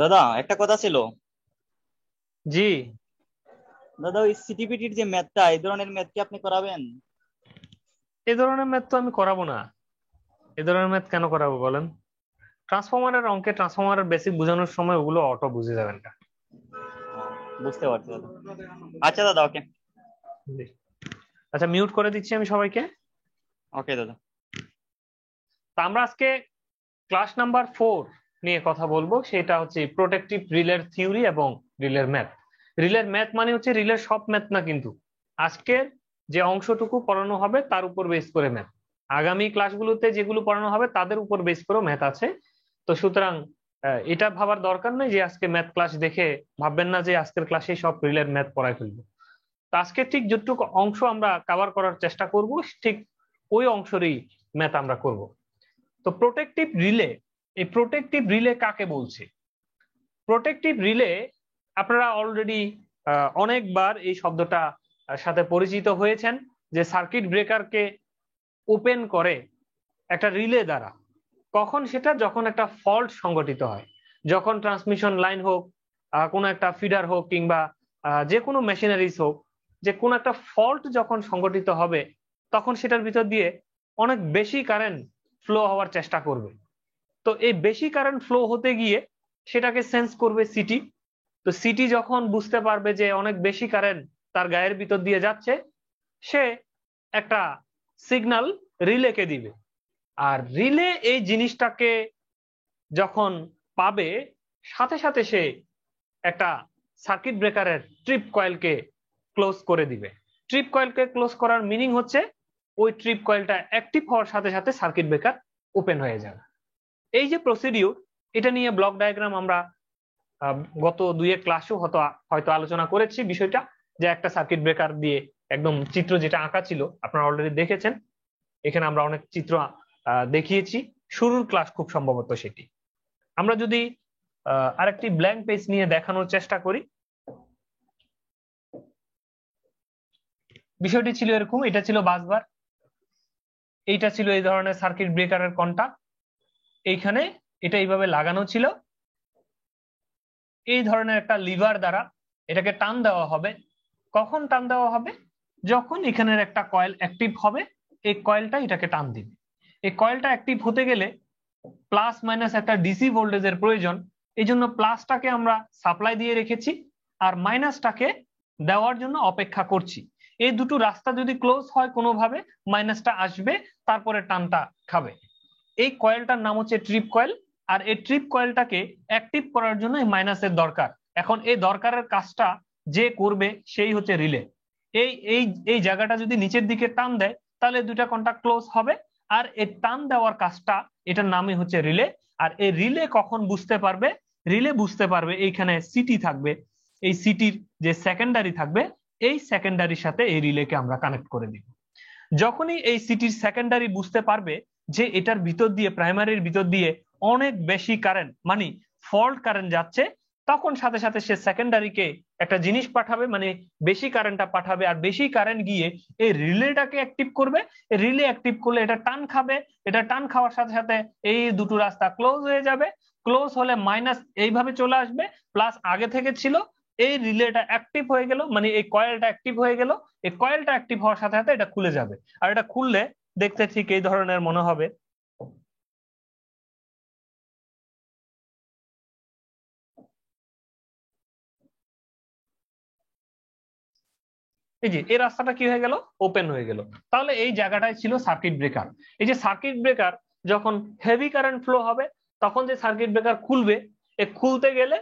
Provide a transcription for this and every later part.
দাদা একটা কথা ছিল। জি। দাদা ওই সিটিপিটির যে ম্যাথটা, এই ধরনের ম্যাথ কি আপনি করাবেন? এই ধরনের ম্যাথ তো আমি করাবো না। এই ধরনের ম্যাথ কেন করাবো বলেন? ট্রান্সফরমারের অঙ্কে ট্রান্সফরমারের বেসিক বোঝানোর সময় ওগুলো অটো বুঝে যাবেন না। বুঝতে পারছি দাদা। আচ্ছা দাদা, ওকে। জি। আচ্ছা, মিউট করে দিচ্ছি আমি সবাইকে। ওকে দাদা। তা আমরা আজকে ক্লাস নাম্বার 4 নিয়ে কথা বলবো, সেটা হচ্ছে প্রোটেক্টিভ রিলের থিওরি এবং রিলের ম্যাথ। রিলের ম্যাথ মানে হচ্ছে রিলের সব ম্যাথ না, কিন্তু আজকের যে অংশটুকু পড়ানো হবে তার উপর বেস করে ম্যাথ। আগামী ক্লাসগুলোতে যেগুলো পড়ানো হবে তাদের উপর বেস করে ম্যাথ আছে। তো সুতরাং এটা ভাবার দরকার নেই যে আজকে ম্যাথ ক্লাস দেখে ভাববেন না যে আজকের ক্লাসে সব রিলের ম্যাথ পড়ায় ফেলবো। তো আজকে ঠিক যতটুকু অংশ আমরা কভার করার চেষ্টা করব, ঠিক ওই অংশেরই ম্যাথ আমরা করব। তো প্রোটেক্টিভ রিলে, এই প্রোটেক্টিভ রিলে কাকে বলছে? প্রোটেক্টিভ রিলে আপনারা অলরেডি অনেকবার এই শব্দটা সাথে পরিচিত হয়েছেন, যে সার্কিট ব্রেকারকে ওপেন করে একটা রিলে দ্বারা। কখন সেটা? যখন একটা ফল্ট সংঘটিত হয়, যখন ট্রান্সমিশন লাইন হোক, কোনো একটা ফিডার হোক, কিংবা যে কোনো মেশিনারিজ হোক, যে কোনো একটা ফল্ট যখন সংঘটিত হবে, তখন সেটার ভিতর দিয়ে অনেক বেশি কারেন্ট ফ্লো হওয়ার চেষ্টা করবে। তো এই বেশি কারেন্ট ফ্লো হতে গিয়ে সেটাকে সেন্স করবে সিটি। তো সিটি যখন বুঝতে পারবে যে অনেক বেশি কারেন্ট তার গায়ের ভিতর দিয়ে যাচ্ছে, সে একটা সিগন্যাল রিলেকে দিবে। আর রিলে এই জিনিসটাকে যখন পাবে, সাথে সাথে সে একটা সার্কিট ব্রেকারের ট্রিপ কয়েলকে ক্লোজ করে দিবে। ট্রিপ কয়েলকে ক্লোজ করার মিনিং হচ্ছে ওই ট্রিপ কয়েলটা অ্যাক্টিভ হওয়ার সাথে সাথে সার্কিট ব্রেকার ওপেন হয়ে যাবে। এই যে প্রসিডিউর, এটা নিয়ে ব্লক ডায়াগ্রাম আমরা গত 2 ক্লাসেও হয়তো আলোচনা করেছি বিষয়টা, যে একটা সার্কিট ব্রেকার দিয়ে একদম চিত্র যেটা আঁকা ছিল আপনারা অলরেডি দেখেছেন। এখানে আমরা অনেক চিত্র দেখিয়েছি, শুরুর ক্লাস খুব সম্ভবত সেটি। আমরা যদি আরেকটি ব্ল্যাঙ্ক পেজ নিয়ে দেখানোর চেষ্টা করি, বিষয়টি ছিল এরকম। এটা ছিল বাসবার, এইটা ছিল এই ধরনের সার্কিট ব্রেকারের কন্টাক্ট। এইখানে এটা এইভাবে লাগানো ছিল, এই ধরনের একটা লিভার দ্বারা এটাকে টান দেওয়া হবে। কখন টান দেওয়া হবে? যখন এখানের একটা কয়েল অ্যাক্টিভ হবে, এই কয়েলটা এটাকে টান দিবে। এই কয়েলটা অ্যাক্টিভ হতে গেলে প্লাস মাইনাস একটা ডিসি ভোল্টেজের প্রয়োজন। এই জন্য প্লাসটাকে আমরা সাপ্লাই দিয়ে রেখেছি, আর মাইনাসটাকে দেওয়ার জন্য অপেক্ষা করছি। এই দুটো রাস্তা যদি ক্লোজ হয় কোনোভাবে, মাইনাসটা আসবে, তারপরে টানটা খাবে। এই কয়েলটার নাম হচ্ছে ট্রিপ কয়েল। আর এই ট্রিপ কয়েলটাকে অ্যাক্টিভ করার জন্য এই মাইনাসের দরকার। এখন এই দরকারের কাজটা যে করবে সেই হচ্ছে রিলে। এই এই এই জায়গাটা যদি নিচের দিকে টান দেয়, তাহলে দুইটা কন্টাক্ট ক্লোজ হবে। আর এই টান দেওয়ার কাজটা, এটার নামই হচ্ছে রিলে। আর এই রিলে কখন বুঝতে পারবে? রিলে বুঝতে পারবে এইখানে সিটি থাকবে, এই সিটির যে সেকেন্ডারি থাকবে, এই সেকেন্ডারির সাথে এই রিলেকে আমরা কানেক্ট করে দিব। যখনই এই সিটির সেকেন্ডারি বুঝতে পারবে যে এটার ভিতর দিয়ে, প্রাইমারির ভিতর দিয়ে অনেক বেশি কারেন্ট, মানে ফল্ট কারেন্ট যাচ্ছে, তখন সাথে সাথে সে সেকেন্ডারিকে একটা জিনিস পাঠাবে, মানে বেশি কারেন্টটা পাঠাবে। আর বেশি কারেন্ট গিয়ে এই রিলেটাকে অ্যাক্টিভ করবে। রিলে অ্যাক্টিভ করলে এটা টান খাবে। এটা টান খাওয়ার সাথে সাথে এই দুটো রাস্তা ক্লোজ হয়ে যাবে। ক্লোজ হলে মাইনাস এইভাবে চলে আসবে, প্লাস আগে থেকে ছিল। এই রিলেটা অ্যাক্টিভ হয়ে গেল, মানে এই কয়েলটা অ্যাক্টিভ হয়ে গেল। এই কয়েলটা অ্যাক্টিভ হওয়ার সাথে সাথে এটা খুলে যাবে। আর এটা খুললে দেখতে ঠিক এই ধরনের মনে হবে। এই যে এই রাস্তাটা কি হয়ে গেল? ওপেন হয়ে গেল। তাহলে এই জায়গাটায় ছিল সার্কিট ব্রেকার। এই যে সার্কিট ব্রেকার যখন হেভি কারেন্ট ফ্লো হবে, তখন যে সার্কিট ব্রেকার খুলবে, এ খুলতে গেলে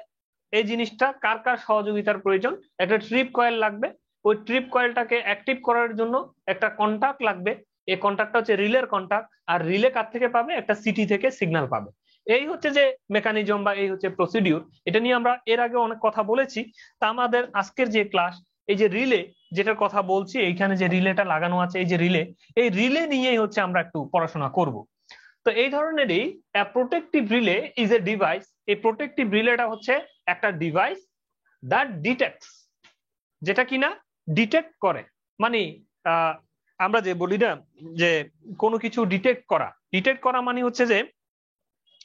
এই জিনিসটা কার কার সহযোগিতার প্রয়োজন? একটা ট্রিপ কয়েল লাগবে। ওই ট্রিপ কয়েলটাকে অ্যাক্টিভ করার জন্য একটা কন্টাক্ট লাগবে। এই কন্টাক্টটা হচ্ছে রিলের কন্টাক্ট। আর রিলে কার থেকে পাবে? একটা সিটি থেকে সিগন্যাল পাবে। এই হচ্ছে যে মেকানিজম, বা এই হচ্ছে প্রসিডিউর। এটা নিয়ে আমরা এর আগে অনেক কথা বলেছি। তা আমাদের আজকের যে ক্লাস, এই যে রিলে যেটার কথা বলছি, এইখানে যে রিলেটা লাগানো আছে, এই যে রিলে, এই রিলে নিয়েই হচ্ছে আমরা একটু পড়াশোনা করব। তো এই ধরনেরই protective relay is a device. এই প্রোটেক্টিভ রিলেটা হচ্ছে একটা ডিভাইস দ্যাট ডিটেক্টস, যেটা কিনা ডিটেক্ট করে। মানে আমরা যে বলি না, যে কোনো কিছু ডিটেক্ট করা। ডিটেক্ট করা মানে হচ্ছে যে,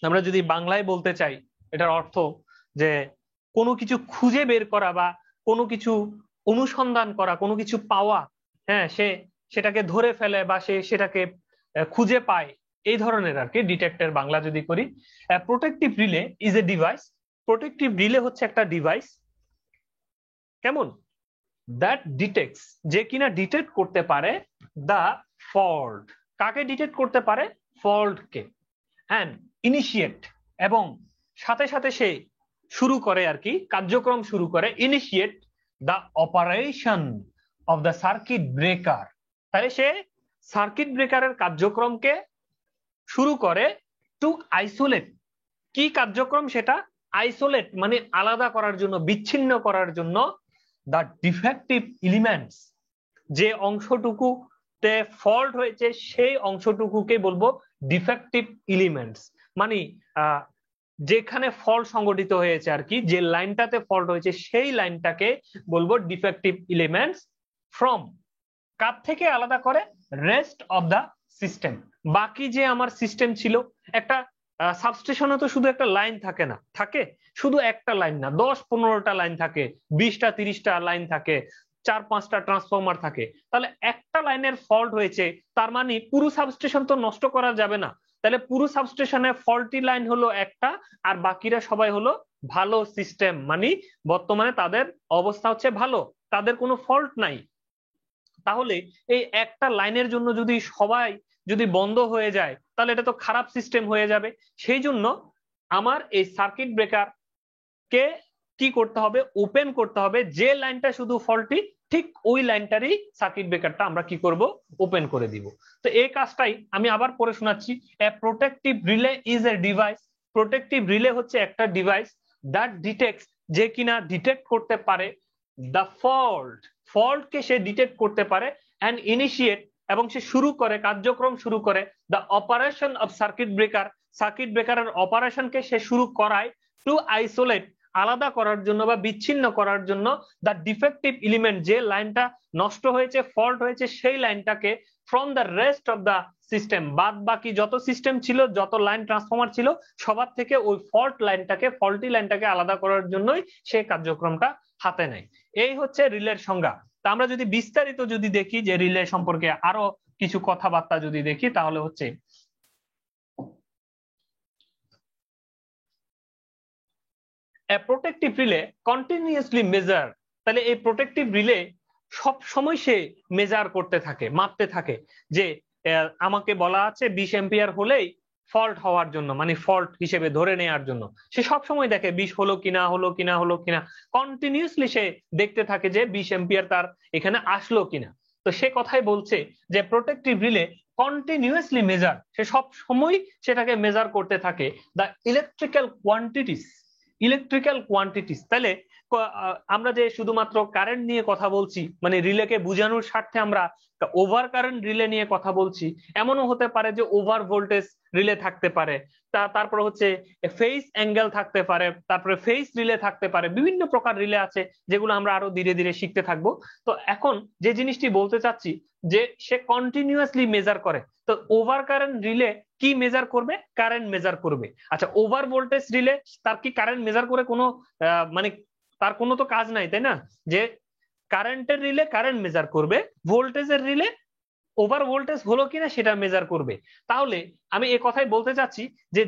আমরা যদি বাংলায় বলতে চাই, এটার অর্থ যে কোনো কিছু খুঁজে বের করা বা কোনো কিছু অনুসন্ধান করা, কোনো কিছু পাওয়া, হ্যাঁ, সেটাকে ধরে ফেলে বা সেটাকে খুঁজে পায়, এই ধরনের আর কি ডিটেক্টের বাংলা যদি করি। Protective relay is a device, protective relay হচ্ছে একটা ডিভাইস, কেমন, দ্যাট ডিটেক্টস, যে কিনা ডিটেক্ট করতে পারে দা ফল্ট, কাকে ডিটেক্ট করতে পারে, ফল্টকে, অ্যান্ড ইনিশিয়েট, এবং সাথে সাথে সে শুরু করে আর কি, কার্যক্রম শুরু করে, initiate the operation of the circuit breaker, তাহলে সে সার্কিট ব্রেকারের কার্যক্রমকে শুরু করে, টু আইসোলেট, কি কার্যক্রম সেটা, আইসোলেট মানে আলাদা করার জন্য, বিচ্ছিন্ন করার জন্য, দা ডিফেক্টিভ এলিমেন্টস, যে অংশটুকুতে ফল্ট হয়েছে সেই অংশটুকুকে বলবো ডিফেক্টিভ এলিমেন্টস, মানে যেখানে ফল্ট সংঘটিত হয়েছে আর কি, যে লাইনটাতে ফল্ট হয়েছে সেই লাইনটাকে বলবো ডিফেক্টিভ এলিমেন্টস, ফ্রম, কার থেকে আলাদা করে, রেস্ট অফ দা সিস্টেম, বাকি যে আমার সিস্টেম ছিল, একটা সাবস্টেশনে তো শুধু একটা লাইন থাকে না, থাকে শুধু একটা লাইন না, 10-15টা লাইন থাকে, 20-30টা লাইন থাকে, 4-5টা ট্রান্সফরমার থাকে, তাহলে একটা লাইনের ফল্ট হয়েছে, তার মানে পুরো সাবস্টেশন তো নষ্ট করা যাবে না, তাহলে পুরো সাবস্টেশনে ফল্টি লাইন হলো একটা, আর বাকিরা সবাই হলো ভালো সিস্টেম, মানে বর্তমানে তাদের অবস্থা হচ্ছে ভালো, তাদের কোনো ফল্ট নাই। তাহলে এই একটা লাইনের জন্য যদি সবাই যদি বন্ধ হয়ে যায়, তাহলে এটা তো খারাপ সিস্টেম হয়ে যাবে। সেই জন্য আমার এই সার্কিট ব্রেকার কে কি করতে হবে, ওপেন করতে হবে, যে লাইনটা শুধু ফল্টি ঠিক ওই লাইনটারই সার্কিট ব্রেকারটা আমরা কি করব, ওপেন করে দিব। তো এই কাজটাই আমি আবার পড়ে শোনাচ্ছি। A protective relay is a device, protective relay হচ্ছে একটা ডিভাইস দ্যাট ডিটেক্টস, যে কিনা ডিটেক্ট করতে পারে দ্য ফল্ট, ফল্টকে সে ডিটেক্ট করতে পারে, অ্যান্ড ইনিশিয়েট, এবং সে শুরু করে, কার্যক্রম শুরু করে, the operation of circuit breaker, circuit ব্রেকারের অপারেশনকে সে শুরু করায়, টু আইসোলেট, আলাদা করার জন্য বা বিচ্ছিন্ন করার জন্য, দ্য ডিফেক্টিভ এলিমেন্ট, যে লাইনটা নষ্ট হয়েছে, ফল্ট হয়েছে, সেই লাইনটাকে, from the rest of the system, বাদ বাকি যত সিস্টেম ছিল, যত লাইন ট্রান্সফরমার ছিল, সবার থেকে ওই ফল্ট লাইনটাকে, ফল্টি লাইনটাকে আলাদা করার জন্যই সেই কার্যক্রমটা হাতে নেয়। এই হচ্ছে রিলের সংজ্ঞা। তা আমরা যদি বিস্তারিত যদি দেখি যে রিলে সম্পর্কে আরো কিছু কথাবার্তা যদি দেখি, তাহলে হচ্ছে প্রোটেক্টিভ রিলে কন্টিনিউয়াসলি মেজার, তাহলে এই প্রোটেক্টিভ রিলে সব সময় সে মেজার করতে থাকে, মাপতে থাকে, যে আমাকে বলা আছে 20 এম্পিয়ার হলেই ফল্ট হওয়ার জন্য, মানে ফল্ট হিসেবে ধরে নেওয়ার জন্য সে সব সময় দেখে 20 হলো কিনা, হলো কিনা, হলো কিনা, কন্টিনিউয়াসলি সে দেখতে থাকে যে 20 এম্পিয়ার তার এখানে আসলো কিনা। তো সে কথাই বলছে যে প্রোটেক্টিভ রিলে কন্টিনিউয়াসলি মেজার, সে সব সময় সেটাকে মেজার করতে থাকে the electrical quantities, electrical quantities. তাহলে আমরা যে শুধুমাত্র কারেন্ট নিয়ে কথা বলছি, মানে রিলেকে বোঝানোর স্বার্থে আমরা ওভার কারেন্ট রিলে নিয়ে কথা বলছি, এমনও হতে পারে যে ওভার ভোল্টেজ রিলে থাকতে পারে, তারপরে হচ্ছে ফেজ অ্যাঙ্গেল থাকতে পারে, তারপরে ফেজ রিলে থাকতে পারে, বিভিন্ন প্রকার রিলে আছে যেগুলো আমরা আরো ধীরে ধীরে শিখতে থাকবো। তো এখন যে জিনিসটি বলতে চাচ্ছি যে সে কন্টিনিউয়াসলি মেজার করে, তো ওভার কারেন্ট রিলে কি মেজার করবে, কারেন্ট মেজার করবে। আচ্ছা, ওভার ভোল্টেজ রিলে তার কি কারেন্ট মেজার করে কোনো মানে তার কোনো তো কাজ নাই, তাই না? যে কারেন্টের রিলে কারেন্ট মেজার করবে, ভোল্টেজের রিলে ওভার ভোল্টেজ হলো কিনা সেটা মেজার করবে। তাহলে আমি এই কথাই বলতে চাচ্ছি যে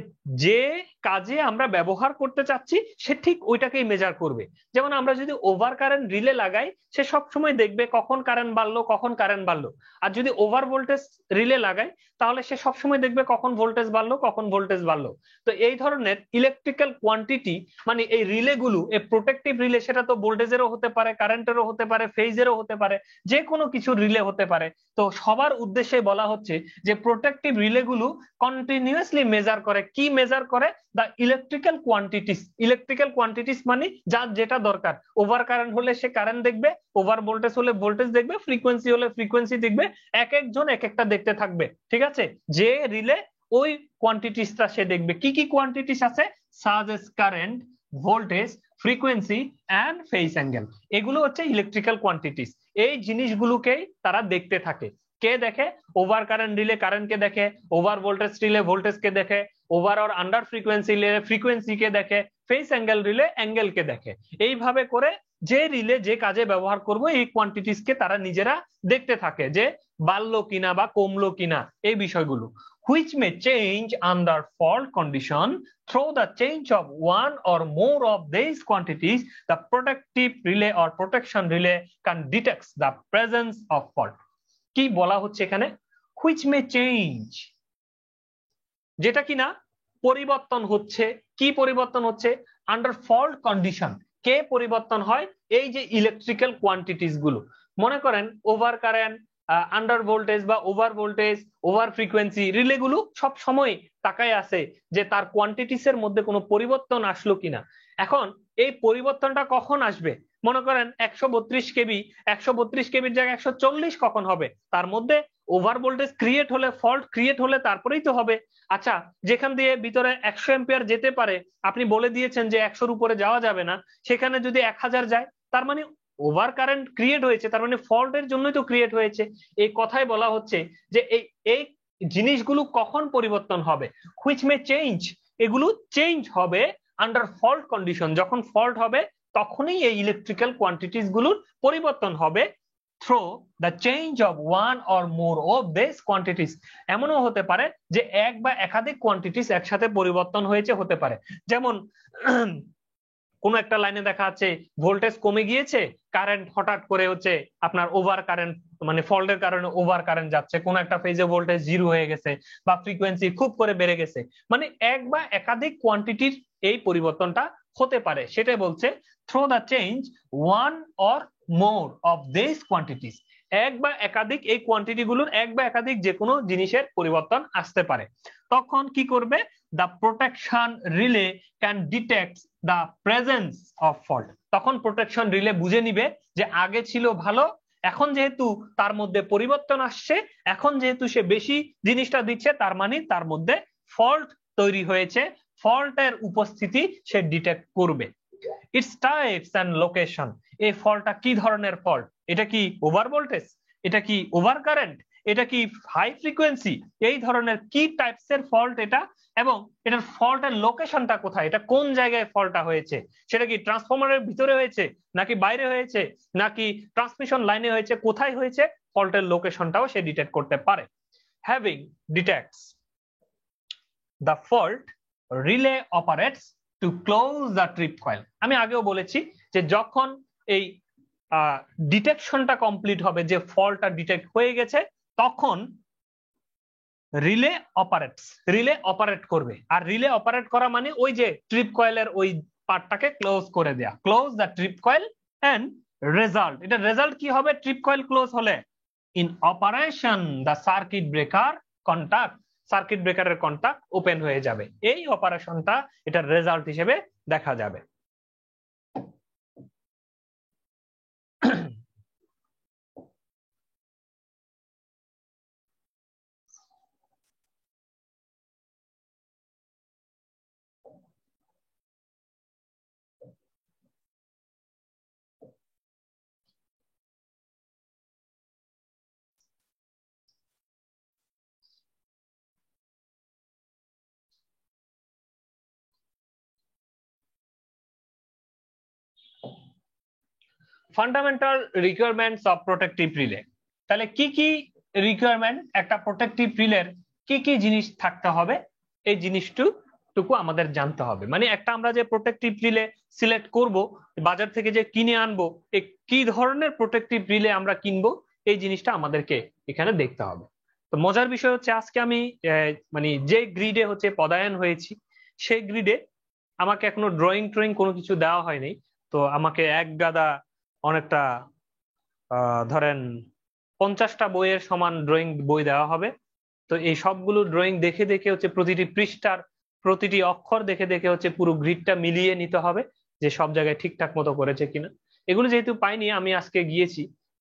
যে কাজে আমরা ব্যবহার করতে চাচ্ছি সে ঠিক ওইটাকেই মেজার করবে। যেমন আমরা যদি ওভার কারেন্ট রিলে লাগাই, সে সব সময় দেখবে কখন কারেন্ট বাড়লো, কখন কারেন্ট বাড়লো। আর যদি ওভার ভোল্টেজ রিলে লাগাই, তাহলে সে সব সময় দেখবে কখন ভোল্টেজ বাড়লো, কখন ভোল্টেজ বাড়লো। তো এই ধরনের ইলেকট্রিক্যাল কোয়ান্টিটি, মানে এই রিলে গুলো, এই প্রোটেক্টিভ রিলে, সেটা তো ভোল্টেজেরও হতে পারে, কারেন্টেরও হতে পারে, ফেজেরও হতে পারে, যে কোনো কিছু রিলে হতে পারে। তো সবার উদ্দেশ্যে বলা হচ্ছে যে প্রোটেক্টিভ রিলে গুলো কন্টিনিউয়াসলি মেজার করে, কি মেজার করে, দা ইলেকট্রিক্যাল কোয়ান্টিটিস। ইলেকট্রিক্যাল কোয়ান্টিটিস মানে যার যেটা দরকার, ওভার কারেন্ট হলে সে কারেন্ট দেখবে, ওভার ভোল্টেজ হলে ভোল্টেজ দেখবে, ফ্রিকোয়েন্সি হলে ফ্রিকোয়েন্সি দেখবে, এক একজন এক একটা দেখতে থাকবে, ঠিক আছে? যে রিলে ওই কোয়ান্টিটিসটা সে দেখবে। কি কি কোয়ান্টিটিস আছে? Such as current, voltage, frequency and phase angle, এগুলো হচ্ছে ইলেকট্রিক্যাল কোয়ান্টিটিস। এই জিনিসগুলোকেই তারা দেখতে থাকে। কে দেখে? ওভার কারেন্ট রিলে কারেন্টকে দেখে, ওভার ভোল্টেজ রিলে ভোল্টেজকে দেখে, ওভার और अंडर फ्रीक्वेंसी रिले फ्रीक्वेंसी के देखे, ফেস অ্যাঙ্গেল রিলে অ্যাঙ্গেলকে দেখে। এইভাবে করে যে রিলে যে কাজে ব্যবহার করব এই কোয়ান্টিটিস কে তারা নিজেরা দেখতে থাকে যে বাড়লো কিনা বা কমলো কিনা এই বিষয়গুলো। which may change under fault condition through the change of one or more of these quantities. The protective relay or protection relay can detect the presence of fault. কি বলা হচ্ছে এখানে? which may change, যেটা কিনা পরিবর্তন হচ্ছে। কি পরিবর্তন হচ্ছে? Under fault condition. কে পরিবর্তন হয়? এই যে ইলেকট্রিক্যাল কোয়ান্টিটিস গুলো, মনে করেন ওভার কারেন্ট, আন্ডার ভোল্টেজ বা over voltage, over frequency, relay গুলো সব সময় তাকায় আছে যে তার কোয়ান্টিটিস এর মধ্যে কোনো পরিবর্তন আসলো কিনা। এখন এই পরিবর্তনটা কখন আসবে? মনে করেন 132 কেবি, 132 কেবির জায়গায় 140 কখন হবে? তার মধ্যে ওভার ভোল্টেজ ক্রিয়েট হলে, ফল্ট ক্রিয়েট হলে তারপরেই তো হবে। আচ্ছা, যেখান দিয়ে ভিতরে 100 এম্পিয়ার যেতে পারে, আপনি বলে দিয়েছেন যে 100-র উপরে যাওয়া যাবে না, সেখানে যদি 1000 যায়, তার মানে ওভার কারেন্ট ক্রিয়েট হয়েছে, তার মানে ফল্টের জন্যই তো ক্রিয়েট হয়েছে। এই কথাই বলা হচ্ছে যে এই জিনিসগুলো কখন পরিবর্তন হবে? which may change, এগুলো চেঞ্জ হবে আন্ডার ফল্ট কন্ডিশন। যখন ফল্ট হবে তখনই এই ইলেকট্রিক্যাল কোয়ান্টিটিস গুলোর পরিবর্তন হবে through the change of one or more of these quantities. এমনও হতে পারে যে এক বা একাধিক কোয়ান্টিটিস একসাথে পরিবর্তন হয়েছে, হতে পারে। যেমন কোন একটা লাইনে দেখা যাচ্ছে ভোল্টেজ কমে গিয়েছে, কারেন্ট হঠাৎ করে হচ্ছে আপনার ওভার কারেন্ট, মানে ফল্টের কারণে ওভার কারেন্ট যাচ্ছে, কোন একটা ফেজে ভোল্টেজ 0 হয়ে গেছে বা ফ্রিকোয়েন্সি খুব করে বেড়ে গেছে, মানে এক বা একাধিক কোয়ান্টিটির এই পরিবর্তনটা হতে পারে। সেটাই বলছে through the change one or more of this quantities. এক বা একাধিক এই কোয়ান্টিটি গুলোর এক বা একাধিক যে কোনো জিনিসের পরিবর্তন আসতে পারে। তখন কি করবে? the protection relay can detect the presence of fault. তখন প্রোটেকশন রিলে বুঝে নিবে যে আগে ছিল ভালো, এখন যেহেতু তার মধ্যে পরিবর্তন আসছে, এখন যেহেতু সে বেশি জিনিসটা দিচ্ছে, তার মানে তার মধ্যে ফল্ট তৈরি হয়েছে, ফল্টের উপস্থিতি সে ডিটেক্ট করবে। Its types and location. এই ফল্টটা কি ধরনের ফল্ট? এটা কি ওভার ভোল্টেজ? এটা কি ওভার কারেন্ট? এটা কি হাই ফ্রিকোয়েন্সি? এই ধরনের কি টাইপস এর ফল্ট এটা, এবং এটার ফল্টের লোকেশনটা কোথায়, এটা কোন জায়গায় ফল্টটা হয়েছে, সেটা কি ট্রান্সফরমারের ভিতরে হয়েছে নাকি বাইরে হয়েছে নাকি ট্রান্সমিশন লাইনে হয়েছে, কোথায় হয়েছে, ফল্টের লোকেশনটাও সে ডিটেক্ট করতে পারে। Having detects the fault relay operates to close the trip coil. আমি আগেও বলেছি যে যখন এই ডিটেকশনটা কমপ্লিট হবে, যে ফল্টটা ডিটেক্ট হয়ে গেছে, তখন রিলে অপারেট করবে। আর রিলে অপারেট করা মানে ওই যে ট্রিপ কয়েলের ওই পার্টটাকে ক্লোজ করে দেয়া, close the trip coil and result. এটা রেজাল্ট কি হবে ট্রিপ কয়েল ক্লোজ হলে? In operation the circuit breaker contact, circuit ব্রেকারের কন্টাক্ট ওপেন হয়ে যাবে। এই অপারেশনটা এটার রেজাল্ট হিসেবে দেখা যাবে। Fundamental requirements of protective relay. তাহলে কি কি রিকোয়ারমেন্ট, একটা প্রোটেক্টিভ রিলের কি কি জিনিস থাকতে হবে, এই জিনিসটুকু আমাদের জানতে হবে। মানে একটা আমরা যে প্রোটেক্টিভ রিলে সিলেক্ট করব, বাজার থেকে যে কিনে আনবো, কি ধরনের প্রোটেক্টিভ রিলে আমরা কিনবো, এই জিনিসটা আমাদেরকে এখানে দেখতে হবে। তো মজার বিষয় হচ্ছে আজকে আমি মানে যে গ্রিডে হচ্ছে পদায়ন হয়েছি, সেই গ্রিডে আমাকে এখনো ড্রয়িং কোনো কিছু দেওয়া হয়নি। তো আমাকে এক গাদা অনেকটা ধরেন 50টা বইয়ের সমান ড্রয়িং বই দেওয়া হবে। তো এই সবগুলো ড্রয়িং দেখে দেখে হচ্ছে প্রতিটি পৃষ্ঠার প্রতিটি অক্ষর দেখে দেখে হচ্ছে পুরো গ্রিডটা মিলিয়ে নিতে হবে যে সব জায়গায় ঠিকঠাক মতো করেছে কিনা। এগুলো যেহেতু পাইনি, আমি আজকে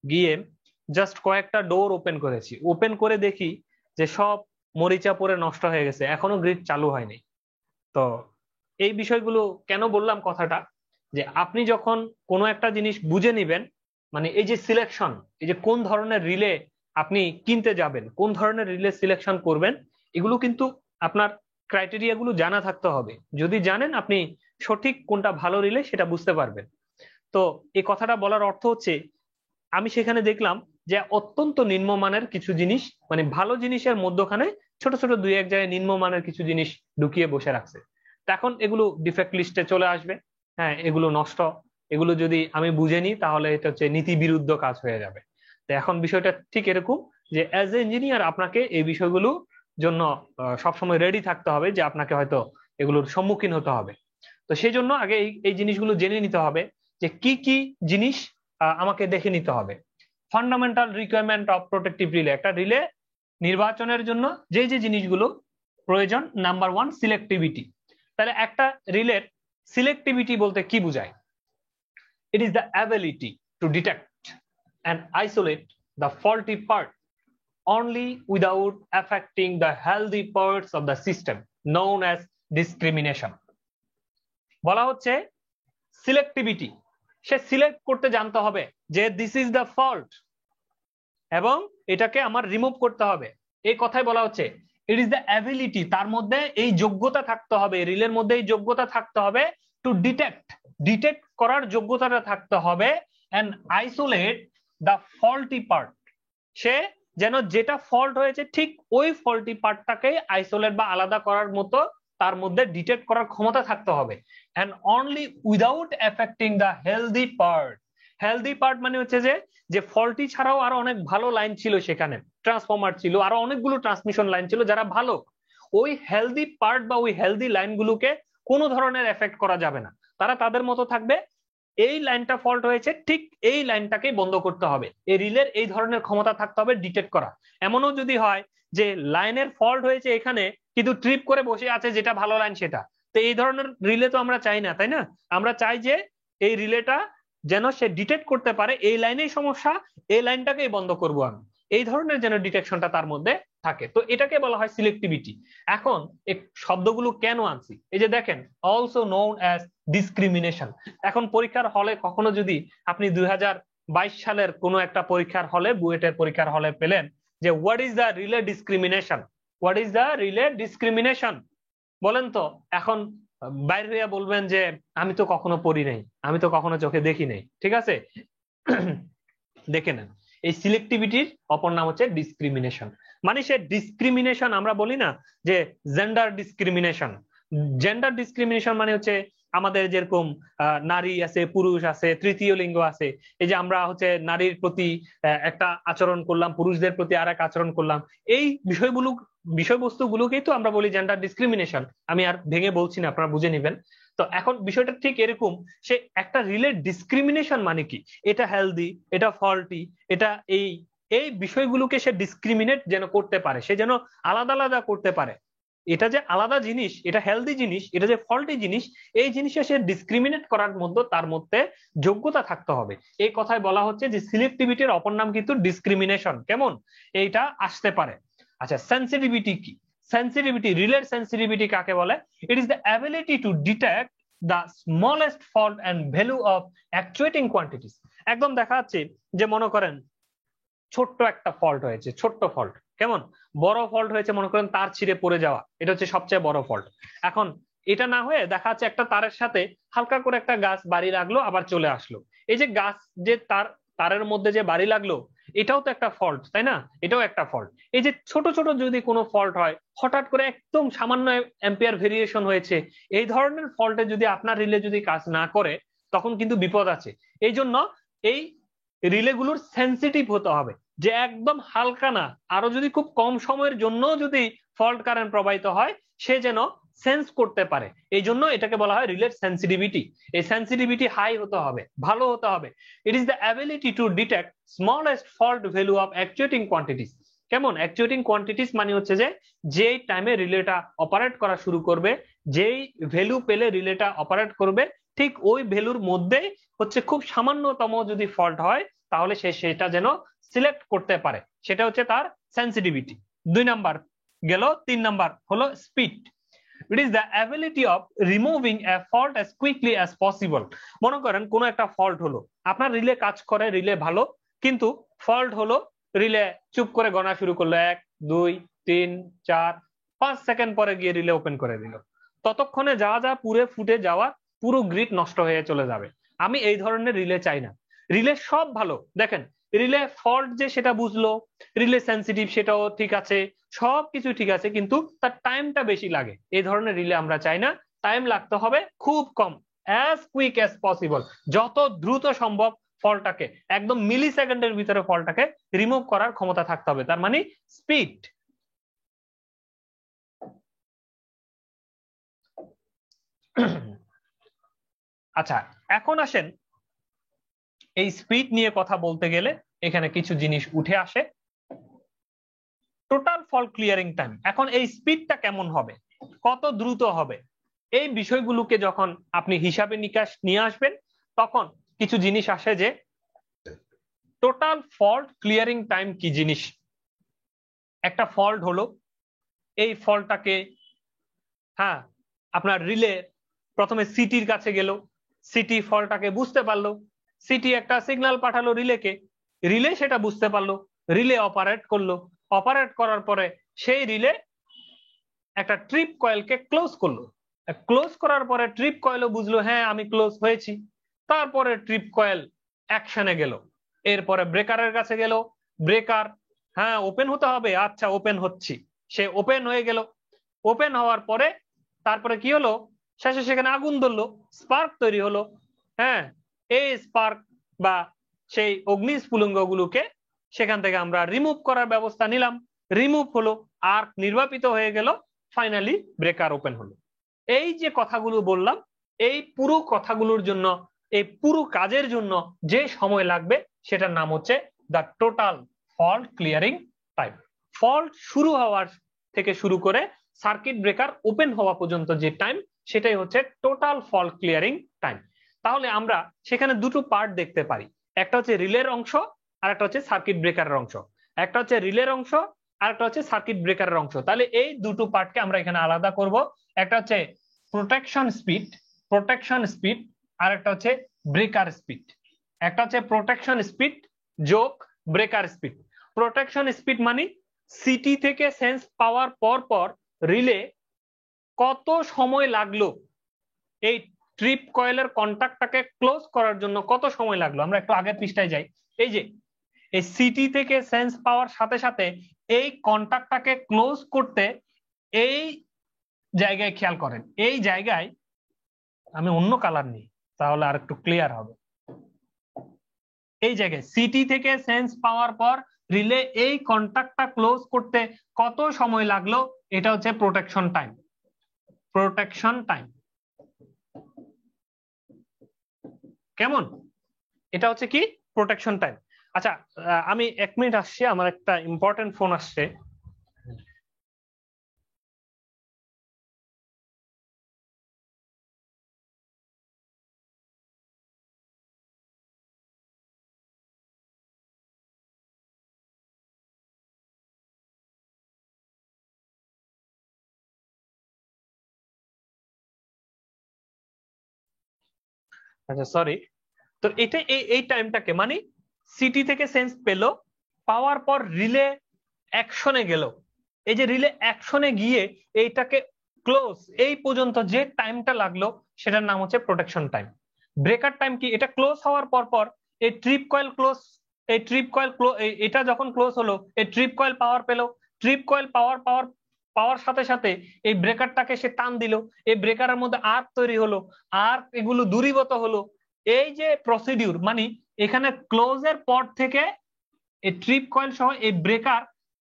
গিয়ে জাস্ট কয়েকটা ডোর ওপেন করেছি, ওপেন করে দেখি যে সব মরিচা পড়ে নষ্ট হয়ে গেছে, এখনো গ্রিড চালু হয়নি। তো এই বিষয়গুলো কেন বললাম কথাটা, যে আপনি যখন কোনো একটা জিনিস বুঝে নিবেন, মানে এই যে সিলেকশন, এই যে কোন ধরনের রিলে আপনি কিনতে যাবেন, কোন ধরনের রিলে সিলেকশন করবেন, এগুলো কিন্তু আপনার ক্রাইটেরিয়া গুলো জানা থাকতে হবে। যদি জানেন আপনি সঠিক কোনটা ভালো রিলে সেটা বুঝতে পারবেন। তো এই কথাটা বলার অর্থ হচ্ছে আমি সেখানে দেখলাম যে অত্যন্ত নিম্নমানের কিছু জিনিস, মানে ভালো জিনিসের মধ্যখানে ছোট ছোট দুই এক জায়গায় নিম্নমানের কিছু জিনিস ঢুকিয়ে বসে রাখছে। তো এখন এগুলো ডিফেক্ট লিস্টে চলে আসবে। হ্যাঁ, এগুলো নষ্ট, এগুলো যদি আমি বুঝে নিই তাহলে এটা হচ্ছে নীতি বিরুদ্ধ কাজ হয়ে যাবে। তো এখন বিষয়টা ঠিক এরকম যে অ্যাজ এ ইঞ্জিনিয়ার আপনাকে এই বিষয়গুলো জন্য সবসময় রেডি থাকতে হবে যে আপনাকে হয়তো এগুলোর সম্মুখীন হতে হবে। তো সেই জন্য আগে এই জিনিসগুলো জেনে নিতে হবে যে কি কি জিনিস আমাকে দেখে নিতে হবে। Fundamental requirement of protective relay, একটা রিলে নির্বাচনের জন্য যে যে জিনিসগুলো প্রয়োজন, নাম্বার 1 সিলেক্টিভিটি। তাহলে একটা রিলের সিলেক্টিভিটি বলতে কি বোঝায়? ইট is the ability to detect and isolate the faulty part only without affecting the healthy parts of the system, known as discrimination. বলা হচ্ছে সিলেক্টিভিটি, সে সিলেক্ট করতে জানতে হবে যে দিস ইজ দ্য ফল্ট এবং এটাকে আমার রিমুভ করতে হবে। এই কথাই বলা হচ্ছে ইট ইজ দ্য অ্যাবিলিটি, তার মধ্যে এই যোগ্যতা থাকতে হবে, রিলের মধ্যে এই যোগ্যতা থাকতে হবে টু ডিটেক্ট করার যোগ্যতাটা থাকতে হবে and isolate the faulty part, সে যেন যেটা ফল্ট হয়েছে ঠিক ওই ফল্টি পার্টটাকে আইসোলেট বা আলাদা করার মতো তার মধ্যে ডিটেক্ট করার ক্ষমতা থাকতে হবে and only without affecting the healthy part. Healthy part মানে হচ্ছে যে ফল্টি ছাড়াও আরো অনেক ভালো লাইন ছিল, সেখানে ট্রান্সফরমার ছিল, আরো অনেকগুলো ট্রান্সমিশন লাইন ছিল যারা ভালো, ওই হেলদি পার্ট বা ওই হেলদি লাইনগুলোকে কোনো ধরনের এফেক্ট করা যাবে না, তারা তাদের মতো থাকবে। এই লাইনটা ফল্ট হয়েছে ঠিক এই লাইনটাকে বন্ধ করতে হবে, এই রিলের এই ধরনের ক্ষমতা থাকতে হবে ডিটেক্ট করা। এমনও যদি হয় যে লাইনের ফল্ট হয়েছে এখানে কিন্তু ট্রিপ করে বসে আছে যেটা ভালো লাইন সেটা, তো এই ধরনের রিলে তো আমরা চাই না, তাই না? আমরা চাই যে এই রিলেটা যেন সে ডিটেক্ট করতে পারে এই লাইনেই সমস্যা, এই লাইনটাকেই বন্ধ করব আমি, এই ধরনের যেন ডিটেকশনটা তার মধ্যে থাকে। তো এটাকে বলা হয় সিলেক্টিভিটি। এখন এই শব্দগুলো কেন আনছি, এই যে দেখেন অলসো নোন অ্যাজ ডিসক্রিমিনেশন। এখন পরীক্ষার হলে কখনো যদি আপনি 2022 সালের কোনো একটা পরীক্ষার হলে, বুয়েটের পরীক্ষার হলে পেলেন যে what is the relay discrimination, what is the relay discrimination বলেন তো, এখন বাইরে হইয়া বলবেন যে আমি তো কখনো পড়ি নাই, আমি তো কখনো চোখে দেখি নাই। ঠিক আছে, দেখে নেন, এই সিলেক্টিভিটির অপর নাম হচ্ছে ডিসক্রিমিনেশন। মানে সে ডিসক্রিমিনেশন, আমরা বলি না যে জেন্ডার ডিসক্রিমিনেশন, জেন্ডার ডিসক্রিমিনেশন মানে হচ্ছে আমাদের যেরকম নারী আছে, পুরুষ আছে, তৃতীয় লিঙ্গ আছে, এই যে আমরা হচ্ছে নারীর প্রতি একটা আচরণ করলাম, পুরুষদের প্রতি আর এক আচরণ করলাম, এই বিষয়বস্তুগুলোকেই তো আমরা বলি জেন্ডার ডিসক্রিমিনেশন। আমি আর ভেঙে বলছি না, আপনারা বুঝে নেবেন। তো এখন বিষয়টা ঠিক এরকম, সে একটা রিলেট ডিসক্রিমিনেশন মানে কি, এটা হেলদি, এটা ফল্টি, এটা এই এই বিষয়গুলোকে সে ডিসক্রিমিনেট যেন করতে পারে, সে যেন আলাদা আলাদা করতে পারে, এটা যে আলাদা জিনিস, এটা হেলদি জিনিস, এটা যে ফল্টি জিনিস, এই জিনিসে সে ডিসক্রিমিনেট করার মধ্যে তার মধ্যে যোগ্যতা থাকতে হবে। এই কথায় বলা হচ্ছে যে সিলেক্টিভিটির অপর নাম কিন্তু ডিসক্রিমিনেশন। কেমন এইটা আসতে পারে? আচ্ছা, সেন্সিটিভিটি কি? সেন্সিটিভিটি, রিলের সেন্সিটিভিটি কাকে বলে? It is the ability to detect the smallest fault and value of actuating quantities. একদম দেখা যাচ্ছে যে মনে করেন ছোট্ট একটা ফল্ট হয়েছে, ছোট্ট ফল্ট, কেমন বড় ফল্ট হয়েছে, মনে করেন তার ছিঁড়ে পড়ে যাওয়া, এটা হচ্ছে সবচেয়ে বড় ফল্ট। এখন এটা না হয়ে দেখা যাচ্ছে একটা তারের সাথে হালকা করে একটা গাছ বাড়ি লাগলো, আবার চলে আসলো, এই যে গাছ যে তারের মধ্যে যে বাড়ি লাগলো, এটাও তো একটা ফল্ট, তাই না? এটাও একটা ফল্ট। এই যে ছোট ছোট যদি কোনো ফল্ট হয়, হঠাৎ করে একদম সামান্য অ্যাম্পিয়ার ভেরিয়েশন হয়েছে, এই ধরনের ফল্টে যদি আপনার রিলে যদি কাজ না করে তখন কিন্তু বিপদ আছে। এই জন্য এই রিলেগুলোর সেন্সিটিভ হতে হবে, যে একদম হালকা না, আরো যদি খুব কম সময়ের জন্য যদি ফল্ট কারেন্ট প্রবাহিত হয় সে যেন সেন্স করতে পারে। এই জন্য এটাকে বলা হয় রিলের সেন্সিটিভিটি। এই সেন্সিটিভিটি হাই হতে হবে, ভালো হতে হবে। ইট is the ability to detect smallest fault value of actuating quantities. কেমন অ্যাকচুয়েটিং কোয়ান্টিটিস মানে হচ্ছে যেই টাইমে রিলেটা অপারেট করা শুরু করবে, যেই ভ্যালু পেলে রিলেটা অপারেট করবে, ঠিক ওই ভ্যালুর মধ্যে হচ্ছে খুব সামান্যতম যদি ফল্ট হয় তাহলে সে সেটা যেন সিলেক্ট করতে পারে, সেটা হচ্ছে তার সেন্সিটিভিটি। 2 নাম্বার গেল। 3 নাম্বার হলো speed. It is the ability of removing A fault as quickly as possible. মনে করেন কোন একটা ফল্ট হলো, আপনার রিলে কাজ করে, রিলে ভালো, কিন্তু ফল্ট হলো, রিলে চুপ করে গণা শুরু করলো 1 2 3 4 5 সেকেন্ড পরে গিয়ে রিলে ওপেন করে দিল, ততক্ষণে যা যা পুরে ফুটে যাওয়া পুরো গ্রিড নষ্ট হয়ে চলে যাবে। আমি এই ধরনের রিলে চাই না। রিলে সব ভালো, দেখেন রিলে ফল্ট যে সেটা বুঝলো, রিলে সেন্সিটিভ সেটাও ঠিক আছে, সবকিছু ঠিক আছে, কিন্তু তার টাইমটা বেশি লাগে। এই ধরনের রিলে আমরা চাই না। টাইম লাগতে হবে খুব কম, অ্যাজ কুইক অ্যাজ পসিবল, যত দ্রুত সম্ভব ফলটাকে একদম মিলি সেকেন্ডের ভিতরে ফলটাকে রিমুভ করার ক্ষমতা থাকতে হবে, তার মানে স্পিড। আচ্ছা, এখন আসেন এই স্পিড নিয়ে কথা বলতে গেলে এখানে কিছু জিনিস উঠে আসে। টোটাল ফল্ট ক্লিয়ারিং টাইম, এখন এই স্পিডটা কেমন হবে, কত দ্রুত হবে, এই বিষয়গুলোকে যখন আপনি হিসাবে নিকাশ নিয়ে আসবেন তখন কিছু জিনিস আসে যে টোটাল ফল্ট ক্লিয়ারিং টাইম কি জিনিস। একটা ফল্ট হলো, এই ফল্টটাকে আপনার রিলে প্রথমে সিটির কাছে গেল, সিটি ফল্টটাকে বুঝতে পারলো, সিটি একটা সিগন্যাল পাঠালো রিলেকে, রিলে সেটা বুঝতে পারলো, রিলে অপারেট করলো, অপারেট করার পরে সেই রিলে একটা ট্রিপ কয়েলকে ক্লোজ করলো, ক্লোজ করার পরে ট্রিপ কয়েলও বুঝলো হ্যাঁ আমি ক্লোজ হয়েছি, তারপরে ট্রিপ কয়েল অ্যাকশনে গেল, এরপরে ব্রেকারের কাছে গেল, ব্রেকার ওপেন হতে হবে, আচ্ছা ওপেন হচ্ছি, সে ওপেন হয়ে গেল, ওপেন হওয়ার পরে তারপরে কি হলো, শেষে সেখানে আগুন ধরলো, স্পার্ক তৈরি হলো। এই স্পার্ক বা সেই অগ্নিস্ফুলিঙ্গ গুলোকে সেখান থেকে আমরা রিমুভ করার ব্যবস্থা নিলাম, রিমুভ হলো, আর্ক নির্বাপিত হয়ে গেল, ফাইনালি ব্রেকার ওপেন হলো। এই যে কথাগুলো বললাম, এই পুরো কথাগুলোর জন্য, এই পুরো কাজের জন্য যে সময় লাগবে সেটার নাম হচ্ছে the total fault clearing time. Fault শুরু হওয়ার থেকে শুরু করে সার্কিট ব্রেকার ওপেন হওয়া পর্যন্ত যে টাইম, সেটাই হচ্ছে টোটাল ফল্ট ক্লিয়ারিং টাইম। তাহলে আমরা সেখানে দুটো পার্ট দেখতে পারি, একটা হচ্ছে রিলের অংশ আর একটা হচ্ছে সার্কিট ব্রেকারের অংশ, একটা হচ্ছে রিলের অংশ আর একটা হচ্ছে সার্কিট ব্রেকারের অংশ। তাহলে এই দুটো পার্টকে আমরা এখানে আলাদা করব, একটা হচ্ছে প্রোটেকশন স্পিড আর একটা হচ্ছে ব্রেকার স্পিড। একটা হচ্ছে প্রোটেকশন স্পিড যোগ ব্রেকার স্পিড। প্রোটেকশন স্পিড মানে সিটি থেকে সেন্স পাওয়ার পর রিলে কত সময় লাগলো এই ট্রিপ কয়েলের কন্টাক্টটাকে ক্লোজ করার জন্য, কত সময় লাগলো। আমরা একটু আগের পৃষ্ঠায় যাই, এই যে এই সিটি থেকে সেন্স পাওয়ার সাথে সাথে এই কন্টাক্টটাকে ক্লোজ করতে, এই জায়গায় খেয়াল করেন, এই জায়গায় আমি অন্য কালার নিই তাহলে আর একটু ক্লিয়ার হবে। এই জায়গায় সিটি থেকে সেন্স পাওয়ার পর রিলে এই কন্টাক্টটা ক্লোজ করতে কত সময় লাগলো, এটা হচ্ছে প্রোটেকশন টাইম। প্রোটেকশন টাইম কেমন, এটা হচ্ছে কি প্রোটেকশন টাইম। আচ্ছা, আমি 1 মিনিট আসছি, আমার একটা ইম্পর্টেন্ট ফোন আসছে। আচ্ছা সরি, তো এটা এই টাইমটাকে মানে সিটি থেকে সেন্স পেলো, পাওয়ার পর রিলে অ্যাকশনে গেল, এই যে রিলে অ্যাকশনে গিয়ে এইটাকে ক্লোজ এই পর্যন্ত যে টাইমটা লাগলো সেটার নাম হচ্ছে প্রোটেকশন টাইম। ব্রেকার টাইম কি, এটা ক্লোজ হওয়ার পর এই ট্রিপ কয়েল ক্লোজ, এই ট্রিপ কয়েল এটা যখন ক্লোজ হলো, এই ট্রিপ কয়েল পাওয়ার পেলো, ট্রিপ কয়েল পাওয়ার সাথে সাথে এই ব্রেকারটাকে সে টান দিল, এই ব্রেকারের মধ্যে আর্ক তৈরি হলো, আর্ক এগুলো দূরীভূত হলো। এই যে প্রসিডিউর মানে এখানে ক্লোজের পর থেকে এই ট্রিপ কয়েল সহ এই ব্রেকার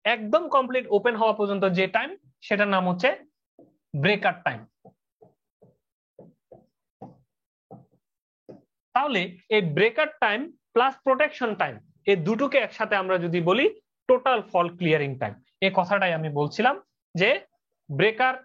একদম কমপ্লিট ওপেন হওয়া পর্যন্ত যে টাইম, সেটার নাম হচ্ছে ব্রেকার টাইম। তাহলে এই breaker time plus protection time, এই দুটোকে একসাথে আমরা যদি বলি টোটাল ফল্ট ক্লিয়ারিং টাইম। এই কথাটাই আমি বলছিলাম যে ব্রেকার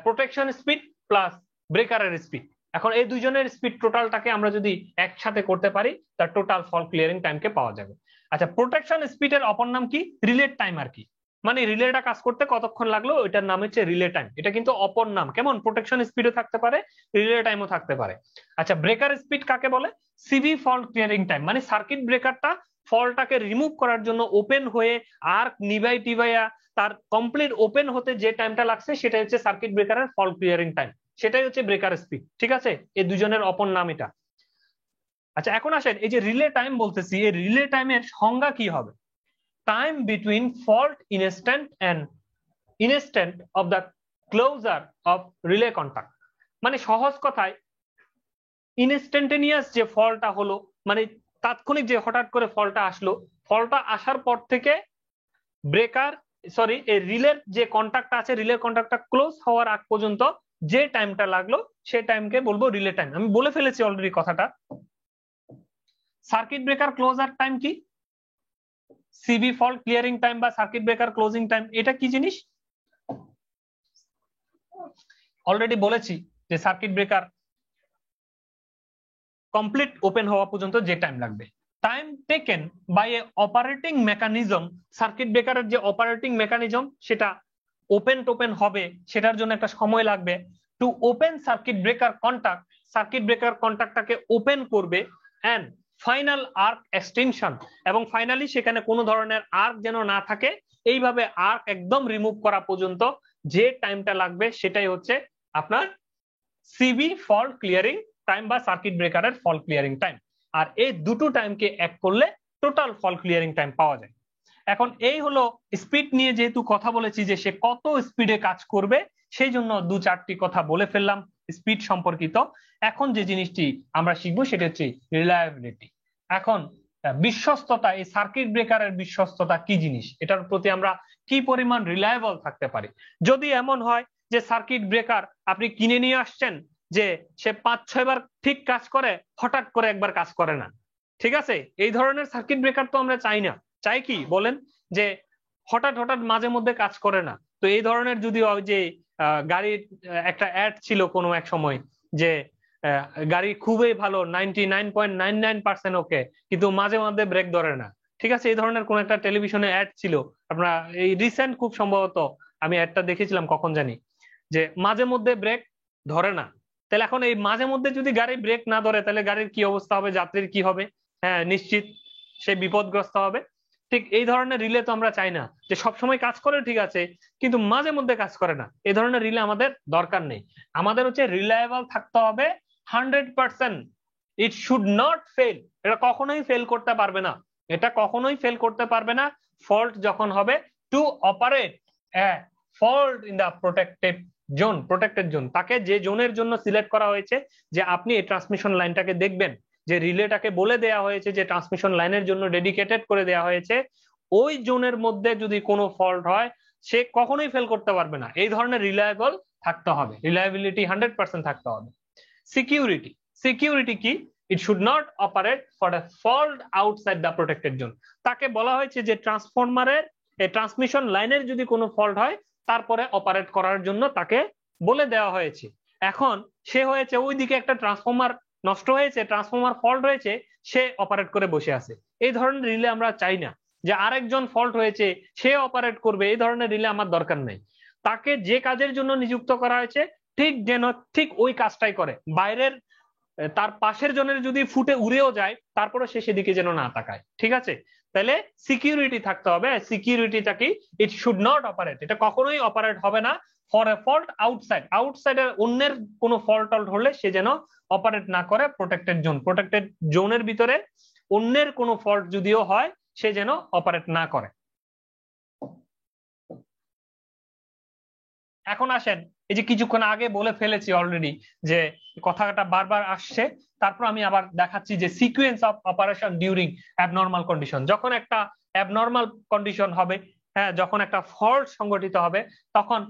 প্রোটেকশন স্পিড প্লাস ব্রেকারের স্পিড, এখন এই দুইজনের স্পিড টোটালটাকে আমরা যদি একসাথে করতে পারি তার টোটাল ফল্ট ক্লিয়ারিং টাইমকে পাওয়া যাবে। আচ্ছা, প্রোটেকশন স্পিডের অপর নাম কি, রিলে টাইম আর কি, মানে রিলেটা কাজ করতে কতক্ষণ লাগলো এটার নাম হচ্ছে রিলে টাইম। এটা কিন্তু অপর নাম, কেমন প্রোটেকশন স্পিডও থাকতে পারে, রিলে টাইমও থাকতে পারে। আচ্ছা, ব্রেকার স্পিড কাকে বলে, সিভি ফল্ট ক্লিয়ারিং টাইম, মানে সার্কিট ব্রেকারটা ফল্টটাকে রিমুভ করার জন্য ওপেন হয়ে আর্ক নিভাই টিভাইয়া তার কমপ্লিট ওপেন হতে যে টাইমটা লাগছে সেটা হচ্ছে সার্কিট ব্রেকারের ফল্ট ক্লিয়ারিং টাইম, সেটাই হচ্ছে ব্রেকার স্পিড। ঠিক আছে, এই দুজনের অপর নাম এটা। আচ্ছা, এখন আসেন এই যে রিলে টাইম বলতেছি, এই রিলে টাইমের সংজ্ঞা কি হবে? Time between fault instant and instant of the closure of relay contact. মানে সহজ কথায় ইনস্ট্যান্টেনিয়াস যে ফলটা হলো, মানে তাৎক্ষণিক যে হঠাৎ করে ফলটা আসলো, ফলটা আসার পর থেকে ব্রেকার এই রিলের যে কন্টাক্ট আছে, রিলের কন্টাক্টটা ক্লোজ হওয়ার আগ পর্যন্ত যে টাইমটা লাগলো সেই টাইমকে বলবো রিলে টাইম। আমি বলে ফেলেছি অলরেডি কথাটা। সার্কিট ব্রেকার ক্লোজার টাইম কি? সিবি ফল্ট ক্লিয়ারিং টাইম বা সার্কিট ব্রেকার ক্লোজিং টাইম, এটা কি জিনিস? অলরেডি বলেছি যে সার্কিট ব্রেকার কমপ্লিট ওপেন হওয়া পর্যন্ত যে টাইম লাগবে। Time taken by a operating mechanism, circuit ব্রেকারের যে অপারেটিং মেকানিজম সেটা ওপেন টোপেন হবে, সেটার জন্য একটা সময় লাগবে। To open circuit breaker contact, circuit breaker কন্টাক্টটাকে ওপেন করবে, এন্ড ফাইনাল আর্ক এক্সটেনশন, এবং ফাইনালি সেখানে কোনো ধরনের আর্ক যেন না থাকে, এইভাবে আর্ক একদম রিমুভ করা পর্যন্ত যে টাইমটা লাগবে সেটাই হচ্ছে আপনার সিবি ফল্ট ক্লিয়ারিং টাইম বা সার্কিট ব্রেকারের ফল্ট ক্লিয়ারিং টাইম। আর এই দুটো টাইমকে এক করলে টোটাল ফল্ট ক্লিয়ারিং টাইম পাওয়া যায়। এখন এই হলো স্পিড নিয়ে যেহেতু কথা বলেছি যে সে কত স্পিডে কাজ করবে, সেই জন্য দু চারটি কথা বলে ফেললাম স্পিড সম্পর্কিত। এখন যে জিনিসটি আমরা শিখবো সেটা হচ্ছে রিলায়েবিলিটি। এখন বিশ্বস্ততা, এই সার্কিট ব্রেকারের বিশ্বস্ততা কি জিনিস, এটার প্রতি আমরা কি পরিমাণ রিলায়েবল থাকতে পারি। যদি এমন হয় যে সার্কিট ব্রেকার আপনি কিনে নিয়ে আসছেন, যে সে 5-6 বার ঠিক কাজ করে, হঠাৎ করে একবার কাজ করে না, ঠিক আছে, এই ধরনের সার্কিট ব্রেকার তো আমরা চাই না। চাই কি বলেন, যে হঠাৎ হঠাৎ মাঝে মধ্যে কাজ করে না। তো এই ধরনের যদি যে গাড়ির একটা অ্যাড ছিল কোনো এক সময়, যে গাড়ি খুবই ভালো 99.99% ওকে, কিন্তু মাঝে মধ্যে ব্রেক ধরে না, ঠিক আছে, এই ধরনের কোন একটা টেলিভিশনে অ্যাড ছিল, আপনারা এই রিসেন্ট খুব সম্ভবত আমি অ্যাডটা দেখেছিলাম কখন জানি, যে মাঝে মধ্যে ব্রেক ধরে না। তাহলে এখন এই মাঝে মধ্যে যদি গাড়ি ব্রেক না ধরে, তাহলে গাড়ির কি অবস্থা হবে, যাত্রীর কি হবে? হ্যাঁ, নিশ্চিত সে বিপদগ্রস্ত হবে। ঠিক এই ধরনের রিলে তো আমরা চাই না, যে সবসময় কাজ করে ঠিক আছে কিন্তু মাঝে মধ্যে কাজ করে না, এই ধরনের রিলে আমাদের দরকার নেই। আমাদের হচ্ছে রিলায়েবল থাকতে হবে 100%। ইট শুড নট ফেল, এটা কখনোই ফেল করতে পারবে না, এটা কখনোই ফেল করতে পারবে না। ফল্ট যখন হবে to operate fault in the protected zone, protected zone, তাকে যে জোনের জন্য সিলেক্ট করা হয়েছে, যে আপনি এই ট্রান্সমিশন লাইনটাকে দেখবেন, যে রিলেটাকে বলে দেয়া হয়েছে যে ট্রান্সমিশন লাইনের জন্য ডেডিকেটেড করে দেয়া হয়েছে, ওই জোনের মধ্যে যদি কোনো ফল্ট হয় সে কখনোই ফেল করতে পারবে না। এই ধরনের রিলায়েবল থাকতে হবে, রিলায়েবিলিটি 100% থাকতে হবে। সিকিউরিটি, সিকিউরিটি কি? It should not operate for a fault outside the protected zone. তাকে বলা হয়েছে যে ট্রান্সফরমারের ট্রান্সমিশন লাইনের যদি কোনো ফল্ট হয় তারপরে অপারেট করার জন্য তাকে বলে দেওয়া হয়েছে। এখন সে হয়েছে ওইদিকে একটা ট্রান্সফরমার নষ্ট হয়েছে, ট্রান্সফরমার ফল্ট হয়েছে, সে অপারেট করে বসে আছে। এই ধরনের রিলে আমরা চাই না, যে আরেকজন ফল্ট হয়েছে সে অপারেট করবে, এই ধরনের রিলে আমার দরকার নেই। তাকে যে কাজের জন্য নিযুক্ত করা হয়েছে ঠিক যেন ঠিক ওই কাজটাই করে, বাইরের তার পাশের জনের যদি ফুটে উড়েও যায় তারপরে সে সেদিকে যেন না তাকায়, ঠিক আছে। তাহলে সিকিউরিটি থাকতে হবে। সিকিউরিটিটা কি? ইট শুড নট অপারেট, এটা কখনোই অপারেট হবে না ফর এ ফল্ট আউটসাইড, আউটসাইডের অন্যের কোনো ফল্ট টল্ট হলে সে যেন অপারেট না করে প্রোটেক্টেড জোন, প্রোটেক্টেড জোনের ভিতরে অন্যের কোনো ফল্ট যদিও হয় সে যেন অপারেট না করে। এখন আসেন, এই যে কিছুক্ষণ আগে বলে ফেলেছি অলরেডি, যে কথাটা বারবার আসছে, তারপর আমি আবার দেখাচ্ছি যে sequence of operation during abnormal condition. যখন একটা অ্যাবনর্মাল কন্ডিশন হবে, হ্যাঁ, যখন একটা ফল্ট সংঘটিত হবে, তখন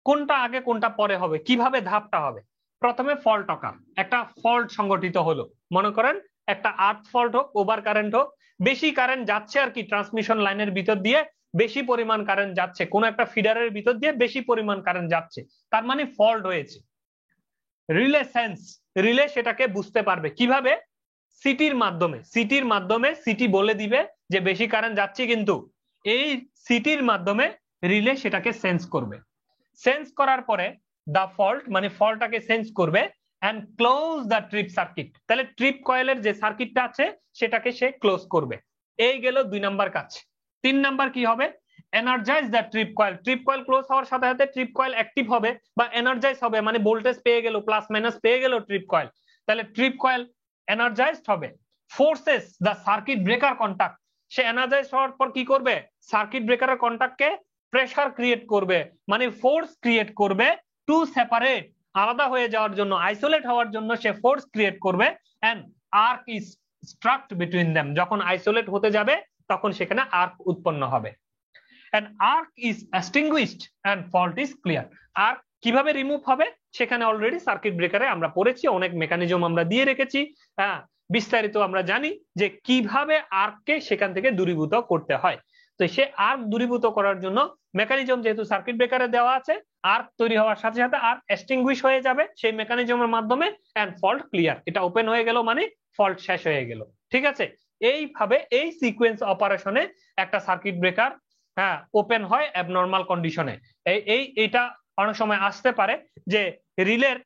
কোনটা আগে কোনটা পরে হবে, কিভাবে ধাপটা হবে। প্রথমে ফল্ট অকার, একটা ফল্ট সংঘটিত হলো, মনে করেন একটা আর্থ ফল্ট হোক, ওভার কারেন্ট হোক, বেশি কারেন্ট যাচ্ছে আর কি ট্রান্সমিশন লাইনের ভিতর দিয়ে, বেশি পরিমাণ কারেন্ট যাচ্ছে, কোন একটা ফিডারের ভিতর দিয়ে বেশি পরিমাণ কারেন্ট যাচ্ছে, তার মানে ফল্ট হয়েছে। রিলে সেন্স, রিলে সেটাকে বুঝতে পারবে কিভাবে? সিটির মাধ্যমে, সিটির মাধ্যমে সিটি বলে দিবে যে বেশি কারেন্ট যাচ্ছে, কিন্তু এই সিটির মাধ্যমে রিলে সেটাকে সেন্স করবে। সেন্স করার পরে দা ফল্ট, মানে ফল্টটাকে সেন্স করবে and close the trip circuit, তাহলে ট্রিপ কয়েলের যে সার্কিটটা আছে সেটাকে সে ক্লোজ করবে। এই গেল 2 নাম্বার কাজ। 3 নাম্বার কি হবে? Energize the trip coil. Trip coil close হওয়ার সাথে সাথে ট্রিপ কয়েল অ্যাক্টিভ হবে বা এনার্জাইজ হবে, মানে ভোল্টেজ পেয়ে গেল, প্লাস মাইনাস পেয়ে গেল ট্রিপ কয়েল, তাহলে ট্রিপ কয়েল এনার্জাইজড হবে। Forces the circuit breaker contact, সে এনার্জাইজ হওয়ার পর কি করবে? সার্কিট ব্রেকারের কন্টাক্টকে প্রেসার ক্রিয়েট করবে, মানে ফোর্স ক্রিয়েট করবে টু সেপারেট, আলাদা হয়ে যাওয়ার জন্য, আইসোলেট হওয়ার জন্য সে ফোর্স ক্রিয়েট করবে। And arc is struck between them, যখন আইসোলেট হতে যাবে তখন সেখানে আর্ক উৎপন্ন হবে। And arc is extinguished and fault is clear. Arc কিভাবে রিমুভ হবে সেখানে অলরেডি সার্কিট ব্রেকারে আমরা পড়েছি, অনেক মেকানিজম আমরা দিয়ে রেখেছি। হ্যাঁ, বিস্তারিত আমরা জানি যে কিভাবে আর্ককে সেখান থেকে দূরীভূত করতে হয়। তো সে আর্ক দূরীভূত করার জন্য মেকানিজম যেহেতু সার্কিট ব্রেকারে দেওয়া আছে, আর্ক তৈরি হওয়ার সাথে সাথে আর্ক এক্সটিংগুইশ হয়ে যাবে সেই মেকানিজমের মাধ্যমে, এন্ড ফল্ট ক্লিয়ার, এটা ওপেন হয়ে গেল মানে ফল্ট শেষ হয়ে গেল। ঠিক আছে, এইভাবে এই সিকোয়েন্স অপারেশনে একটা সার্কিট ব্রেকার হ্যাঁ ওপেন হয় অ্যাবনর্মাল কন্ডিশনে। এইটা অনেক সময় আসতে পারে যে রিলের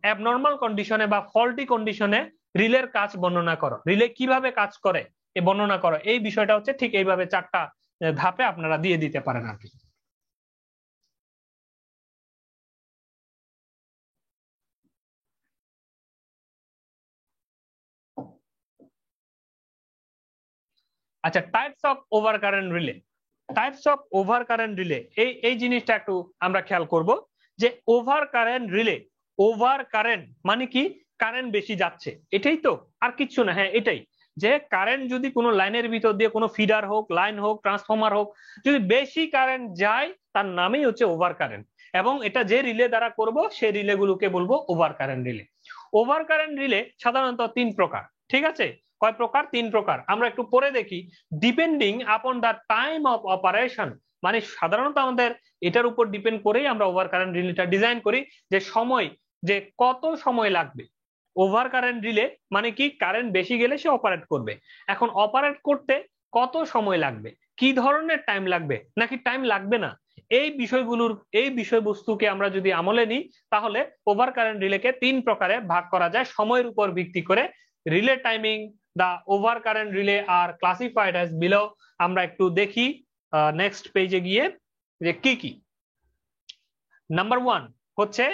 অ্যাবনর্মাল কন্ডিশনে বা ফল্টি কন্ডিশনে রিলের কাজ বর্ণনা করো, রিলে কিভাবে কাজ করে এ বর্ণনা করো। এই বিষয়টা হচ্ছে ঠিক এইভাবে 4টা ধাপে আপনারা দিয়ে দিতে পারেন আর কি। আচ্ছা, types of over current relay. Types of over current relay, এই জিনিসটা একটু আমরা খেয়াল করব যে over current relay, over current মানে কি? কারেন্ট বেশি যাচ্ছে, এটাই তো, আর কিছু না। হ্যাঁ, এটাই যে কারেন্ট যদি কোনো লাইনের ভিতর দিয়ে, কোনো ফিডার হোক, লাইন হোক, ট্রান্সফরমার হোক, যদি বেশি কারেন্ট যায় তার নামই হচ্ছে ওভার কারেন্ট। এবং এটা যে রিলে দ্বারা করব সেই রিলে গুলোকে বলবো over current relay. Over current relay সাধারণত 3 প্রকার। ঠিক আছে, কয় প্রকার? 3 প্রকার। আমরা একটু পরে দেখি। Depending upon the time of operation, মানে সাধারণত আমাদের এটার উপর ডিপেন্ড করেই আমরা ওভার কারেন্ট রিলেটা ডিজাইন করি, যে সময়, যে কত সময় লাগবে। ওভার কারেন্ট রিলে মানে কি? কারেন্ট বেশি গেলে সে অপারেট করবে। এখন অপারেট করতে কত সময় লাগবে, কি ধরনের টাইম লাগবে, নাকি টাইম লাগবে না, এই বিষয়গুলোর, এই বিষয়বস্তুকে আমরা যদি আমলে নিই তাহলে ওভার কারেন্ট রিলেকে 3 প্রকারে ভাগ করা যায় সময়ের উপর ভিত্তি করে। Relay timing, the over current relay are classified as below. আমরা একটু দেখি নেক্সট পেজে গিয়ে যে কি কি। নাম্বার 1 হচ্ছে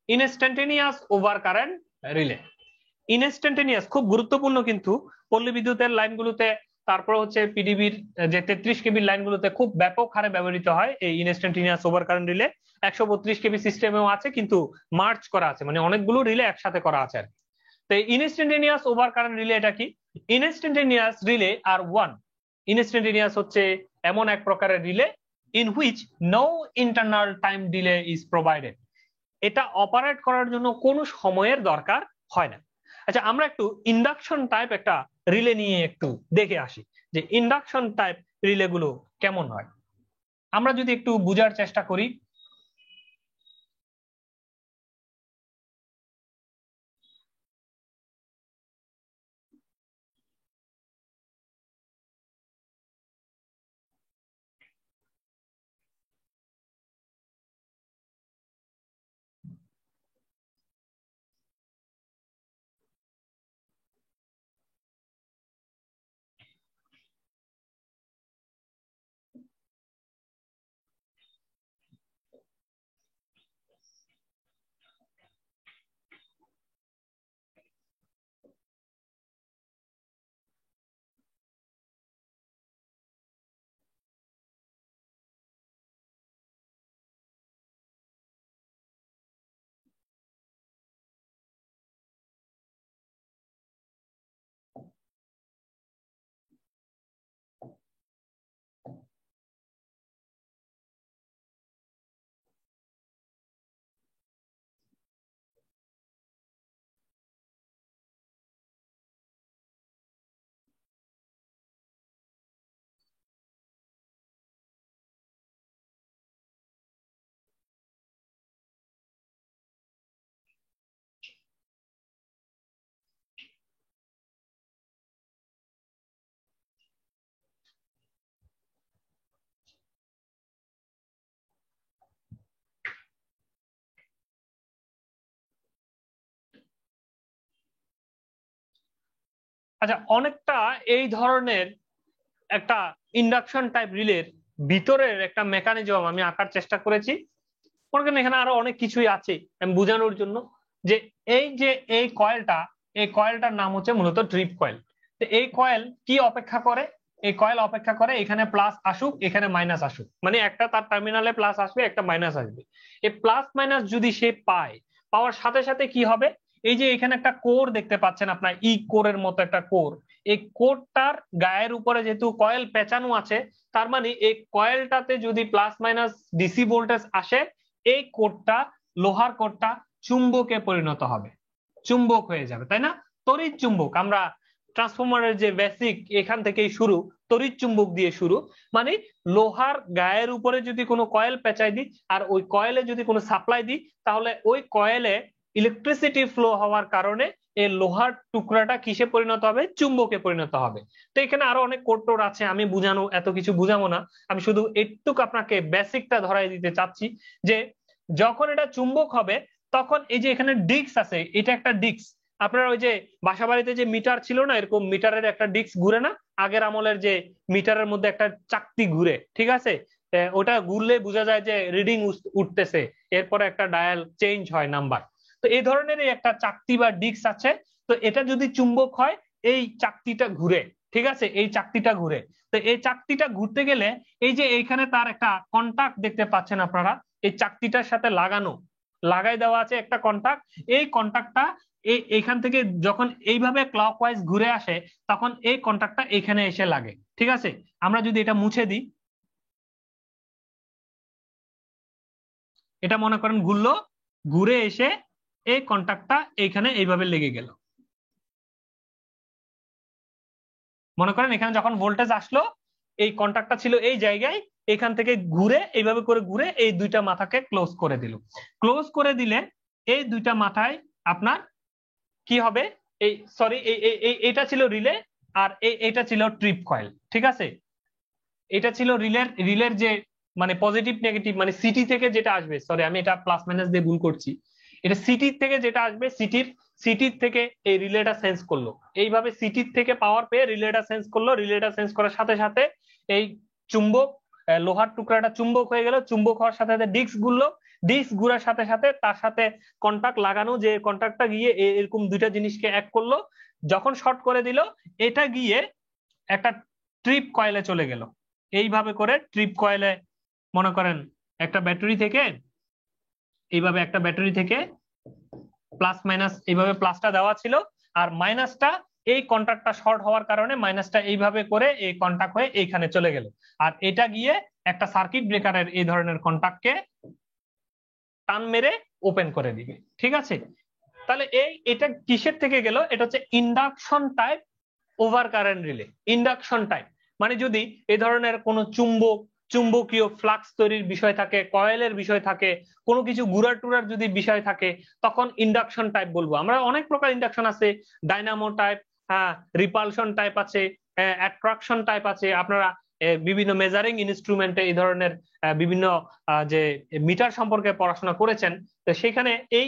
instantaneous over current relay. Instantaneous খুব গুরুত্বপূর্ণ, কিন্তু পল্লী বিদ্যুতের লাইনগুলোতে, তারপর হচ্ছে পিডিবির যে 33 কেবির লাইনগুলোতে খুব ব্যাপক হারে ব্যবহৃত হয় এই ইনস্ট্যান্টেনিয়াস ওভার কারেন্ট রিলে। 132 কেবি সিস্টেমেও আছে, কিন্তু মার্চ করা আছে, মানে অনেকগুলো রিলে একসাথে করা আছে আর কি। তো ইনস্ট্যান্টেনিয়াস ওভার কারেন্ট রিলে এটা কি? ইনস্ট্যান্টেনিয়াস রিলে আর ওয়ান, ইনস্ট্যান্টেনিয়াস হচ্ছে এমন এক প্রকারের relay in which no internal time delay is provided. এটা অপারেট করার জন্য কোনো সময়ের দরকার হয় না। আচ্ছা, আমরা একটু ইন্ডাকশন টাইপ একটা রিলে নিয়ে একটু দেখে আসি যে ইন্ডাকশন টাইপ রিলে গুলো কেমন হয়। আমরা যদি একটু বোঝার চেষ্টা করি, আচ্ছা, অনেকটা এই ধরনের একটা ইন্ডাকশন টাইপ রিলের ভিতরের একটা মেকানিজম আমি আঁকার চেষ্টা করেছি। মনে করেন এখানে আরো অনেক কিছুই আছে আমি বোঝানোর জন্য, যে এই কয়েলটার নাম হচ্ছে মূলত ট্রিপ কয়েল। তো এই কয়েল কি অপেক্ষা করে? এই কয়েল অপেক্ষা করে এখানে প্লাস আসুক, এখানে মাইনাস আসুক, মানে একটা তার টার্মিনালে প্লাস আসবে, একটা মাইনাস আসবে। এই প্লাস মাইনাস যদি সে পায়, পাওয়ার সাথে সাথে কি হবে, এই যে এখানে একটা কোর দেখতে পাচ্ছেন আপনার, ই কোরের মতো একটা কোর, এই কোরটার গায়ের উপরে যেহেতু কয়েল পেঁচানো আছে, তার মানে এই কয়েলটাতে যদি প্লাস মাইনাস ডিসি ভোল্টেজ আসে, এই কোরটা, লোহার কোরটা চুম্বকে পরিণত হবে, চুম্বক হয়ে যাবে, তাই না? তড়িৎ চুম্বক, আমরা ট্রান্সফরমারের যে বেসিক এখান থেকেই শুরু, তড়িৎ চুম্বক দিয়ে শুরু, মানে লোহার গায়ের উপরে যদি কোনো কয়েল পেঁচাই দিই আর ওই কয়েলে যদি কোনো সাপ্লাই দিই, তাহলে ওই কয়েলে ইলেকট্রিসিটি ফ্লো হওয়ার কারণে এই লোহার টুকরাটা কিসে পরিণত হবে? চুম্বকে পরিণত হবে। তো এখানে আরো অনেক কোড আছে, আমি বুঝানো এত কিছু বুঝাবো না, আমি শুধু একটু আপনাকে বেসিকটা ধরাই দিতে চাচ্ছি, যে যখন এটা চুম্বক হবে তখন এই যে এখানে ডিস্ক আছে, এটা একটা ডিস্ক। আপনার ওই যে বাসা বাড়িতে যে মিটার ছিল না, এরকম মিটারের একটা ডিস্ক ঘুরে না, আগের আমলের যে মিটারের মধ্যে একটা চাকতি ঘুরে, ঠিক আছে? ওটা ঘুরলে বোঝা যায় যে রিডিং উঠতেছে, এরপরে একটা ডায়াল চেঞ্জ হয় নাম্বার। তো এই ধরনের একটা চাকতি বা ডিস্ক আছে। তো এটা যদি চুম্বক হয়, এই চাকতিটা ঘুরে, ঠিক আছে, এই চাকতিটা ঘুরে। তো এই চাকতিটা ঘুরতে গেলে এই যে এইখানে তার একটা কন্টাক্ট দেখতে পাচ্ছেন আপনারা, এই চাকতিটার সাথে লাগাই দেওয়া আছে একটা কন্টাক্ট। এই কন্টাক্টটা এইখান থেকে যখন এইভাবে ক্লকওয়াইজ ঘুরে আসে, তখন এই কন্টাক্টটা এখানে এসে লাগে, ঠিক আছে? আমরা যদি এটা মুছে দিই, এটা মনে করেন ঘুরলো, ঘুরে এসে এই কন্টাক্টটা এইখানে এইভাবে লেগে গেল। মনে করেন এখানে যখন ভোল্টেজ আসলো, এই কন্টাক্টটা ছিল এই জায়গায়, এখান থেকে ঘুরে এইভাবে করে ঘুরে এই দুইটা মাথাকে ক্লোজ করে দিল। ক্লোজ করে দিলে এই দুইটা মাথায় আপনার কি হবে, এই সরি এটা ছিল রিলে, আর এটা ছিল ট্রিপ কয়েল, ঠিক আছে? এটা ছিল রিলের যে মানে পজিটিভ নেগেটিভ, মানে সিটি থেকে যেটা আসবে, সরি আমি এটা প্লাস মাইনাস দিয়ে ভুল করছি, এটা সিটির থেকে যেটা আসবে, সিটির থেকে এই রিলেটা সেন্স করলো, এইভাবে সিটির থেকে পাওয়ার পেয়ে রিলেটা সেন্স করলো, রিলেটা সেন্স করার সাথে সাথে এই চুম্বক, লোহার টুকরাটা চুম্বক হয়ে গেল, চুম্বক হওয়ার সাথে সাথে ডিস্ক ঘুরলো, ডিস্ক ঘুরার সাথে সাথে তার সাথে কন্টাক্ট লাগানো, যে কন্টাক্টটা গিয়ে এরকম দুইটা জিনিসকে এক করলো, যখন শর্ট করে দিল, এটা গিয়ে একটা ট্রিপ কয়েলে চলে গেল। এইভাবে করে ট্রিপ কয়েলে মনে করেন একটা ব্যাটারি থেকে, এইভাবে একটা ব্যাটারি থেকে প্লাস মাইনাস, এইভাবে প্লাসটা দেওয়া ছিল, আর মাইনাসটা এই কন্টাক্টটা শর্ট হওয়ার কারণে মাইনাসটা এইভাবে করে এই কন্টাক্ট হয়ে এইখানে চলে গেল, আর এটা গিয়ে একটা সার্কিট ব্রেকারের এই ধরনের কন্টাক্টকে টান মেরে ওপেন করে দিবে, ঠিক আছে? তাহলে এটা কিসের থেকে গেল? এটা হচ্ছে induction type over current relay. Induction type মানে যদি এই ধরনের কোন চুম্বকীয় ফ্লাক্স তৈরির বিষয় থাকে, কয়েলের বিষয় থাকে, কোনো কিছু গুড়ার টুরার যদি বিষয় থাকে, তখন ইন্ডাকশন টাইপ বলবো। আমরা অনেক প্রকার ইন্ডাকশন আছে, ডাইনামো টাইপ, হ্যাঁ, রিপালশন টাইপ আছে, অ্যাট্রাকশন টাইপ আছে। আপনারা বিভিন্ন মেজারিং ইনস্ট্রুমেন্টে এই ধরনের বিভিন্ন যে মিটার সম্পর্কে পড়াশোনা করেছেন, তো সেখানে এই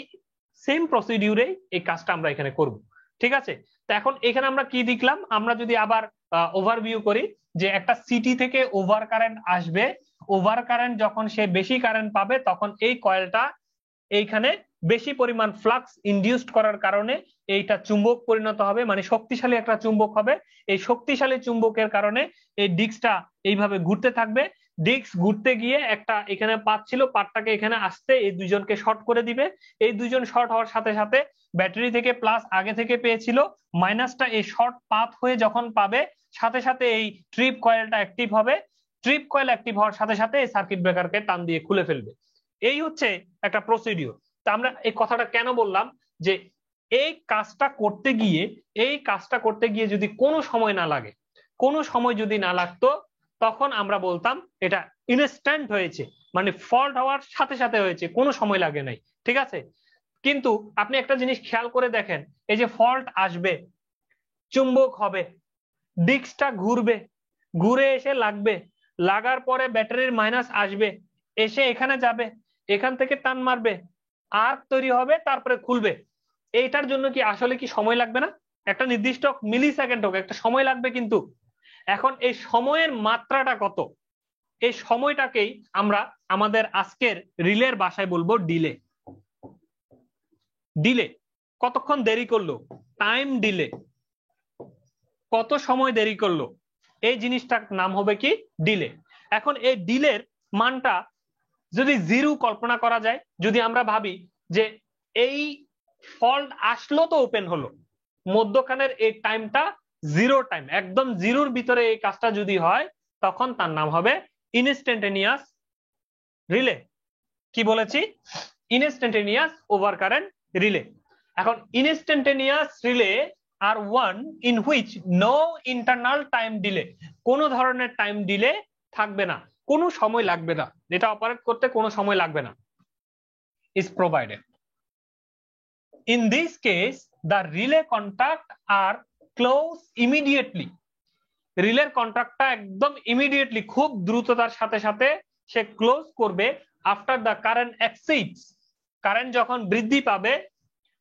সেম প্রসিডিউরে এই কাজটা আমরা এখানে করব, ঠিক আছে? তো এখন এখানে আমরা কি দেখলাম, আমরা যদি আবার ওভারভিউ করি, যে একটা সিটি থেকে ওভার কারেন্ট আসবে, ওভার কারেন্ট যখন সে বেশি কারেন্ট পাবে, তখন এই কয়েলটা এইখানে বেশি পরিমাণ ফ্লাক্স ইনডিউসড করার কারণে এইটা চুম্বক পরিণত হবে, মানে শক্তিশালী একটা চুম্বক হবে। এই শক্তিশালী চুম্বকের কারণে এই ডিস্কটা এইভাবে ঘুরতে থাকবে, ডিস্ক ঘুরতে গিয়ে একটা এখানে পাত ছিল, পাতটাকে এখানে আসতে এই দুইজনকে শর্ট করে দিবে। এই দুইজন শর্ট হওয়ার সাথে সাথে ব্যাটারি থেকে প্লাস আগে থেকে পেয়েছিল, মাইনাসটা এই শর্ট পাথ হয়ে যখন পাবে, সাথে সাথে এই ট্রিপ কয়েলটা অ্যাক্টিভ হবে। ট্রিপ কয়েল অ্যাক্টিভ হওয়ার সাথে সাথে এই সার্কিট ব্রেকারকে টান দিয়ে খুলে ফেলবে। এই হচ্ছে একটা প্রসিডিউর। তা আমরা এই কথাটা কেন বললাম, যে এই কাজটা করতে গিয়ে যদি কোনো সময় না লাগে, কোনো সময় যদি না লাগতো, তখন আমরা বলতাম এটা ইনস্ট্যান্ট হয়েছে, মানে ফল্ট হওয়ার সাথে সাথে হয়েছে, কোনো সময় লাগে নাই, ঠিক আছে? কিন্তু আপনি একটা জিনিস খেয়াল করে দেখেন, এই যে ফল্ট আসবে, চুম্বক হবে, ডিস্কটা ঘুরবে, ঘুরে এসে লাগবে, লাগার পরে ব্যাটারির মাইনাস আসবে, এসে এখানে যাবে, এখান থেকে টান মারবে, আর্ক তৈরি হবে, তারপরে খুলবে। এইটার জন্য কি আসলে কি সময় লাগবে না? একটা নির্দিষ্ট মিলি সেকেন্ড হোক, একটা সময় লাগবে কিন্তু। এখন এই সময়ের মাত্রাটা কত, এই সময়টাকেই আমরা আমাদের আজকের রিলের ভাষায় বলবো ডিলে। ডিলে কতক্ষণ দেরি করলো, টাইম ডিলে, কত সময় দেরি করলো, এই জিনিসটার নাম হবে কি ডিলে। এখন এই ডিলের মানটা যদি জিরো কল্পনা করা যায়, যদি আমরা ভাবি যে এই ফল্ট আসলো তো ওপেন হলো, মধ্যখানের এই টাইমটা জিরো টাইম, একদম জিরোর ভিতরে এই কাজটা যদি হয়, তখন তার নাম হবে ইনস্ট্যান্টেনিয়াস রিলে। কি বলেছি? Instantaneous over current relay. এখন instantaneous relay R one in which no internal time delay, কোন ধরনের টাইম ডিলে থাকবে না, কোনো সময় লাগবে না, এটা অপারেট করতে কোনো সময় লাগবে না, is provided. In this case, the relay contact are closed immediately. রিলের কন্ট্রাক্টটা একদম ইমিডিয়েটলি, খুব দ্রুততার সাথে সাথে সে ক্লোজ করবে after the current exceeds, current যখন বৃদ্ধি পাবে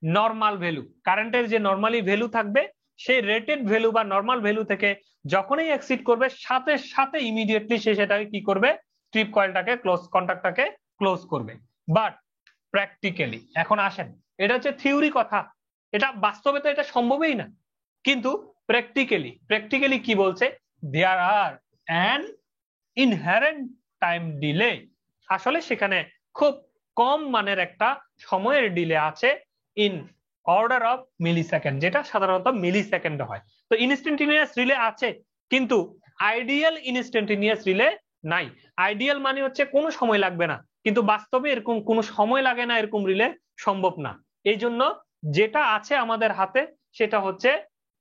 নরমাল ভ্যালু, কারেন্টের যে নরমালি ভ্যালু থাকবে সেই রেটেড ভ্যালু বা নরমাল ভ্যালু থেকে যখনই এক্সিড করবে সাথে সাথে ইমিডিয়েটলি সে সেটাকে কি করবে, স্ট্রিপ কয়েলটাকে ক্লোজ, কন্ট্রাক্টটাকে ক্লোজ করবে। বাট প্র্যাকটিক্যালি, এখন আসেন, এটা হচ্ছে থিওরি কথা, এটা বাস্তবে তো এটা সম্ভবই না, কিন্তু প্র্যাকটিক্যালি কি বলছে, there are an inherent time delay, আসলে সেখানে খুব কম মানের একটা সময়ের ডিলে আছে in order of millisecond, যেটা সাধারণত মিলি সেকেন্ডে হয়। তো ইনস্ট্যান্টেনিয়াস রিলে আছে, কিন্তু আইডিয়াল ইনস্ট্যান্টেনিয়াস রিলে নাই। আইডিয়াল মানে হচ্ছে কোনো সময় লাগবে না, কিন্তু বাস্তবে এরকম কোনো সময় লাগে না, এরকম রিলে সম্ভব না। এই জন্য যেটা আছে আমাদের হাতে সেটা হচ্ছে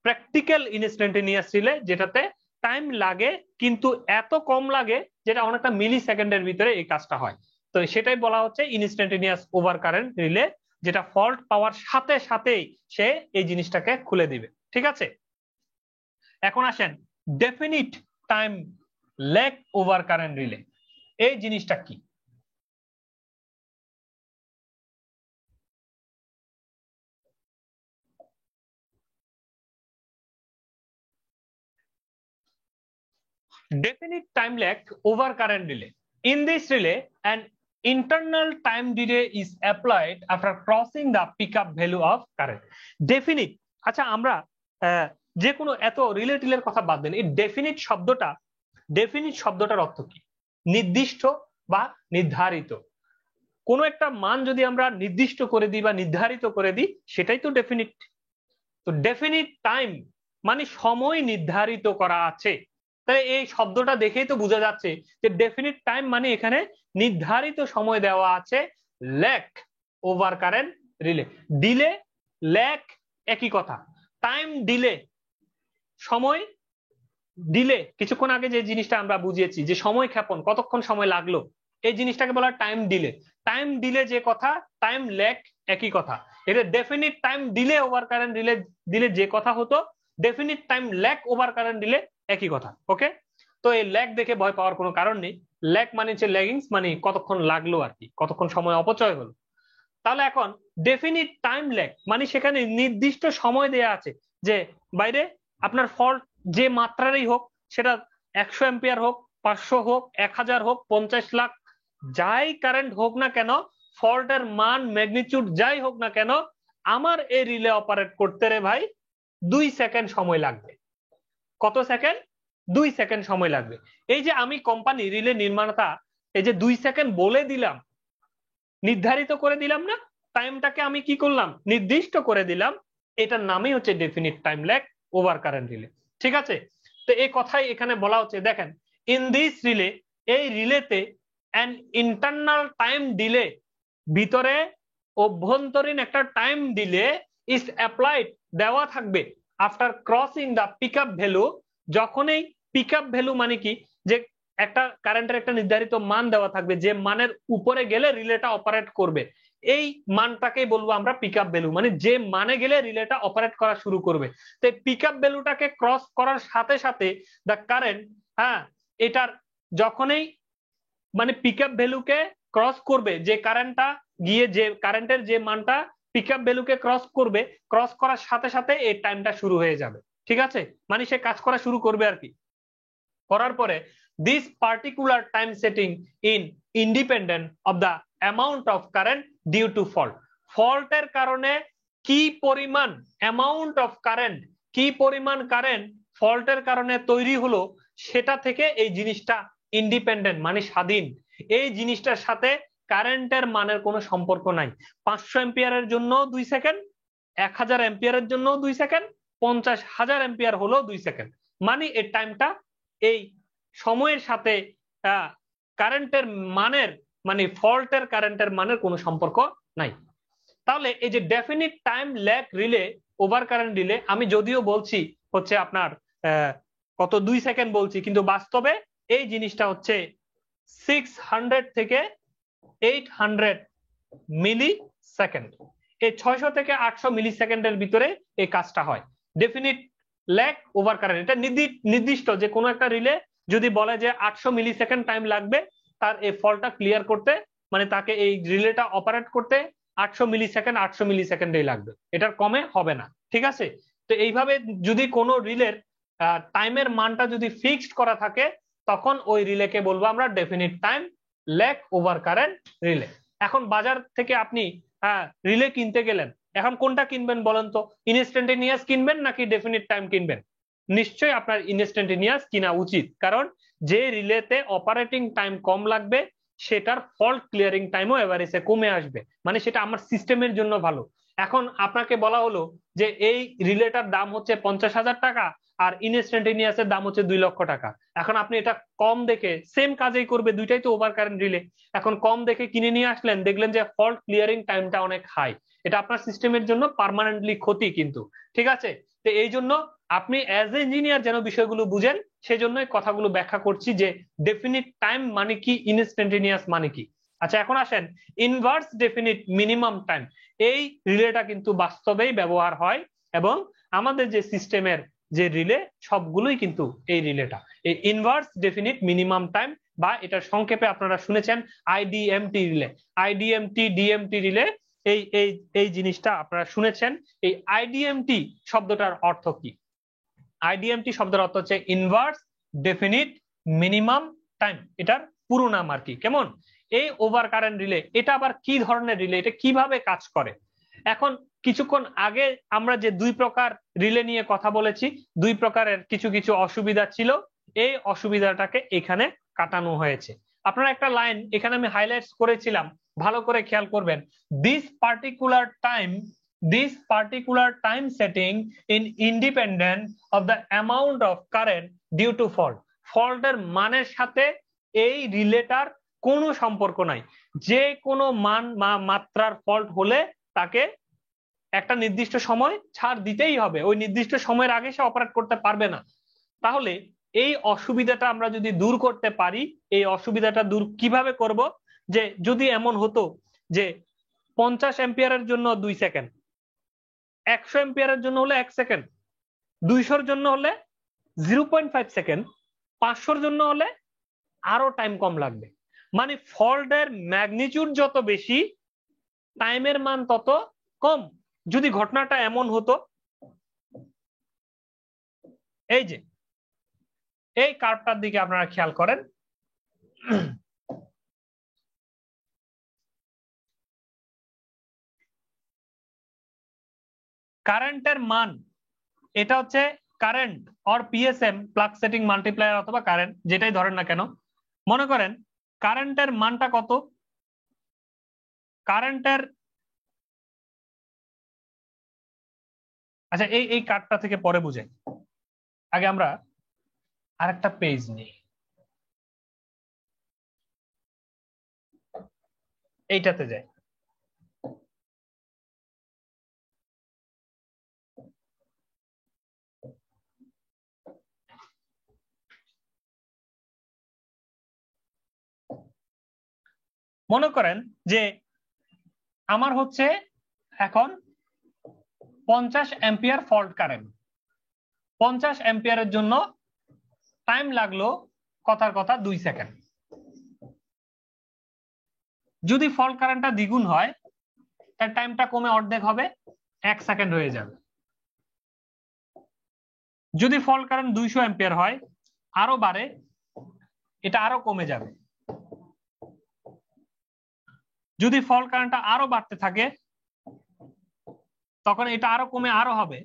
প্র্যাকটিক্যাল ইনস্ট্যান্টেনিয়াস রিলে, যেটাতে টাইম লাগে কিন্তু এত কম লাগে যেটা অনেকটা মিলি সেকেন্ডের ভিতরে এই কাজটা হয়। তো সেটাই বলা হচ্ছে ইনস্ট্যান্টেনিয়াস ওভার কারেন্ট রিলে, যেটা ফল্ট পাওয়ার সাথে সাথেই সে এই জিনিসটাকে খুলে দিবে। ঠিক আছে, এখন আসেন definite time lag over current relay, এই জিনিসটা কি? Definite time lag over current relay. In this relay, an internal time delay is applied after crossing the pickup value of current. Definite, আচ্ছা আমরা যে কোনো এত রিলে টিলের কথা বাদ দেন, এই ডেফিনিট শব্দটার অর্থ কি? নির্দিষ্ট বা নির্ধারিত। কোন একটা মান যদি আমরা নির্দিষ্ট করে দিই বা নির্ধারিত করে দিই, সেটাই তো ডেফিনিট। তো ডেফিনিট টাইম মানে সময় নির্ধারিত করা আছে, তাই এই শব্দটা দেখেই তো বোঝা যাচ্ছে যে ডেফিনিট টাইম মানে এখানে নির্ধারিত সময় দেওয়া আছে। Lag over current relay, delay lag একই কথা। টাইম ডিলে, সময় ডিলে, কিছুক্ষণ আগে যে জিনিসটা আমরা বুঝিয়েছি যে সময় ক্ষেপণ, কতক্ষণ সময় লাগলো, এই জিনিসটাকে বলা টাইম ডিলে। টাইম ডিলে যে কথা, টাইম ল্যাগ একই কথা। এটা definite time delay over current relay দিলে যে কথা হতো, definite time lag over current delay একই কথা। ওকে, তো এই ল্যাগ দেখে ভয় পাওয়ার কোনো কারণ নেই। ল্যাগ মানে হচ্ছে ল্যাগিংস, মানে কতক্ষণ লাগলো আর কি, কতক্ষণ সময় অপচয় হলো। তাহলে এখন ডেফিনিট টাইম ল্যাগ মানে সেখানে নির্দিষ্ট সময় দেয়া আছে যে বাইরে আপনার ফল্ট যে মাত্রারই হোক, সেটা 100 অ্যাম্পিয়ার হোক, 500 হোক, 1000 হোক, 50 লাখ, যাই কারেন্ট হোক না কেন, ফল্টের মান ম্যাগনিটিউড যাই হোক না কেন, আমার এই রিলে অপারেট করতে রে ভাই 2 সেকেন্ড সময় লাগবে। কত সেকেন্ড? 2 সেকেন্ড সময় লাগবে। এই যে আমি কোম্পানি রিলে নির্মাতা, এই যে 2 সেকেন্ড বলে দিলাম, নির্ধারিত করে দিলাম না, টাইমটাকে আমি কি করলাম, নির্দিষ্ট করে দিলাম, এটার নামই হচ্ছে definite time lag over current relay. ঠিক আছে, তো এই কথাই এখানে বলা হচ্ছে। দেখেন, ইন দিস রিলে, এই রিলেতে অ্যান ইন্টারনাল টাইম ডিলে, ভিতরে অভ্যন্তরীণ একটা টাইম ডিলে ইজ অ্যাপ্লাইড, দেওয়া থাকবে after crossing the pickup value. যখনই পিকআপ ভ্যালু মানে কি, যে একটা কারেন্টের একটা নির্ধারিত মান দেওয়া থাকবে, যে মানের উপরে গেলে রিলেটা অপারেট করবে, এই মানটাকেই বলবো আমরা পিকআপ ভ্যালু, মানে যে মানে গেলে রিলেটা অপারেট করা শুরু করবে। তো পিকআপ ভ্যালুটাকে ক্রস করার সাথে সাথে দ্য কারেন্ট, হ্যাঁ, এটার যখনই মানে পিকআপ ভ্যালুকে ক্রস করবে, যে কারেন্টটা গিয়ে যে কারেন্টের যে মানটা পিকআপ ভ্যালুকে ক্রস করবে, ক্রস করার সাথে সাথে এই টাইমটা শুরু হয়ে যাবে। ঠিক আছে, মানে সে কাজ করা শুরু করবে আর কি। করার পরে this particular time setting in independent of the amount of current due to fault. ফল্টের কারণে কি পরিমাণ অ্যামাউন্ট অফ কারেন্ট, কি পরিমাণ কারেন্ট ফল্টের কারণে তৈরি হলো, সেটা থেকে এই জিনিসটা ইন্ডিপেন্ডেন্ট মানে স্বাধীন। এই জিনিসটার সাথে কারেন্টের মানের কোনো সম্পর্ক নাই। 500 এম্পিয়ারের জন্য 2 সেকেন্ড, 1000 এম্পিয়ারের জন্য 2 সেকেন্ড, 50,000 এম্পিয়ার হলো 2 সেকেন্ড। মানে এই টাইমটা এই সময়ের সাথে কারেন্টের মানের মানে ফল্টের কারেন্টের মানের কোনো সম্পর্ক নাই। তাহলে এই যে definite time lag relay, over current relay, আমি যদিও বলছি হচ্ছে আপনার কত 2 সেকেন্ড বলছি, কিন্তু বাস্তবে এই জিনিসটা হচ্ছে 600 থেকে 800 মিলি সেকেন্ড। এই 600 থেকে 800 মিলি সেকেন্ডের ভিতরে এই কাজটা হয়। ডেফিনিট ল্যাগ ওভার কারেন্ট, এটা নির্দিষ্ট যে কোনো একটা রিলে যদি বলে যে 800 মিলি সেকেন্ড টাইম লাগবে তার এই ফল্টটা ক্লিয়ার করতে, মানে তাকে এই রিলেটা অপারেট করতে 800 মিলি সেকেন্ড 800 মিলি সেকেন্ডেই লাগবে, এটার কমে হবে না। ঠিক আছে, তো এইভাবে যদি কোনো রিলের টাইমের মানটা যদি ফিক্সড করা থাকে তখন ওই রিলেকে বলবো আমরা definite time lag over current relay. এখন বাজার থেকে আপনি রিলে কিনতে গেলেন, এখন কোনটা কিনবেন বলেন তো? ইনস্ট্যান্টেনিয়াস কিনবেন নাকি ডেফিনিট টাইম কিনবেন? নিশ্চয়ই আপনার ইনস্ট্যান্টেনিয়াস কিনা উচিত, কারণ যে রিলেতে অপারেটিং টাইম কম লাগবে সেটার ফল্ট ক্লিয়ারিং টাইমও এভারেজে কমে আসবে, মানে সেটা আমার সিস্টেমের জন্য ভালো। এখন আপনাকে বলা হলো যে এই রিলেটার দাম হচ্ছে 50,000 টাকা আর ইনস্ট্যান্টেনিয়াসের দাম হচ্ছে 2 লক্ষ টাকা। এখন আপনি এটা কম দেখে, সেম কাজেই করবে, দুইটাই তো ওভার কারেন্ট রিলে, এখন কম দেখে কিনে নিয়ে আসলেন, দেখলেন যে ফল্ট ক্লিয়ারিং টাইমটা অনেক হাই, এটা আপনার সিস্টেমের জন্য পার্মানেন্টলি ক্ষতি কিন্তু। ঠিক আছে, তো এই জন্য আপনি অ্যাজ এ ইঞ্জিনিয়ার যেন বিষয়গুলো বুঝেন, সেজন্যই কথাগুলো ব্যাখ্যা করছি যে ডেফিনিট টাইম মানে কি, ইনস্ট্যান্টেনিয়াস মানে কি। আচ্ছা, এখন আসেন ইনভার্স ডেফিনিট মিনিমাম টাইম। এই রিলেটা কিন্তু বাস্তবেই ব্যবহার হয় এবং আমাদের যে সিস্টেমের যে রিলে সবগুলোই কিন্তু এই রিলেটা, এই ইনভার্স ডেফিনিট মিনিমাম টাইম, বা এটার সংক্ষেপে আপনারা শুনেছেন আইডিএমটি রিলে, আইডিএমটি ডিএমটি রিলে, এই এই এই জিনিসটা আপনারা শুনেছেন। এই আইডিএমটি শব্দটার অর্থ কি? আইডিএমটি শব্দের অর্থ হচ্ছে ইনভার্স ডেফিনিট মিনিমাম টাইম, এটার পুরো নাম আর কি। কেমন এই ওভার কারেন্ট রিলে, এটা আবার কি ধরনের রিলে, এটা কিভাবে কাজ করে? এখন কিছুক্ষণ আগে আমরা যে 2 প্রকার রিলে নিয়ে কথা বলেছি, 2 প্রকারের কিছু কিছু অসুবিধা ছিল, এই অসুবিধাটাকে এখানে কাটানো হয়েছে। আপনারা একটা লাইন এখানে আমি হাইলাইটস করেছিলাম, ভালো করে খেয়াল করবেন। This particular time setting in independent of the amount of current due to fault. ফল্টের মানের সাথে এই রিলেটার কোনো সম্পর্ক নাই। যে কোনো মান মাত্রার ফল্ট হলে তাকে একটা নির্দিষ্ট সময় ছাড় দিতেই হবে, ওই নির্দিষ্ট সময়ের আগে সে অপারেট করতে পারবে না। তাহলে এই অসুবিধাটা আমরা যদি দূর করতে পারি, এই অসুবিধাটা দূর কিভাবে করব? যে যদি এমন হতো যে 50 এম্পিয়ারের জন্য 2 সেকেন্ড, 100 এম্পিয়ারের জন্য হলে 1 সেকেন্ড, 200 জন্য হলে 0.5 সেকেন্ড, 500 জন্য হলে আরো টাইম কম লাগবে। মানে ফল্টের ম্যাগনিটিউড যত বেশি, টাইমের মান তত কম। যদি ঘটনাটা এমন হতো, এই যে এই কার্ভটার দিকে আপনারা খেয়াল করেন, কারেন্টের মান, এটা হচ্ছে current or PSM, plug setting multiplier অথবা কারেন্ট, যেটাই ধরেন না কেন। মনে করেন কারেন্টের মানটা কত, কারেন্টের, আচ্ছা এই কার্ডটা থেকে পরে বুঝাই, আগে আমরা আরেকটা পেজ নিই, এইটাতে যাই। মনে করেন যে আমার হচ্ছে এখন 50 এম্পিয়ার ফল্ট কারেন্ট, 50 এম্পিয়ারের জন্য টাইম লাগলো কথার কথা 2 সেকেন্ড। যদি ফল্ট কারেন্টটা দ্বিগুণ হয় এর টাইমটা কমে অর্ধেক হবে, 1 সেকেন্ড হয়ে যাবে। যদি ফল্ট কারেন্ট 200 অ্যাম্পিয়ার হয়, আরো বাড়ে, এটা আরো কমে যাবে। যদি ফল্ট কারেন্টটা আরো বাড়তে থাকে, তখন এটা আরো কমে আরো হবে।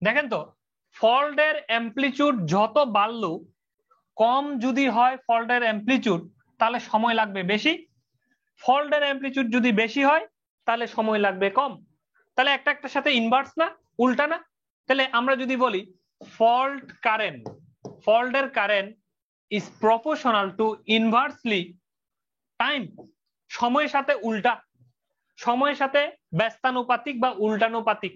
দেখেন তো, ফল্টের অ্যাম্পলিটিউড যত বাড়লো, কম যদি হয় ফল্টের অ্যাম্পলিটিউড, তাহলে সময় লাগবে বেশি। ফল্টের অ্যাম্পলিটিউড যদি বেশি হয়, তাহলে সময় লাগবে কম। তাহলে একটা একটার সাথে ইনভার্স না, উল্টা না? তাহলে আমরা যদি বলি ফল্টের current is proportional to inversely time, সময়ের সাথে উল্টা, সময়ের সাথে ব্যস্তানুপাতিক বা উল্টানুপাতিক।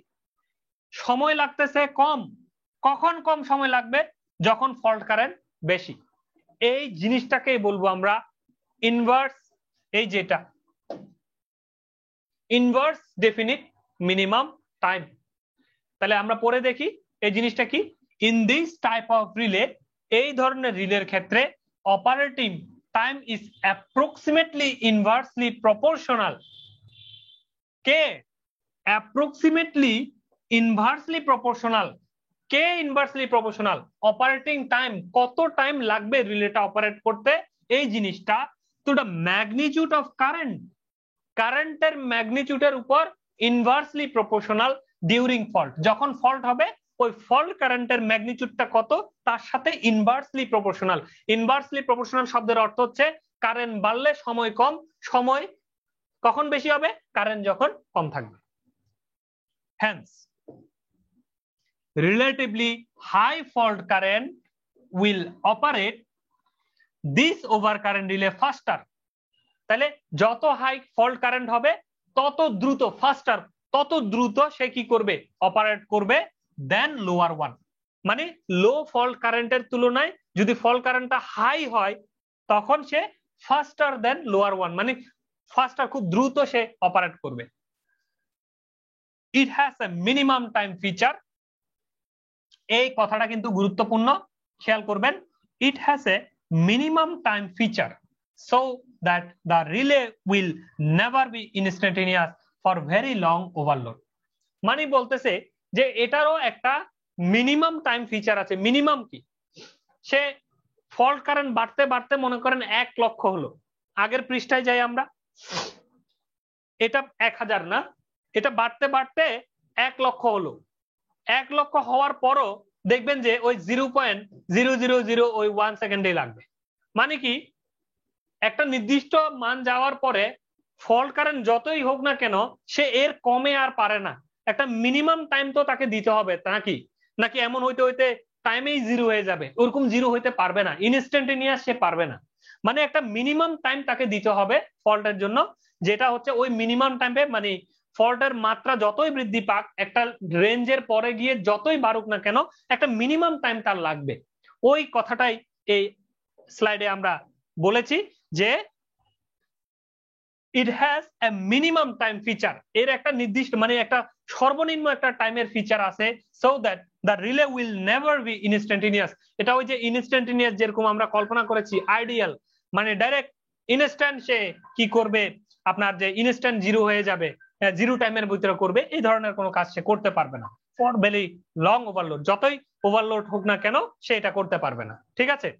সময় লাগতেছে কম, কখন কম সময় লাগবে? যখন ফল্ট কারেন্ট বেশি। এই জিনিসটাকেই বলবো আমরা ইনভার্স, এই যেটা ইনভার্স ডেফিনিট মিনিমাম টাইম। তাহলে আমরা পরে দেখি এই জিনিসটা কি। In this type of relay, এই ধরনের রিলের ক্ষেত্রে operating time is approximately inversely proportional. K approximately inversely proportional? K inversely proportional? Operating time, কত টাইম লাগবে রিলেটা অপারেট করতে, এই জিনিসটা to the magnitude of current, কারেন্টের ম্যাগনিটিউডের উপর ইনভার্সলি প্রপোর্শনাল ডিউরিং ফল্ট। যখন ফল্ট হবে, ওই ফল্ট কারেন্টের ম্যাগনিটিউডটা কত তার সাথে ইনভার্সলি প্রপোর্শনাল। ইনভার্সলি প্রপোর্শনাল শব্দের অর্থ হচ্ছে কারেন্ট বাড়লে সময় কম, সময় কখন বেশি হবে? কারেন্ট যখন কম থাকবে। Hence, relatively high fault current will operate this overcurrent relay faster. তাহলে যত হাই ফল্ট কারেন্ট হবে, তত দ্রুত, ফাস্টার, তত দ্রুত সে কি করবে? অপারেট করবে দেন লোয়ার ওয়ান। মানে লো ফল্ট কারেন্টের তুলনায় যদি ফল্ট কারেন্টটা হাই হয়, তখন সে ফাস্টার দেন লোয়ার ওয়ান, মানে ফাস্টার, খুব দ্রুত সে অপারেট করবে। It has a minimum time feature. এই কথাটা কিন্তু গুরুত্বপূর্ণ, খেয়াল করবেন। It has a minimum time feature so that the relay will never be instantaneous for very long overload. মানে বলতেছে যে এটারও একটা মিনিমাম টাইম ফিচার আছে। মিনিমাম কি? সে ফল্ট কারেন্ট বাড়তে বাড়তে মনে করেন 1 লক্ষ হলো, আগের পৃষ্ঠায় যাই আমরা, এটা 1000 না, এটা বাড়তে বাড়তে 1 লক্ষ হলো। 1 লক্ষ হওয়ার পরও দেখবেন যে ওই 0.0001 সেকেন্ডে লাগবে। মানে কি, একটা নির্দিষ্ট মান যাওয়ার পরে ফল্ট কারেন্ট যতই হোক না কেন, সে এর কমে আর পারে না। একটা মিনিমাম টাইম তো তাকে দিতে হবে, নাকি? নাকি এমন হইতে হইতে টাইমেই জিরো হয়ে যাবে? ওরকম জিরো হইতে পারবে না, ইনস্ট্যান্টেনিয়াস সে পারবে না। মানে একটা মিনিমাম টাইম তাকে দিতে হবে ফল্টের জন্য, যেটা হচ্ছে ওই মিনিমাম টাইমে, মানে ফল্টের মাত্রা যতই বৃদ্ধি পাক, একটা রেঞ্জের পরে গিয়ে যতই বাড়ুক না কেন, একটা মিনিমাম টাইম তার লাগবে। ওই কথাটাই এই স্লাইডে আমরা বলেছি যে it has a minimum time feature, এর একটা নির্দিষ্ট, মানে একটা সর্বনিম্ন একটা টাইমের ফিচার আছে, so that the relay will never be instantaneous. এটা ওই যে ইনস্ট্যান্টেনিয়াস যেরকম আমরা কল্পনা করেছি, আইডিয়াল, মানে ডাইরেক্ট ইনস্ট্যান্ট সে কি করবে, আপনার যে ইনস্ট্যান্ট জিরো হয়ে যাবে, জিরো টাইমের ভিতরে করবে, এই ধরনের কোনো কাজ সে করতে পারবে না। ফর ভেরি লং ওভারলোড, যতই ওভারলোড হোক না কেন, সে এটা করতে পারবে না। ঠিক আছে?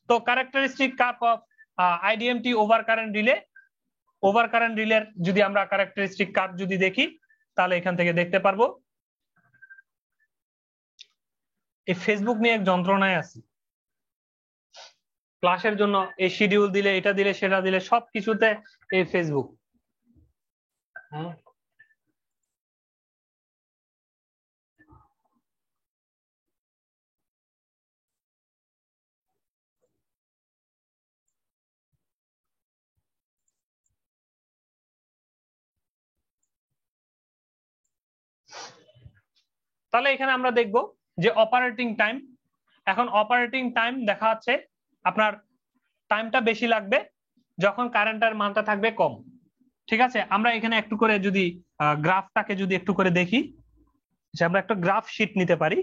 তো ক্যারেক্টারিস্টিক কার্ভ অফ আইডিএমটি ওভারকারেন্ট রিলে, ওভারকারেন্ট রিলের যদি আমরা ক্যারেক্টারিস্টিক কার্ভ যদি দেখি, তাহলে এখান থেকে দেখতে পারবো। এই ফেসবুক নিয়ে এক যন্ত্রণায় আছি। ক্লাসের জন্য এই শিডিউল দিলে, এটা দিলে, সেটা দিলে, সবকিছুতে এই ফেসবুক। তাহলে এখানে আমরা দেখব যে অপারেটিং টাইম। এখন অপারেটিং টাইম দেখা যাচ্ছে আপনার টাইমটা বেশি লাগবে যখন কারেন্টের মানটা থাকবে কম। ঠিক আছে, আমরা এখানে একটু করে যদি গ্রাফটাকে যদি একটু করে দেখি, যে আমরা একটা গ্রাফ শিট নিতে পারি।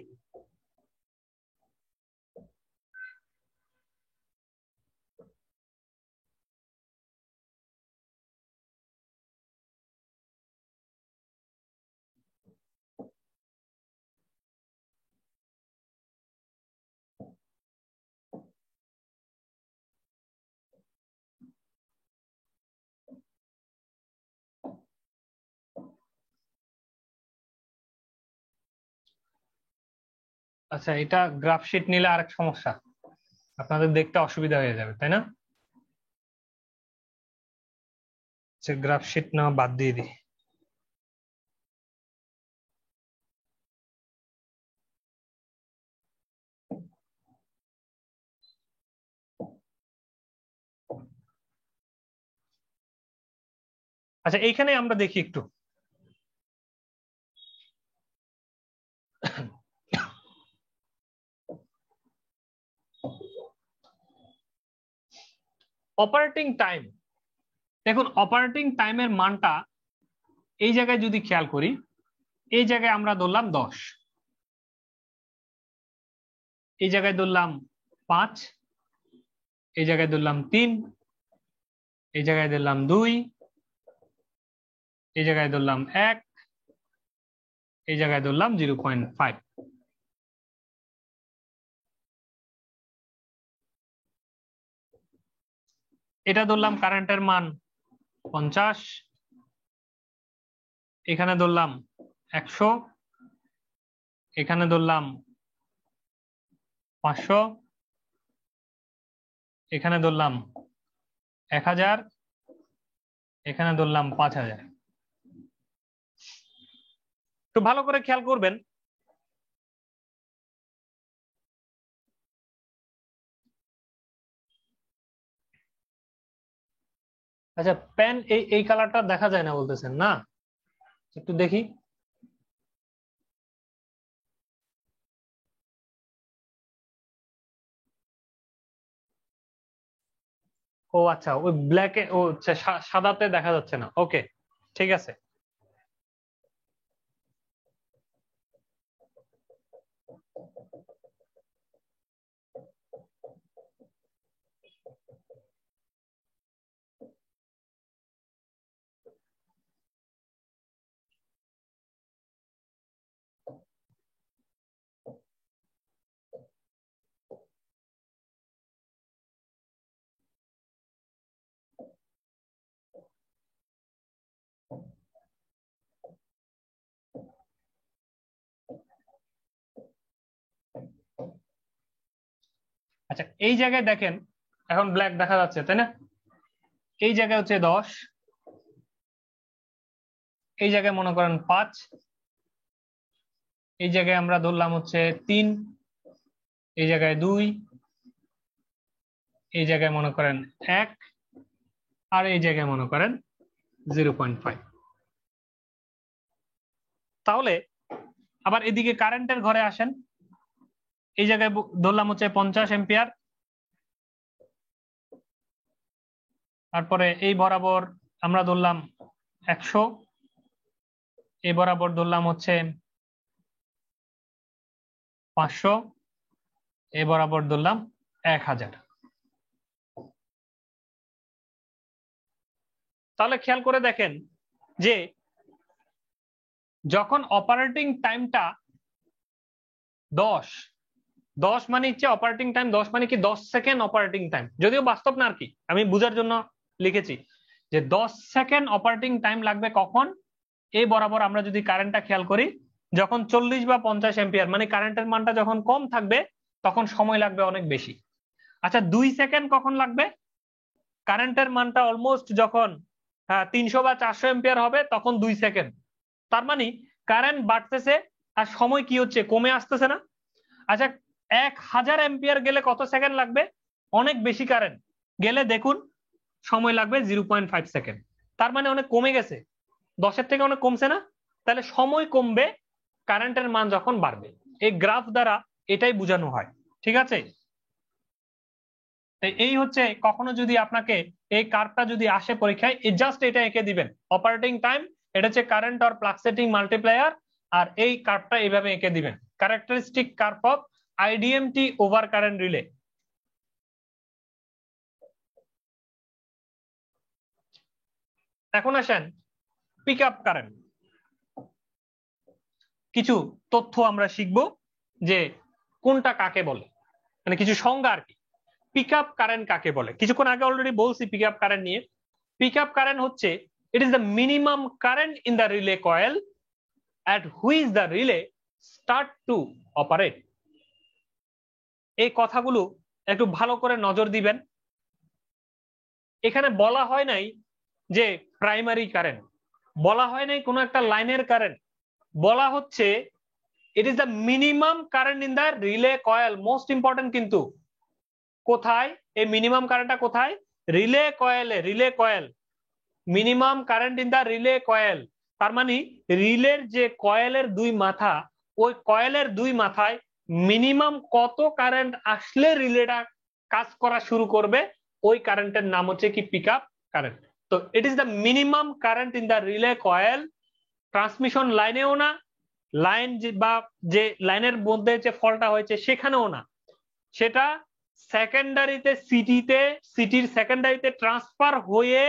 আচ্ছা, এটা গ্রাফ শিট নিলে আরেক সমস্যা, আপনাদের দেখতে অসুবিধা হয়ে যাবে, তাই না? গ্রাফ শিট না বাদ দিয়ে দিই। আচ্ছা, এইখানে আমরা দেখি একটু, অপারেটিং টাইম। দেখুন, অপারেটিং টাইমের মানটা এই জায়গায় যদি খেয়াল করি, এই জায়গায় আমরা ধরলাম 10, এই জায়গায় ধরলাম 5, এই জায়গায় ধরলাম 3, এই জায়গায় ধরলাম 2, এই জায়গায় ধরলাম 1, এই জায়গায় ধরলাম 0.5। এটা ধরলাম কারেন্টের মান 50, এখানে ধরলাম 100, এখানে ধরলাম 500, এখানে ধরলাম 1000, এখানে ধরলাম 5000। তো ভালো করে খেয়াল করবেন, আচ্ছা পেন এই কালারটা দেখা যায় না বলতেছেন না, একটু দেখি। ও আচ্ছা, ওই ব্ল্যাকে, ও আচ্ছা, সাদাতে দেখা যাচ্ছে না, ওকে ঠিক আছে। আচ্ছা, এই জায়গায় দেখেন এখন ব্ল্যাক দেখা যাচ্ছে, তাই না? এই জায়গায় হচ্ছে 10, এই জায়গায় মনে করেন 5, এই জায়গায় আমরা ধরলাম হচ্ছে 3, এই জায়গায় 2, এই জায়গায় মনে করেন 1, আর এই জায়গায় মনে করেন 0.5। তাহলে আবার এদিকে কারেন্টের ঘরে আসেন, এই জায়গায় ধরলাম হচ্ছে 50 এম্পিয়ার, তারপরে এই বরাবর আমরা ধরলাম 100, এই বরাবর ধরলাম হচ্ছে 500, এই বরাবর ধরলাম 1000। তাহলে খেয়াল করে দেখেন যে যখন অপারেটিং টাইমটা 10 মানে হচ্ছে অপারেটিং টাইম 10 মানে কি 10 সেকেন্ড অপারেটিং টাইম, যদিও বাস্তব না আর কি, আমি বুঝার জন্য লিখেছি যে 10 সেকেন্ড অপারেটিং টাইম লাগবে কখন, এই বরাবর আমরা যদি কারেন্টটা খেয়াল করি, যখন 40 বা 50 এম্পিয়ার মানে কারেন্টের মানটা যখন কম থাকবে তখন সময় লাগবে অনেক বেশি। আচ্ছা 2 সেকেন্ড কখন লাগবে, কারেন্টের মানটা অলমোস্ট যখন 300 বা 400 এম্পিয়ার হবে তখন 2 সেকেন্ড। তার মানে কারেন্ট বাড়তেছে আর সময় কি হচ্ছে, কমে আসতেছে না? আচ্ছা 1000 এম্পিয়ার গেলে কত সেকেন্ড লাগবে, অনেক বেশি কারেন্ট গেলে দেখুন সময় লাগবে 0.5 সেকেন্ড। তার মানে অনেক কমে গেছে, 10-এর থেকে অনেক কমছে না? তাহলে সময় কমবে কারেন্টের মান যখন বাড়বে। এই গ্রাফ দ্বারা এটাই বোঝানো হয়, ঠিক আছে? এই হচ্ছে, কখনো যদি আপনাকে এই কার্ভটা যদি আসে পরীক্ষায়, জাস্ট এটা এঁকে দিবেন, অপারেটিং টাইম, এটা হচ্ছে কারেন্ট অর ফ্লাক্সেটিং মাল্টিপ্লায়ার, আর এই কার্ভটা এইভাবে এঁকে দিবেন, characteristic curve of IDMT over current relay. এখন আসেন পিক আপ কারেন্ট, কিছু তথ্য আমরা শিখব যে কোনটা কাকে বলে, মানে কিছু সংজ্ঞা আর কি। পিক আপ কারেন্ট কাকে বলে, কিছুক্ষণ আগে অলরেডি বলছি পিক আপ কারেন্ট নিয়ে। পিক আপ কারেন্ট হচ্ছে, ইট is the minimum current in the relay coil at which the relay start to operate। এই কথাগুলো একটু ভালো করে নজর দিবেন। এখানে বলা হয় নাই যে প্রাইমারি কারেন্ট, বলা হয় নাই কোনো একটা লাইনের কারেন্ট, বলা হচ্ছে ইট is the minimum current in the relay coil. Most important কিন্তু, কোথায় এই মিনিমাম কারেন্টটা, কোথায়? রিলে কয়েলে, relay coil, minimum current in the relay coil. তার মানে রিলের যে কয়েলের দুই মাথা, ওই কয়েলের দুই মাথায় মিনিমাম কত কারেন্ট আসলে রিলেটা কাজ করা শুরু করবে, ওই কারেন্টের নাম হচ্ছে কি পিক আপ কারেন্ট। তো it is the minimum current in the relay coil. Transmission লাইনেও না, লাইন বা যে লাইনের মধ্যে যে ফলটা হয়েছে সেখানেও না, সেটা সেকেন্ডারিতে, সিটিতে, সিটির সেকেন্ডারিতে ট্রান্সফার হয়ে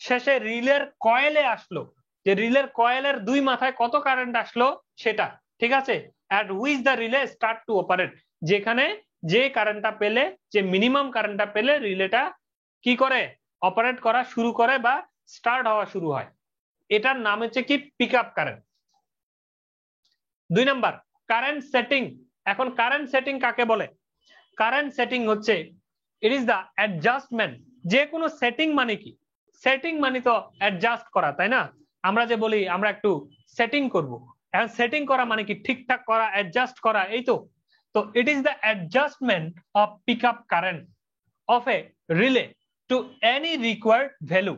শেষে রিলের কয়েলে আসলো, যে রিলের কয়েলের দুই মাথায় কত কারেন্ট আসলো সেটা, ঠিক আছে? at which the relay start to operate, যেখানে যে কারেন্টটা পেলে, যে মিনিমাম কারেন্টটা পেলে রিলেটা কি করে, অপারেট করা শুরু করে বা স্টার্ট হওয়া শুরু হয়, এটার নাম হচ্ছে কি pick up current. 2 number current setting. এখন কারেন্ট সেটিং কাকে বলে? কারেন্ট সেটিং হচ্ছে, ইট ইজ দ্য অ্যাডজাস্টমেন্ট। যে কোনো সেটিং মানে কি? সেটিং মানে তো অ্যাডজাস্ট করা, তাই না? আমরা যে বলি আমরা একটু সেটিং করব, এখন সেটিং করা মানে কি? ঠিকঠাক করা, অ্যাডজাস্ট করা, এই তো। তো it is the adjustment of pick up current of a relay to any required value.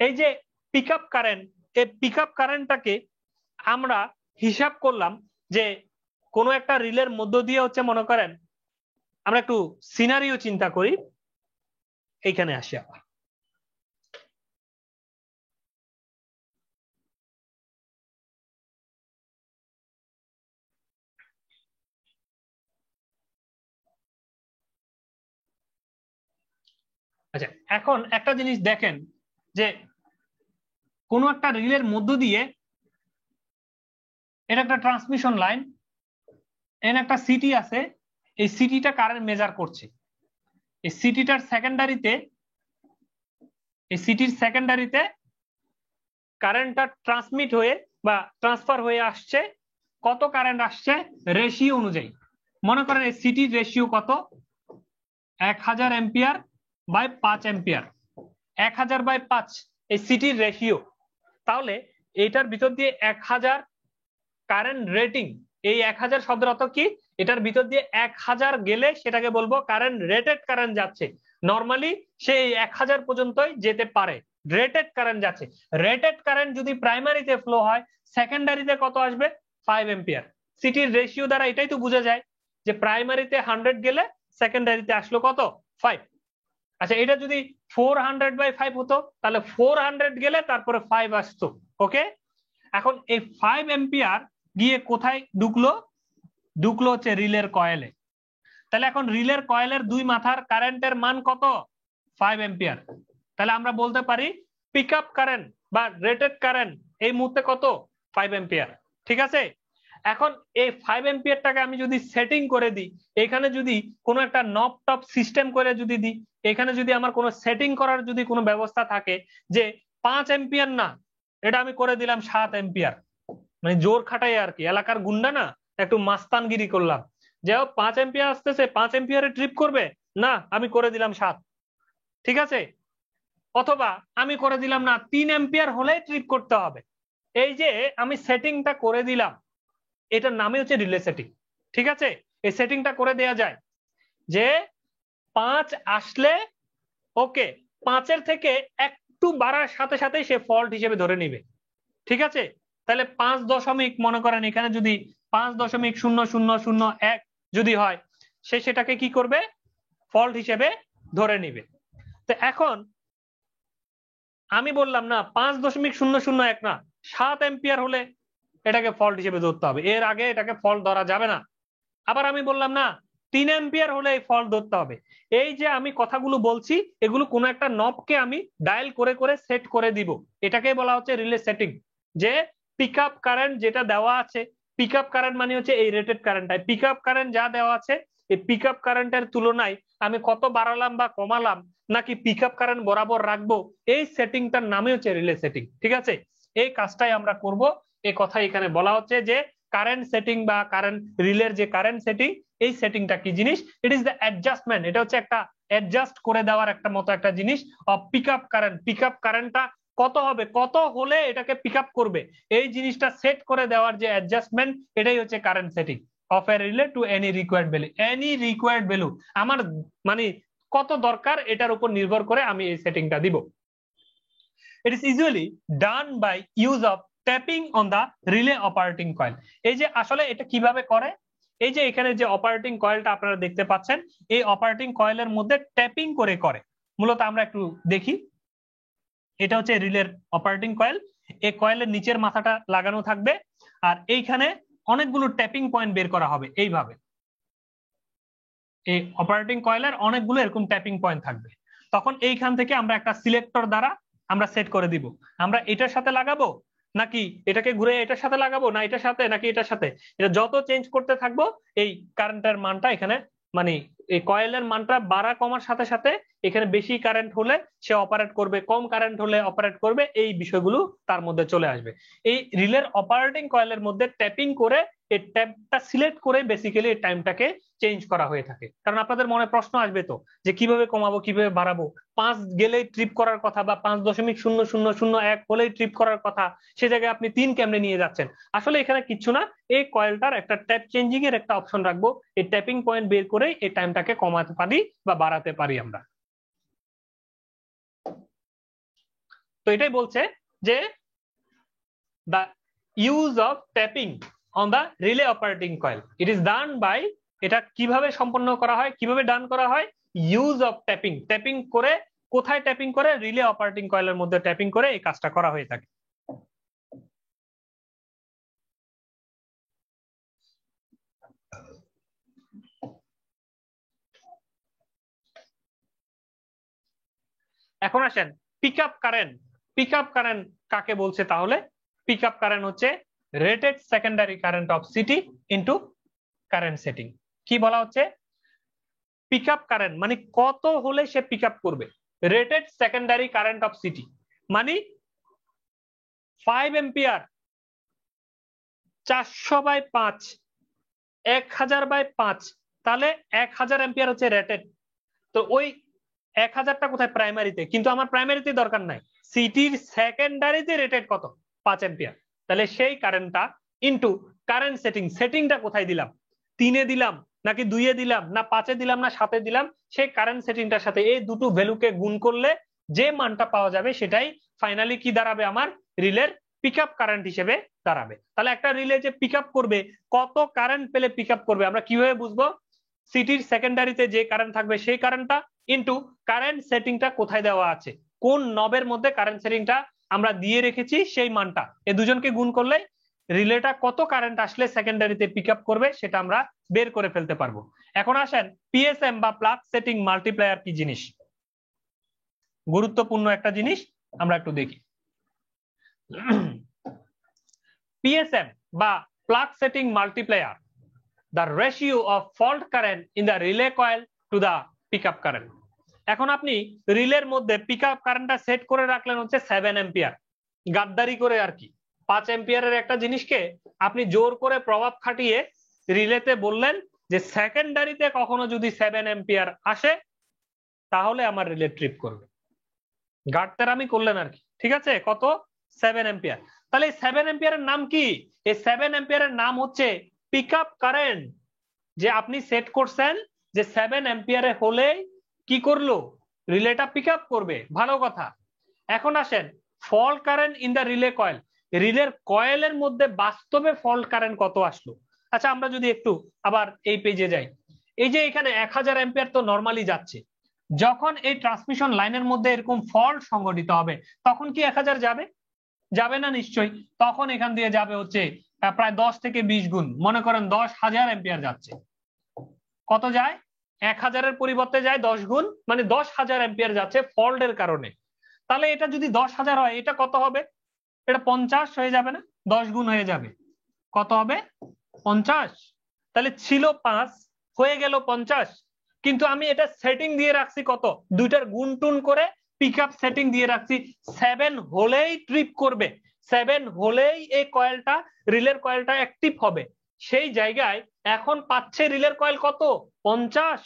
এই যে পিক আপ কারেন্ট, এই পিক আপ কারেন্টটাকে আমরা হিসাব করলাম যে কোনো একটা রিলের মধ্য দিয়ে হচ্ছে, মনে করেন আমরা একটু সিনারিও চিন্তা করি, এইখানে আসি আবার। আচ্ছা, এখন একটা জিনিস দেখেন যে কোন একটা রিলের মধ্য দিয়ে, এটা একটা ট্রান্সমিশন লাইন, এর একটা সিটি আছে, এই সিটিটা কারেন্ট মেজার করছে, এই সিটিটার সেকেন্ডারিতে, এই সিটির সেকেন্ডারিতে কারেন্টটা ট্রান্সমিট হয়ে বা ট্রান্সফার হয়ে আসছে, কত কারেন্ট আসছে রেশিও অনুযায়ী। মনে করেন এই সিটির রেশিও কত, 1000 এম্পিয়ার বাই 5 এম্পিয়ার, 1000 বাই 5 এই সিটির রেশিও। তাহলে এইটার ভিতর দিয়ে 1000 কারেন্ট রেটিং, এই 1000 শব্দের অর্থ কি? এটার ভিতর দিয়ে 1000 গেলে সেটাকে বলবো কারেন্ট, রেটেড কারেন্ট যাচ্ছে। নরমালি সে 1000 পর্যন্তই যেতে পারে, রেটেড কারেন্ট যাচ্ছে। রেটেড কারেন্ট যদি প্রাইমারিতে ফ্লো হয়, সেকেন্ডারিতে কত আসবে? 5 এম্পিয়ার। সিটির রেশিও দ্বারা এটাই তো বোঝা যায় যে প্রাইমারিতে 100 গেলে সেকেন্ডারিতে আসলো কত? 5। আচ্ছা, এটা যদি 400/5 হতো, তাহলে 400 গেলে তারপরে 5 আসতো। ওকে, এখন এই 5 এম্পিয়ার গিয়ে কোথায় ঢুকলো? ঢুকলো হচ্ছে রিলের কয়েলে। তাহলে এখন রিলের কয়েলের দুই মাথার কারেন্টের মান কত? 5 এম্পিয়ার। তাহলে আমরা বলতে পারি পিক আপ কারেন্ট বা রেটেড কারেন্ট এই মুহূর্তে কত? 5 এম্পিয়ার। ঠিক আছে, এখন এই 5 এম্পিয়ারটাকে আমি যদি সেটিং করে দিই, এখানে যদি কোনো একটা নব টপ সিস্টেম করে যদি দিই, এখানে যদি আমার কোনো সেটিং করার যদি কোনো ব্যবস্থা থাকে যে 5 এম্পিয়ার না, এটা আমি করে দিলাম 7 এম্পিয়ার, মানে জোর খাটাই আর কি, এলাকার গুন্ডা না, একটু মাস্তানগিরি করলাম, যে 5 এম্পিয়ার আসতেছে, 5 এম্পিয়ারে ট্রিপ করবে না, আমি করে দিলাম 7। ঠিক আছে, অথবা আমি করে দিলাম না 3 এম্পিয়ার হলে ট্রিপ করতে হবে। এই যে আমি সেটিংটা করে দিলাম, এটার নামই হচ্ছে রিলে সেটিং। ঠিক আছে, এই সেটিংটা করে দেয়া যায় যে 5 আসলে ওকে, 5-এর থেকে একটু বাড়ার সাথে সাথে সে ফল্ট হিসেবে ধরে নিবে। ঠিক আছে, তাহলে 5 দশমিক, মনে করেন এখানে যদি 5.0001 যদি হয়, সে সেটাকে কি করবে? ফল্ট হিসেবে ধরে নিবে। তো এখন আমি বললাম না 5.001 না, 7 এম্পিয়ার হলে এটাকে ফল্ট হিসেবে ধরতে হবে, এর আগে এটাকে ফল্ট ধরা যাবে না। আবার আমি বললাম না 3 এম্পিয়ার হলে এই ফল্ট ধরতে হবে। এই যে আমি কথাগুলো বলছি এগুলো কোন একটা নবকে আমি ডায়াল করে করে সেট করে দিব, এটাকে বলা হচ্ছে রিলে সেটিং। যে পিক আপ কারেন্ট যেটা দেওয়া আছে, পিক আপ কারেন্ট মানে হচ্ছে এই রেটেড কারেন্টটাই, পিক আপ কারেন্ট যা দেওয়া আছে এই পিক আপ কারেন্টের তুলনায় আমি কত বাড়ালাম বা কমালাম নাকি পিক আপ কারেন্ট বরাবর রাখবো, এই সেটিংটার নামে হচ্ছে রিলে সেটিং। ঠিক আছে, এই কাজটাই আমরা করব, এই কথা এখানে বলা হচ্ছে যে কারেন্ট সেটিং বা কারেন্ট রিলের যে কারেন্ট সেটিং, এই সেটিংটা কি জিনিস, ইট ইজ দ্য অ্যাডজাস্টমেন্ট, এটা হচ্ছে একটা অ্যাডজাস্ট করে দেওয়ার একটা মতো একটা জিনিস of pick up current. Pick up কারেন্টটা কত হবে, কত হলে এটাকে পিক আপ করবে, এই জিনিসটা সেট করে দেওয়ার যে অ্যাডজাস্টমেন্ট, এটাই হচ্ছে current setting of a relay to any required value. Any required value আমার মানে কত দরকার এটার উপর নির্ভর করে আমি এই সেটিংটা দিব। It is usually done by use of tapping on the relay operating coil. এই যে আসলে এটা কিভাবে করে, এই যে এখানে যে অপারেটিং কয়েলটা আপনারা দেখতে পাচ্ছেন, এই অপারেটিং কয়েলের মধ্যে ট্যাপিং করে করে। মূলত আমরা একটু দেখি, এটা হচ্ছে রিলের অপারেটিং কয়েল, এই কয়েলের নিচের মাথাটা লাগানো থাকবে আর এইখানে অনেকগুলো ট্যাপিং পয়েন্ট বের করা হবে এইভাবে। এই অপারেটিং কয়েলের অনেকগুলো এরকম ট্যাপিং পয়েন্ট থাকবে, তখন এইখান থেকে আমরা একটা সিলেক্টর দ্বারা আমরা সেট করে দিব, আমরা এটার সাথে লাগাবো নাকি এটাকে ঘুরে এটার সাথে লাগাবো, না এটার সাথে নাকি এটার সাথে, এটা যত চেঞ্জ করতে থাকবো এই কারেন্টের মানটা এখানে মানে এই কয়েলের মানটা বাড়া কমার সাথে সাথে এখানে বেশি কারেন্ট হলে সে অপারেট করবে, কম কারেন্ট হলে অপারেট করবে, এই বিষয়গুলো তার মধ্যে চলে আসবে। এই রিলের অপারেটিং কয়েলের মধ্যে ট্যাপিং করে এই ট্যাপটা সিলেক্ট করে বেসিক্যালি এই টাইমটাকে চেঞ্জ করা হয়ে থাকে। কারণ আপনাদের মনে প্রশ্ন আসবে তো যে কিভাবে কমাবো কিভাবে বাড়াবো, 5 গেলেই ট্রিপ করার কথা বা 5.0001 হলেই ট্রিপ করার কথা, সে জায়গায় আপনি 3 কেমনে নিয়ে যাচ্ছেন। আসলে এখানে কিছু না, এই কয়েলটার একটা ট্যাপ চেঞ্জিং এর একটা অপশন রাখবো, এই ট্যাপিং পয়েন্ট বের করে এই টাইমটাকে কমাতে পারি বা বাড়াতে পারি আমরা। তো এটাই বলছে যে the use of tapping on the relay operating coil, it is done by, এটা কিভাবে সম্পন্ন করা হয়, কিভাবে ডান করা হয়, ইউজ অফ ট্যাপিং, ট্যাপিং করে, কোথায় ট্যাপিং করে, রিলে অপারেটিং কয়েলের মধ্যে ট্যাপিং করে এই কাজটা করা হয়ে থাকে। এখন আসেন pick up current. Pick up current কাকে বলছে তাহলে, পিক আপ কারেন্ট হচ্ছে rated secondary current of CT into current setting. কি বলা হচ্ছে, পিক আপ কারেন্ট মানে কত হলে সে পিক আপ করবে, rated secondary current of CT মানে 5 এম্পিয়ার 400/5 1000/5, তাহলে 1000 এম্পিয়ার হচ্ছে রেটেড। তো ওই 1000টা কোথায়, প্রাইমারিতে, কিন্তু আমার প্রাইমারিতে দরকার নাই, সিটির সেকেন্ডারিতে রেটেড কত 5 এম্পিয়ার, তাহলে সেই কারেন্টটা ইনটু কারেন্ট সেটিং, সেটিংটা কোথায় দিলাম, 3 এ দিলাম নাকি 2 এ দিলাম না 5 এ দিলাম না 7 এ দিলাম, সেই কারেন্ট সেটিংটার সাথে এই দুটো ভ্যালুকে গুণ করলে যে মানটা পাওয়া যাবে সেটাই ফাইনালি কি দাঁড়াবে, আমার রিলের পিক আপ কারেন্ট হিসেবে দাঁড়াবে। তাহলে একটা রিলে যে পিক আপ করবে, কত কারেন্ট পেলে পিক আপ করবে আমরা কিভাবে বুঝবো, সিটির সেকেন্ডারিতে যে কারেন্ট থাকবে সেই কারেন্টটা ইনটু কারেন্ট সেটিংটা কোথায় দেওয়া আছে, কোন নবের মধ্যে কারেন্ট সেটিংটা আমরা দিয়ে রেখেছি সেই মানটা, এই দুজনকে গুণ করলে রিলেটা কত কারেন্ট আসলে সেকেন্ডারিতে পিক আপ করবে সেটা আমরা বের করে ফেলতে পারবো। এখন আসেন পিএসএম বা প্লাগ সেটিং মাল্টিপ্লায়ার কি জিনিস, গুরুত্বপূর্ণ একটা জিনিস, আমরা একটু দেখি। পিএসএম বা plug setting multiplier, the ratio of fault current in the relay coil to the pickup current। এখন আপনি রিলের মধ্যে পিকআপ কারেন্টটা সেট করে রাখলেন হচ্ছে 7 এম্পিয়ার, গাদ্দারি করে আর কি, 5 এম্পিয়ারের একটা জিনিসকে আপনি জোর করে প্রভাব খাটিয়ে রিলেতে বললেন যে সেকেন্ডারিতে কখনো যদি 7 এম্পিয়ার আসে তাহলে আমার রিলে ট্রিপ করবে, গাড়তেরামি করলেন আর কি, ঠিক আছে, কত 7 এম্পিয়ার। তাহলে 7 এম্পিয়ারের নাম কি, এই 7 এম্পিয়ারের নাম হচ্ছে পিকআপ কারেন্ট, যে আপনি সেট করছেন যে 7 এম্পিয়ারে হলে কি করলো, রিলেটা পিক আপ করবে, ভালো কথা। এখন আসেন fault current in the relay coil, রিলের কয়েলের মধ্যে বাস্তবে ফল্ট কারেন্ট কত আসলো। আচ্ছা আমরা যদি একটু আবার এই পেজে যাই, এই যে এখানে 1000 অ্যাম্পিয়ার তো নরমালি যাচ্ছে, যখন এই ট্রান্সমিশন লাইনের মধ্যে এরকম ফল্ট সংঘটিত হবে তখন কি 1000 যাবে? যাবে না নিশ্চয়ই। তখন এখান দিয়ে যাবে হচ্ছে প্রায় 10 থেকে 20 গুণ, মনে করেন 10,000 অ্যাম্পিয়ার যাচ্ছে। কত যায়? 1000-এর পরিবর্তে যায় 10 গুণ, মানে 10,000 অ্যাম্পিয়ার যাচ্ছে ফল্টের কারণে। তাহলে এটা যদি 10,000 হয়, এটা কত হবে? এটা 50 হয়ে যাবে না? 10 গুণ হয়ে যাবে, কত হবে? 50। তাহলে ছিল 5, হয়ে গেল 50। কিন্তু আমি এটা সেটিং দিয়ে রাখছি কত? দুইটার গুণ টুন করে পিক আপ সেটিং দিয়ে রাখছি 7 হলেই ট্রিপ করবে, 7 হলেই এই কয়েলটা, রিলের কয়েলটা অ্যাক্টিভ হবে। সেই জায়গায় এখন পাচ্ছে রিলের কয়েল কত? 50।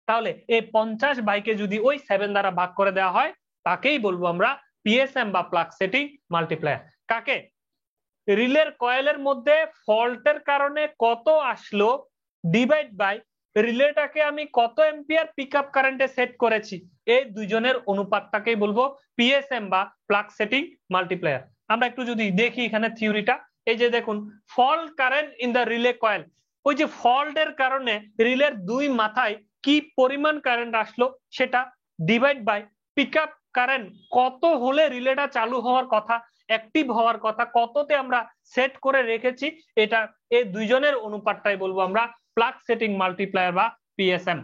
তাহলে এই 50 বাইকে যদি ওই 7 দ্বারা ভাগ করে দেওয়া হয়, তাকেই বলবো আমরা পিএসএম বা প্লাগ সেটিং মাল্টিপ্লায়ার। কাকে? রিলের কয়েলের মধ্যে ফল্টের কারণে কত আসলো ডিভাইড বাই রিলেটাকে আমি কত এম্পিয়ার পিকআপ কারেন্টে সেট করেছি, এই দুইজনের অনুপাতটাকেই বলবো পিএসএম বা প্লাগ সেটিং মাল্টিপ্লায়ার। আমরা একটু যদি দেখি এখানে থিওরিটা, এই যে দেখুন, fault current in the relay coil, ওই যে ফল্টের কারণে রিলের দুই মাথায় কি পরিমাণ কারেন্ট আসলো সেটা ডিভাইড বাই পিকআপ কারেন্ট কত হলে রিলেটা চালু হওয়ার কথা, অ্যাক্টিভ হওয়ার কথা, কততে আমরা সেট করে রেখেছি, এটা এই দুইজনের অনুপাতটাই বলবো আমরা প্লাগ সেটিং মাল্টিপ্লায়ার বা PSM.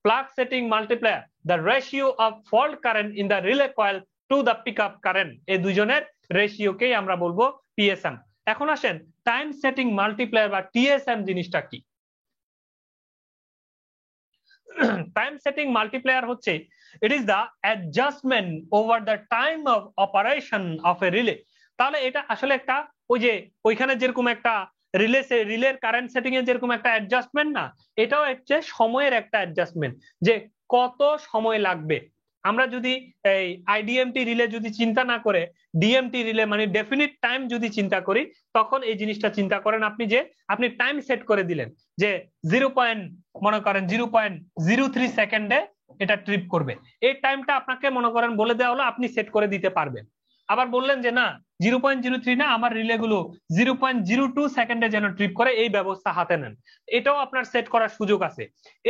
Plug setting multiplier, the ratio of fault current in the relay coil to the pickup current, এই দুইজনের রেশিওকেই আমরা বলবো পিএসএম। এখন আসেন টাইম সেটিং মাল্টিপ্লায়ার বা টিএসএম জিনিসটা কি। টাইম সেটিং মাল্টিপ্লায়ার হচ্ছে, it is the adjustment over the time of operation of a relay। তাহলে এটা আসলে একটা, ওই যে ওইখানে যেরকম একটা রিলের কারেন্ট সেটিং এর যেরকম একটা অ্যাডজাস্টমেন্ট না, এটাও হচ্ছে সময়ের একটা অ্যাডজাস্টমেন্ট, যে কত সময় লাগবে। আমরা যদি এই আইডিএমটি রিলে যদি চিন্তা না করে ডিএমটি রিলে মানে ডেফিনিট টাইম যদি চিন্তা করি, তখন এই জিনিসটা চিন্তা করেন আপনি, যে আপনি টাইম সেট করে দিলেন যে 0. মনে করেন 0.03 সেকেন্ডে এটা ট্রিপ করবে, এই টাইমটা আপনাকে মনে করেন বলে দেওয়া হলো, আপনি সেট করে দিতে পারবেন। আবার বললেন যে না 0.03 না, আমার রিলে গুলো 0.02 সেকেন্ডে যেন ট্রিপ করে, এই ব্যবস্থা হাতে নেন, এটাও আপনার সেট করার সুযোগ আছে।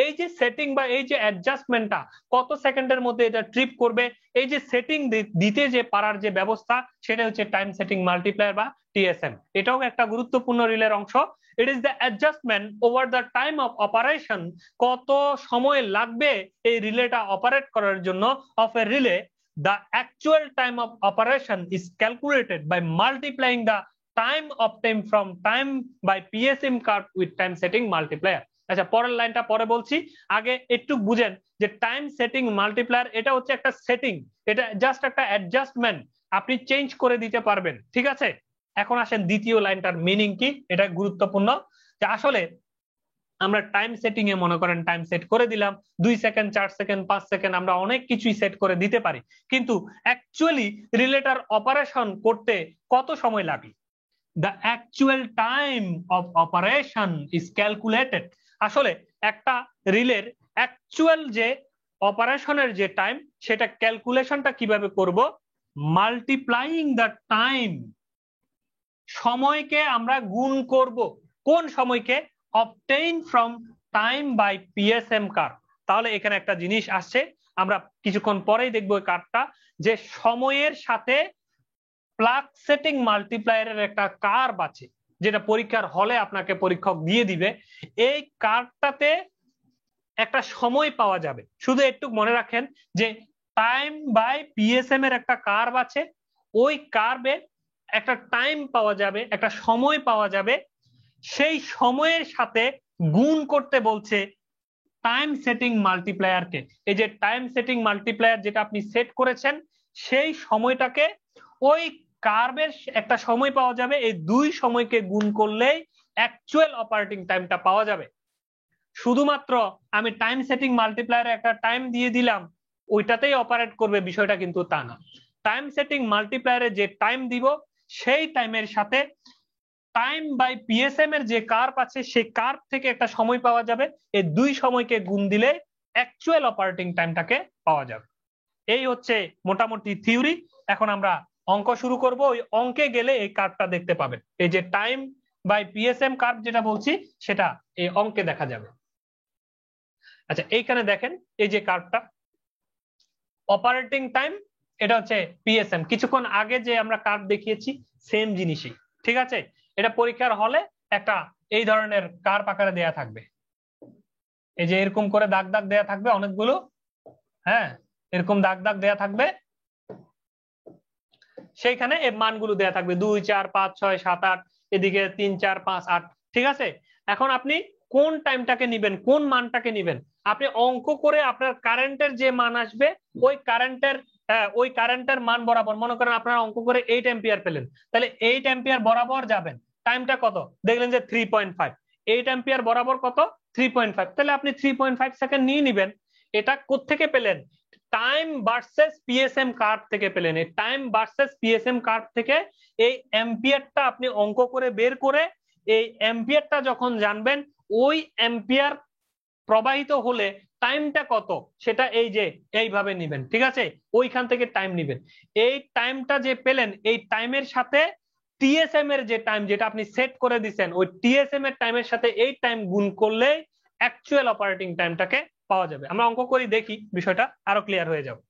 এই যে সেটিং বা এই যে অ্যাডজাস্টমেন্টটা কত সেকেন্ডের মধ্যে এটা ট্রিপ করবে, এই যে সেটিং দিতে যে পারার যে ব্যবস্থা, সেটা হচ্ছে টাইম সেটিং মাল্টিপ্লায়ার বা টিএসএম। এটাও একটা গুরুত্বপূর্ণ রিলের অংশ। ইট is the adjustment over the time of operation, কত সময় লাগবে এই রিলেটা অপারেট করার জন্য of a relay. The actual time of operation is calculated by multiplying the time obtained from time by PSM curve with time setting multiplier। আচ্ছা, পরের লাইনটা পরে বলছি, আগে একটু বুঝেন যে টাইম সেটিং মাল্টিপ্লায়ার এটা হচ্ছে একটা সেটিং, এটা জাস্ট একটা অ্যাডজাস্টমেন্ট, আপনি চেঞ্জ করে দিতে পারবেন, ঠিক আছে। এখন আসেন দ্বিতীয় লাইনটার মিনিং কি, এটা গুরুত্বপূর্ণ, যে আসলে আমরা টাইম সেটিং এ মনে করেন টাইম সেট করে দিলাম 2 সেকেন্ড, 4 সেকেন্ড, 5 সেকেন্ড, আমরা অনেক কিছুই সেট করে দিতে পারি, কিন্তু অ্যাকচুয়ালি রিলেটার অপারেশন করতে কত সময় লাগে? The actual time of operation is calculated. আসলে একটা রিলের অ্যাকচুয়াল যে অপারেশনের যে টাইম, সেটা ক্যালকুলেশনটা কিভাবে করব? মাল্টিপ্লাইং দ্য টাইম, সময়কে আমরা গুণ করব। কোন সময়কে? obtain from time by PSM curve। তাহলে এখানে একটা জিনিস আসছে, আমরা কিছুক্ষণ পরেই দেখবো এই কার্ভটা, যে সময়ের সাথে প্লাগ সেটিং মাল্টিপ্লায়ারের একটা কার্ভ আছে, যেটা পরীক্ষার হলে আপনাকে পরীক্ষক দিয়ে দিবে। এই কার্ভটাতে একটা সময় পাওয়া যাবে, শুধু একটু মনে রাখেন যে টাইম বাই পিএসএম এর একটা কার্ভ আছে, ওই কার্ভে একটা টাইম পাওয়া যাবে, একটা সময় পাওয়া যাবে, সেই সময়ের সাথে গুণ করতে বলছে টাইম সেটিং মাল্টিপ্লায়ারকে। এই যে টাইম সেটিং মাল্টিপ্লায়ার যেটা আপনি সেট করেছেন, সেই সময়টাকে ওই কার্ভের একটা সময় পাওয়া যাবে, এই দুই সময়কে গুণ করলেই অ্যাকচুয়াল অপারেটিং টাইমটা পাওয়া যাবে। শুধুমাত্র আমি টাইম সেটিং মাল্টিপ্লায়ারে একটা টাইম দিয়ে দিলাম, ওইটাতেই অপারেট করবে, বিষয়টা কিন্তু তা না। টাইম সেটিং মাল্টিপ্লায়ারে যে টাইম দিব, সেই টাইমের সাথে টাইম বাই পিএসএম এর যে কার্ভ আছে, সেই কার্ভ থেকে একটা সময় পাওয়া যাবে, এই দুই সময়কে গুণ দিলে অ্যাকচুয়াল অপারেটিং টাইমটাকে পাওয়া যাবে। এই হচ্ছে মোটামুটি থিওরি। এখন আমরা অঙ্ক শুরু করব, ওই অঙ্কে গেলে এই কার্ভটা দেখতে পাবেন, এই যে টাইম বাই পিএসএম কার্ভ যেটা বলছি, সেটা এই অঙ্কে দেখা যাবে। আচ্ছা এইখানে দেখেন এই যে কার্ভটা, অপারেটিং টাইম এটা হচ্ছে পিএসএম। কিছুক্ষণ আগে যে আমরা কার্ভ দেখিয়েছি সেম জিনিসই, ঠিক আছে। এটা পরীক্ষার হলে একটা এই ধরনের কার্ভ আকারে দেয়া থাকবে, এই যে এরকম করে দাগ দাগ দেয়া থাকবে অনেকগুলো, হ্যাঁ এরকম দাগ দাগ দেয়া থাকবে, সেইখানে এই মানগুলো দেয়া থাকবে 2 4 5 6 7 8, এদিকে 3 4 5 8, ঠিক আছে। এখন আপনি কোন টাইমটাকে নিবেন, কোন মানটাকে নিবেন, আপনি অঙ্ক করে আপনার কারেন্টের যে মান আসবে ওই কারেন্টের মান বরাবর, মনে করেন আপনারা অঙ্ক করে 8 অ্যাম্পিয়ার পেলেন, তাহলে 8 অ্যাম্পিয়ার বরাবর যাবেন। টাইমটা কত দেখলেন যে 3.5, 8 অ্যাম্পিয়ার বরাবর কত 3.5, তাহলে আপনি 3.5 সেকেন্ড নিয়ে নিবেন। এটা কোত্থেকে পেলেন, টাইম ভার্সেস পিএসএম কার্ভ থেকে পেলেন। এই টাইম ভার্সেস পিএসএম কার্ভ থেকে এই অ্যাম্পিয়ারটা আপনি অঙ্ক করে বের করে, এই অ্যাম্পিয়ারটা যখন জানবেন, ওই অ্যাম্পিয়ার প্রবাহিত হলে টাইমটা কত সেটা এই যে এইভাবে নিবেন, ঠিক আছে, ওইখান থেকে টাইম নিবেন। এই টাইমটা যে পেলেন, এই টাইমের সাথে টিএসএম এর যে টাইম যেটা আপনি সেট করে দিচ্ছেন, ওই টিএসএম এর টাইমের সাথে এই টাইম গুণ করলে অ্যাকচুয়াল অপারেটিং টাইমটাকে পাওয়া যাবে। আমরা অঙ্ক করি, দেখি বিষয়টা আরো ক্লিয়ার হয়ে যাবে।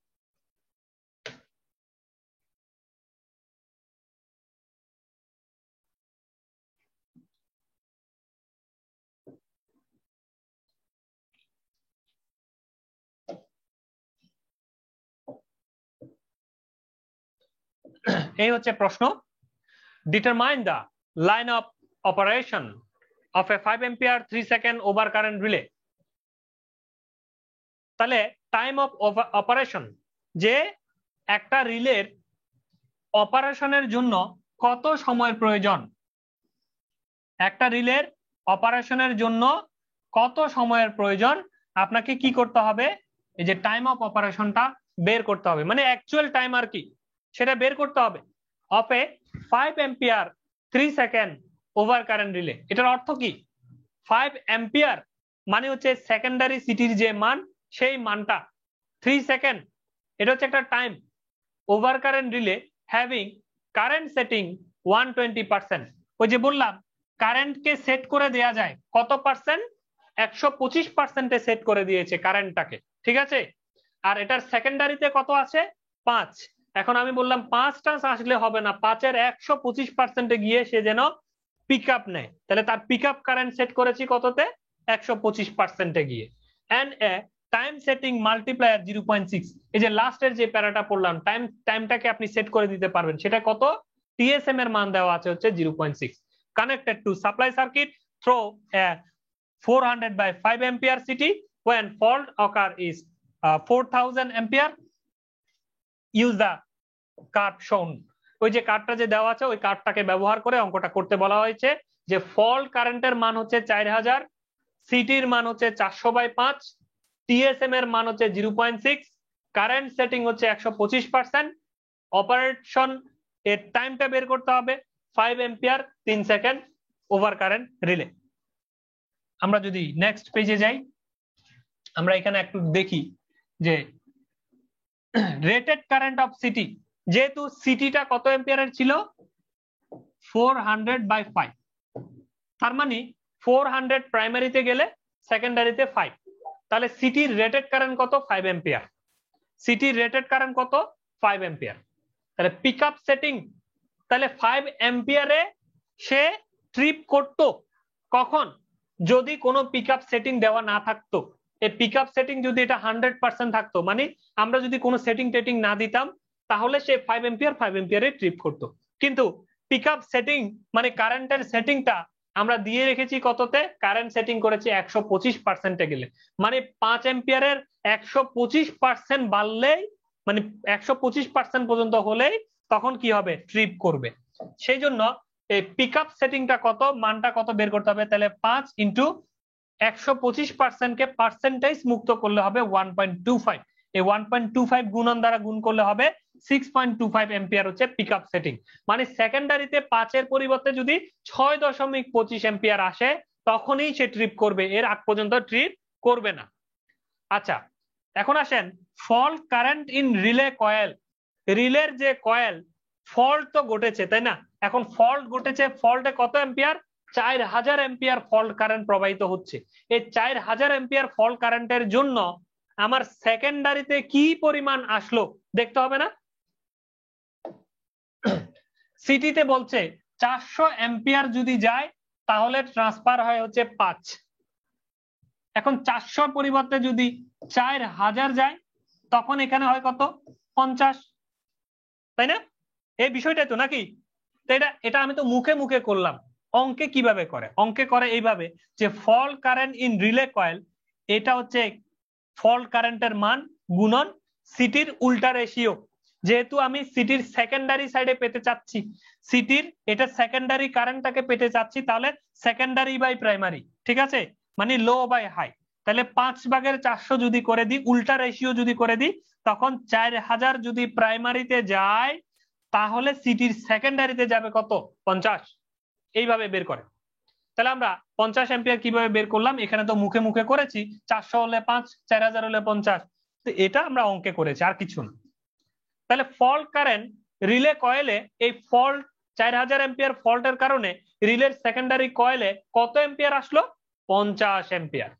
এই হচ্ছে প্রশ্ন, determine the line of operation of A 5 ampere 3 second over current relay. তাহলে টাইম অফ অপারেশন, যে একটা রিলের অপারেশনের জন্য কত সময়ের প্রয়োজন, একটা রিলের অপারেশনের জন্য কত সময়ের প্রয়োজন, আপনাকে কি করতে হবে, এই যে টাইম অফ অপারেশনটা বের করতে হবে, মানে অ্যাকচুয়াল টাইম আর কি সেটা বের করতে হবে। Of A 5 ampere 3 second over current relay. এটার অর্থ কি, 5 ampere মানে হচ্ছে সেকেন্ডারি সিটির যে মান, সেই মানটা 3 সেকেন্ড, এটা হচ্ছে একটা time. Over current relay having current setting 120%, ওই যে বললাম কারেন্টকে সেট করে দেয়া যায় কত পার্সেন্ট, 125%-এ সেট করে দিয়েছে কারেন্টটাকে, ঠিক আছে। আর এটার সেকেন্ডারিতে কত আছে 5। এখন আমি বললাম 5টা আসলে হবে না, 5-এর 125%-এ গিয়ে সে যেন পিক আপ নেয়, তাহলে তার পিক আপ কারেন্ট সেট করেছি কততে, 125%-এ গিয়ে। And a time setting multiplier 0.6, এই যে লাস্টের যে প্যারাটা পড়লাম, টাইমটাকে আপনি সেট করে দিতে পারবেন, সেটা কত, টিএসএম এর মান দেওয়া আছে হচ্ছে 0.6, connected to supply circuit through 400 by 5 ampere CT when fault occur is 4000 ampere, use the curve shown। ওই যে কার্ভটা যে দেওয়া আছে ওই কার্ভটাকে ব্যবহার করে অঙ্কটা করতে বলা হয়েছে, যে ফল্ট কারেন্টের মান হচ্ছে 4000, সিটির মান হচ্ছে 400/5, টিএসএম এর মান হচ্ছে 0.6, কারেন্ট সেটিং হচ্ছে 125%, অপারেশন এর টাইমটা বের করতে হবে 5 ampere 3 second over current relay. আমরা যদি নেক্সট পেজে যাই, আমরা এখানে একটু দেখি যে রেটেড কারেন্ট অফ সিটি, যেহেতু সিটিটা কত এম্পিয়ারের ছিল 400/5, তার মানে 400 প্রাইমারিতে গেলে সেকেন্ডারিতে 5, তাহলে সিটির রেটেড কারেন্ট কত 5 এম্পিয়ার, সিটির রেটেড কারেন্ট কত 5 এম্পিয়ার। তাহলে পিক আপ সেটিং, তাহলে 5 এম্পিয়ারে সে ট্রিপ করতো কখন, যদি কোনো পিক আপ সেটিং দেওয়া না থাকতো। এই পিক আপ সেটিং যদি এটা 100% থাকতো, মানে আমরা যদি কোনো সেটিং টেটিং না দিতাম, তাহলে সে 5 এম্পিয়ারে ট্রিপ করতো। কিন্তু পিক আপ সেটিং মানে কারেন্টের সেটিংটা আমরা দিয়ে রেখেছি কততে, কারেন্ট সেটিং করেছি 125%-এ গেলে, মানে 5 এম্পিয়ারের 125% বাড়লেই, মানে 125% পর্যন্ত হলেই তখন কি হবে, ট্রিপ করবে। সেই জন্য এই পিক আপ সেটিংটা কত, মানটা কত বের করতে হবে, তাহলে 5 ইন্টু 125%-কে পার্সেন্টেজ মুক্ত করলে হবে 1.25, এই 1.25 গুণন দ্বারা গুণ করলে হবে 6.25 এম্পিয়ার হচ্ছে পিক আপ সেটিং। মানে সেকেন্ডারিতে 5-এর পরিবর্তে যদি 6.25 এম্পিয়ার আসে তখনই সে ট্রিপ করবে, এর আগ পর্যন্ত ট্রিপ করবে না। আচ্ছা এখন আসেন fault current in relay coil. রিলের যে কয়েল, ফল্ট তো ঘটেছে তাই না, এখন ফল্ট ঘটেছে, ফল্টে কত এম্পিয়ার 4000 এম্পিয়ার ফল্ট কারেন্ট প্রবাহিত হচ্ছে। এই 4000 এম্পিয়ার ফল্ট কারেন্টের জন্য আমার সেকেন্ডারিতে কি পরিমাণ আসলো দেখতে হবে না? সিটিতে বলছে 400 এম্পিয়ার যদি যায় তাহলে ট্রান্সফার হয় হচ্ছে 5। এখন 400 পরিবর্তে যদি 4000 যায় তখন এখানে হয় কত? 50, তাই না? এই বিষয়টা তো নাকি? এটা আমি তো মুখে মুখে করলাম। অঙ্কে কিভাবে করে? অঙ্কে করে এইভাবে যে fault current in relay coil, এটা হচ্ছে ফল্ট কারেন্টের মান গুণন সিটির উল্টা রেশিও। যেহেতু আমি সিটির সেকেন্ডারি সাইডে পেতে চাচ্ছি, সিটির এটা সেকেন্ডারি কারেন্টটাকে পেতে চাচ্ছি, তাহলে সেকেন্ডারি বাই প্রাইমারি, ঠিক আছে, মানে লো বাই হাই। তাহলে 5/400 যদি করে দিই, উল্টা রেশিও যদি করে দিই, তখন 4000 যদি প্রাইমারিতে যায় তাহলে সিটির সেকেন্ডারিতে যাবে কত? 50। এইভাবে বের করে। তাহলে আমরা 50 এম্পিয়ার কিভাবে বের করলাম? এখানে তো মুখে মুখে করেছি, 400 হলে 5, 4000 হলে 50। তো এটা আমরা অঙ্কে করেছি, আর কিছু না। তাহলে ফল্ট কারেন্ট রিলে কয়েলে, এই ফল্ট 4000 এম্পিয়ার ফল্টের কারণে রিলের সেকেন্ডারি কয়েলে কত এম্পিয়ার আসলো? 50 এম্পিয়ার।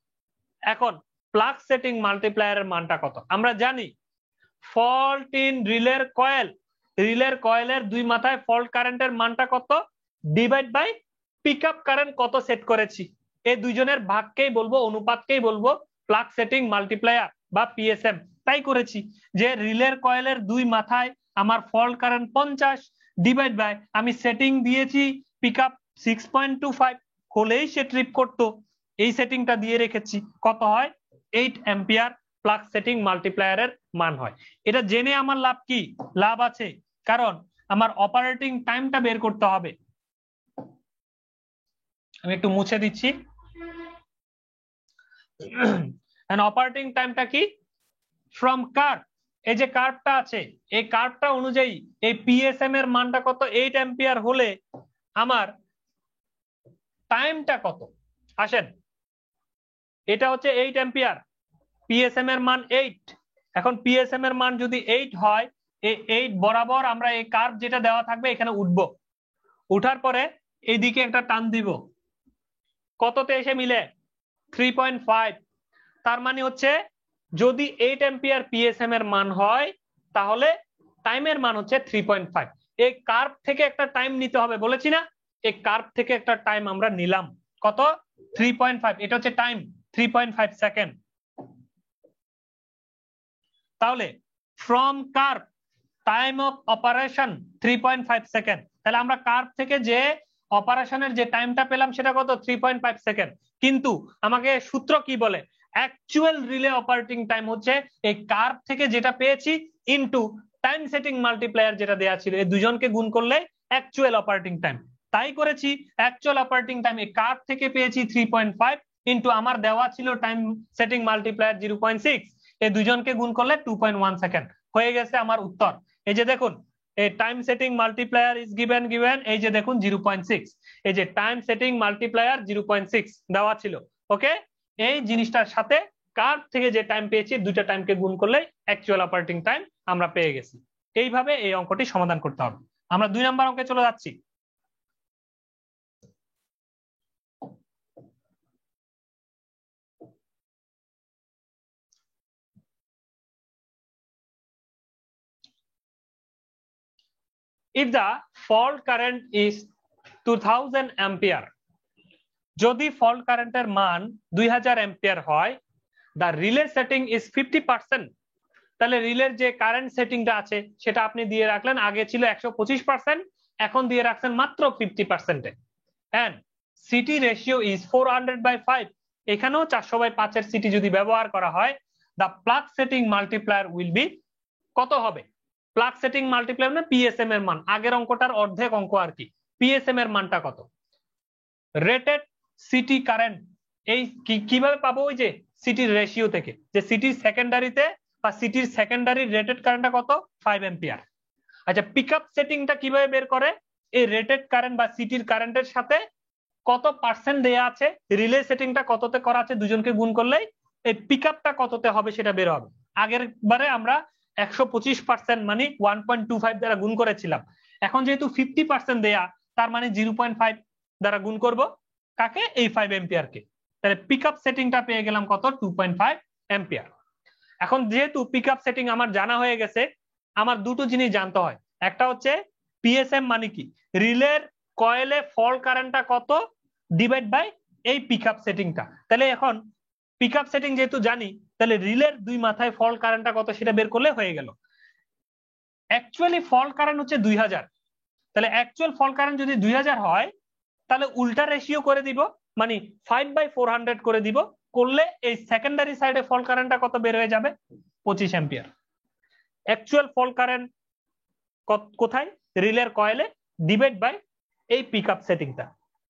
এখন প্লাগ সেটিং মাল্টিপ্লায়ারের মানটা কত? আমরা জানি ফল্ট ইন রিলের কয়েল, রিলের কয়েলের দুই মাথায় ফল্ট কারেন্টের মানটা কত ডিভাইড বাই পিকআপ কারেন্ট কত সেট করেছি। এই দুইজনের ভাগকেই বলবো, অনুপাতকেই বলবো প্লাগ সেটিং মাল্টিপ্লায়ার বা পিএসএম। তাই করেছি যে রিলের কয়েলের দুই মাথায় আমার ফল্ট কারেন্ট 50 ডিভাইড বাই আমি সেটিং দিয়েছি পিকআপ 6.25 হলেই সে ট্রিপ করতো, এই সেটিংটা দিয়ে রেখেছি। কত হয়? 8 এম্পিয়ার প্লাগ সেটিং মাল্টিপ্লায়ারের মান হয়। এটা জেনে আমার লাভ কি? লাভ আছে, কারণ আমার অপারেটিং টাইমটা বের করতে হবে। আমি একটু মুছে দিচ্ছি। অপারেটিং টাইমটা কি? ফ্রম কার্ভ, এই যে কার্ভটা আছে, এই কার্ভটা অনুযায়ী এই পিএসএম এর মানটা কত? 8 এম্পিয়ার হলে আমার টাইমটা কত? আসেন, এটা হচ্ছে 8 এম্পিয়ার, পিএসএম এর মান 8। এখন পিএসএম এর মান যদি 8 হয়, এই 8 বরাবর আমরা এই কার্ভ যেটা দেওয়া থাকবে এখানে উঠবো। উঠার পরে এইদিকে একটা টান দিব, কততে এসে মিলে? 3.5। তার মানে হচ্ছে যদি 8 এম্পিয়ার পিএসএম এর মান হয় তাহলে টাইমের মান হচ্ছে 3.5। এই কার্ভ থেকে একটা টাইম নিতে হবে, বলেছি না? এই কার্ভ থেকে একটা টাইম আমরা নিলাম, কত? 3.5। এটা হচ্ছে টাইম, 3.5 সেকেন্ড। তাহলে from curve time of operation 3.5 second. তাহলে আমরা কার্ভ থেকে যে অপারেশনের যে টাইমটা পেলাম সেটা কত? 3.5 সেকেন্ড। কিন্তু আমাকে সূত্র কি বলে? অ্যাকচুয়াল রিলে অপারেটিং টাইম হচ্ছে এই কার্ভ থেকে যেটা পেয়েছি ইনটু টাইম সেটিং মাল্টিপ্লায়ার যেটা দেয়া ছিল, এই দুজনকে গুণ করলে অ্যাকচুয়াল অপারেটিং টাইম। তাই করেছি অ্যাকচুয়াল অপারেটিং টাইম এই কার্ভ থেকে পেয়েছি 3.5 ইনটু আমার দেওয়া ছিল টাইম সেটিং মাল্টিপ্লায়ার 0.6, এই দুজনকে গুণ করলে 2.1 সেকেন্ড হয়ে গেছে আমার উত্তর। এই যে দেখুন, এই time setting multiplier is given, এই যে দেখুন 0.6, এই যে টাইম সেটিং মাল্টিপ্লায়ার 0.6 দেওয়া ছিল। ওকে, এই জিনিসটার সাথে কার্ভ থেকে যে টাইম পেয়েছি দুইটা টাইমকে গুণ করলে অ্যাকচুয়াল অপারেটিং টাইম আমরা পেয়ে গেছি। এইভাবে এই অঙ্কটি সমাধান করতে হবে। আমরা 2 নম্বর অঙ্কে চলে যাচ্ছি। If the fault current is 2000 ampere, যদি ফল্ট কারেন্টের মান 2000 এম্পিয়ার হয়, the relay setting is 50%, তাহলে রিলের যে কারেন্ট সেটিংটা আছে সেটা আপনি দিয়ে রাখলেন, আগে ছিল 125%, এখন দিয়ে রাখছেন মাত্র 50%। and সিটি রেশিও is 400/5, এখানেও 400/5 এর সিটি যদি ব্যবহার করা হয়, the plug setting multiplier will be কত হবে? প্লাগ সেটিং মাল্টিপ্লায়ার মানে পিএসএম এর মান, আগের অঙ্কটার অর্ধেক অঙ্ক আর কি। পিএসএম এর মানটা কত? রেটেড সিটি কারেন্ট, এই কিভাবে পাবো? ওই যে সিটির রেশিও থেকে, যে সিটির সেকেন্ডারিতে বা সিটির সেকেন্ডারি রেটেড কারেন্টটা কত? 5 এম্পিয়ার। আচ্ছা, পিকআপ সেটিংটা কিভাবে বের করে? এই রেটেড কারেন্ট বা সিটির কারেন্টের সাথে কত পার্সেন্ট দেয়া আছে, রিলে সেটিংটা কততে করা আছে, দুজনকে গুণ করলেই এই পিকআপটা কততে হবে সেটা বের হবে। আগের বারে আমরা 125% মানে 1.25 দ্বারা গুণ করেছিলাম, এখন যেহেতু 50% দেয়া তার মানে 0.5 দ্বারা গুণ করব, কাকে? এই 5 এম্পিয়ার কে। তাহলে পিকআপ সেটিংটা পেয়ে গেলাম কত? 2.5 এম্পিয়ার। এখন যেহেতু পিকআপ সেটিং আমার জানা হয়ে গেছে, আমার দুটো জিনিস জানতে হয়। একটা হচ্ছে পিএসএম মানে কি, রিলের কয়েলে ফল্ট কারেন্টটা কত ডিভাইড বাই এই পিকআপ সেটিংটা। তাহলে এখন পিকআপ সেটিং যেহেতু জানি, তাহলে রিলের দুই মাথায় ফল্ট কারেন্টটা কত সেটা বের করলে হয়ে গেল। অ্যাকচুয়ালি ফল্ট কারেন্ট হচ্ছে 2000, তাহলে অ্যাকচুয়াল ফল্ট কারেন্ট যদি 2000 হয়, তাহলে উল্টা রেশিও করে দিব, মানে 5/400 করে দিব, করলে এই সেকেন্ডারি সাইডে ফল্ট কারেন্টটা কত বের হয়ে যাবে? 25 এম্পিয়ার। অ্যাকচুয়াল ফল্ট কারেন্ট কোথায়? রিলের কয়েলে, ডিভাইড বাই এই পিকআপ সেটিংটা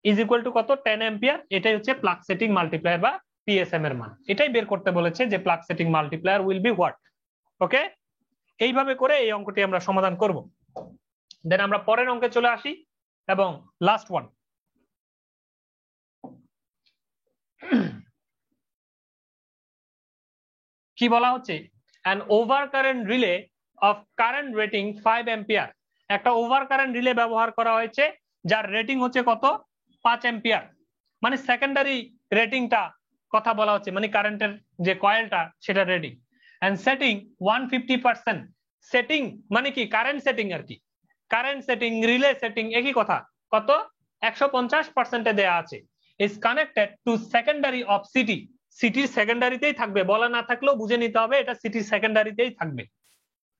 ইজ ইকুয়াল টু কত? 10 এম্পিয়ার। এটাই হচ্ছে প্লাগ সেটিং মাল্টিপ্লায়ার বা পিএসএম এর মান। এটাই বের করতে বলেছে যে plug setting multiplier will be what. Okay, এইভাবে করে এই অঙ্কটি আমরা সমাধান করব। দেন আমরা পরের অঙ্কে চলে আসি এবং লাস্ট ওয়ান। কি বলা হচ্ছে? an over current relay of current rating 5 ampere। একটা ওভার কারেন্ট রিলে ব্যবহার করা হয়েছে যার রেটিং হচ্ছে কত? 5 এম্পিয়ার। মানে সেকেন্ডারি রেটিংটা কথা বলা হচ্ছে, মানে কারেন্টের যে কয়েলটা সেটা রেটিং। And setting 150%। সেটিং মানে কি? কারেন্ট সেটিং আর কি। কারেন্ট সেটিং, রিলে সেটিং একই কথা। কত? 150% দেয়া আছে। is connected to secondary of city। সিটির সেকেন্ডারিতেই থাকবে, বলা না থাকলেও বুঝে নিতে হবে এটা সিটির সেকেন্ডারিতেই থাকবে।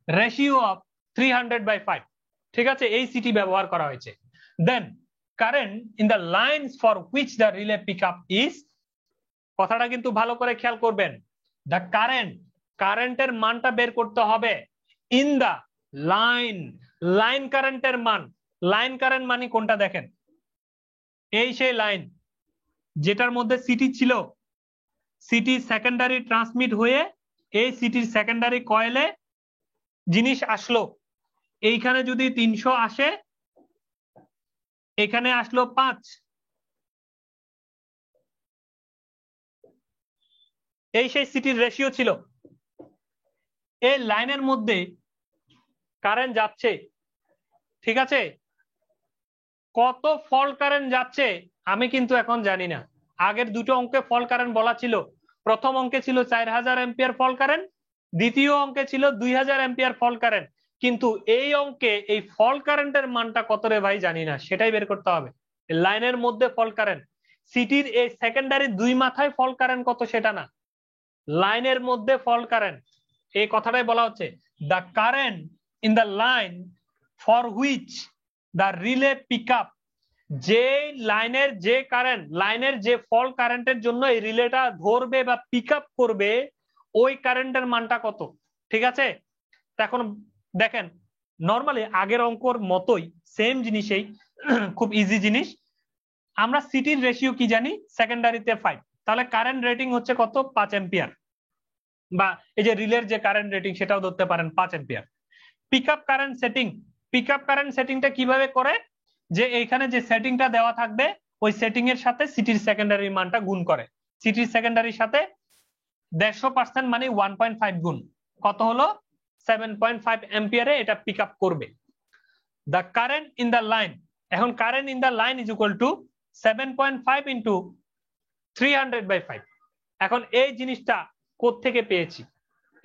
Ratio of 300/5। ঠিক আছে, এই সিটি ব্যবহার করা হয়েছে। Then current in the lines for which the relay pickup is. কথাটা কিন্তু ভালো করে খেয়াল করবেন। দ্য কারেন্ট, কারেন্টের মানটা বের করতে হবে ইন দ্য লাইন, লাইন কারেন্টের মান। লাইন কারেন্ট মানে কোনটা দেখেন? এই সেই লাইন যেটার মধ্যে সিটি ছিল, সিটি সেকেন্ডারি ট্রান্সমিট হয়ে এই সিটির সেকেন্ডারি কয়েলে জিনিস আসলো। এইখানে যদি 300 আসে, এখানে আসলো 5, এই সেই সিটির রেশিও ছিল। এই লাইনের মধ্যে কারেন্ট যাচ্ছে, ঠিক আছে, কত ফল্ট কারেন্ট যাচ্ছে আমি কিন্তু এখন জানি না। আগের দুটো অঙ্কে ফল্ট কারেন্ট বলা ছিল। প্রথম অঙ্কে ছিল 4000 এম্পিয়ার ফল্ট কারেন্ট, দ্বিতীয় অঙ্কে ছিল 2000 এম্পিয়ার ফল্ট কারেন্ট। কিন্তু এই অঙ্কে এই ফল্ট কারেন্টের মানটা কত রে ভাই জানি না, সেটাই বের করতে হবে। লাইনের মধ্যে ফল্ট কারেন্ট, সিটির এই সেকেন্ডারি দুই মাথায় ফল্ট কারেন্ট কত সেটা না, লাইনের মধ্যে ফল্ট কারেন্ট, এই কথাটাই বলা হচ্ছে। The current in the line for which the relay pickup. যে লাইনের যে কারেন্ট, লাইনের যে ফল্ট কারেন্টের জন্য এই রিলেটা ধরবে বা পিকআপ করবে, ওই কারেন্টের মানটা কত। ঠিক আছে, এখন দেখেন নরমালি আগের অঙ্কর মতোই সেম জিনিসেই, খুব ইজি জিনিস। আমরা সিটির রেশিও কি জানি? সেকেন্ডারিতে 5, তাহলে কারেন্ট রেটিং হচ্ছে কত? 5 এম্পিয়ার। বা এই যে রিলের যে কারেন্ট রেটিং সেটাও ধরতে পারেন 5 ampere. Pickup current setting, pickup current সেটিংটা কিভাবে করে? যে এইখানে যে সেটিংটা দেওয়া থাকবে ওই সেটিং এর সাথে সিটির সেকেন্ডারি মানটা গুণ করে। সিটির সেকেন্ডারির সাথে 150% মানে 1.5 গুণ, কত হলো? 7.5 এম্পিয়ারে এটা পিকআপ করবে। The current in the line, এখন current in the line is equal to 7.5 into 300/5। এখন এই জিনিসটা কোত্থেকে পেয়েছি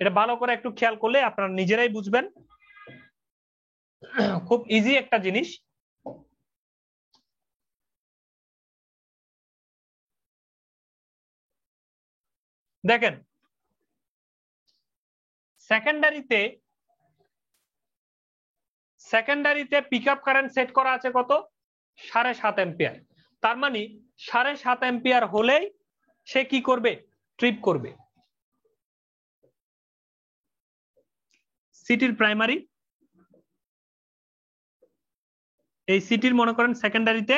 এটা ভালো করে একটু খেয়াল করলে আপনারা নিজেরাই বুঝবেন। খুব ইজি একটা জিনিস। দেখেন সেকেন্ডারিতে পিকআপ কারেন্ট সেট করা আছে কত? 7.5 এম্পিয়ার। তার মানে 7.5 এম্পিয়ার হলেই সে কি করবে? ট্রিপ করবে। সিটির প্রাইমারি, এই সিটির মনে করেন সেকেন্ডারিতে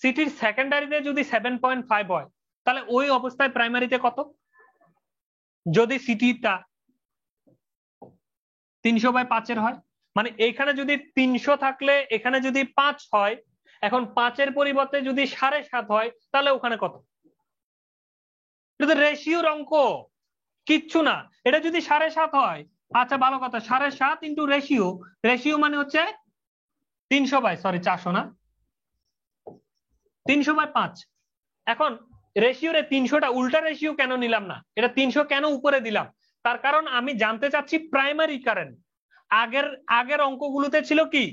সিটির সেকেন্ডারিতে যদি 7.5 হয়, তাহলে ওই অবস্থায় প্রাইমারিতে কত? যদি সিটিটা 300/5 হয়, মানে এখানে যদি 300 থাকলে এখানে যদি 5 হয়, এখন 5-এর পরিবর্তে যদি 7.5 হয়, তাহলে ওখানে কত? এটা রেশিওর অঙ্ক, কিচ্ছু না। এটা যদি 7.5 হয়, আচ্ছা ভালো কথা, 7.5 ইন্টু রেশিও, রেশিও মানে হচ্ছে 300/সরি 400 না, 300/5। এখন রেশিওরে 300টা উল্টা রেশিও কেন নিলাম না, এটা 300 কেন উপরে দিলাম? তার কারণ আমি জানতে চাচ্ছি প্রাইমারি কারেন্ট। আগের আগের অঙ্কগুলোতে ছিল কি,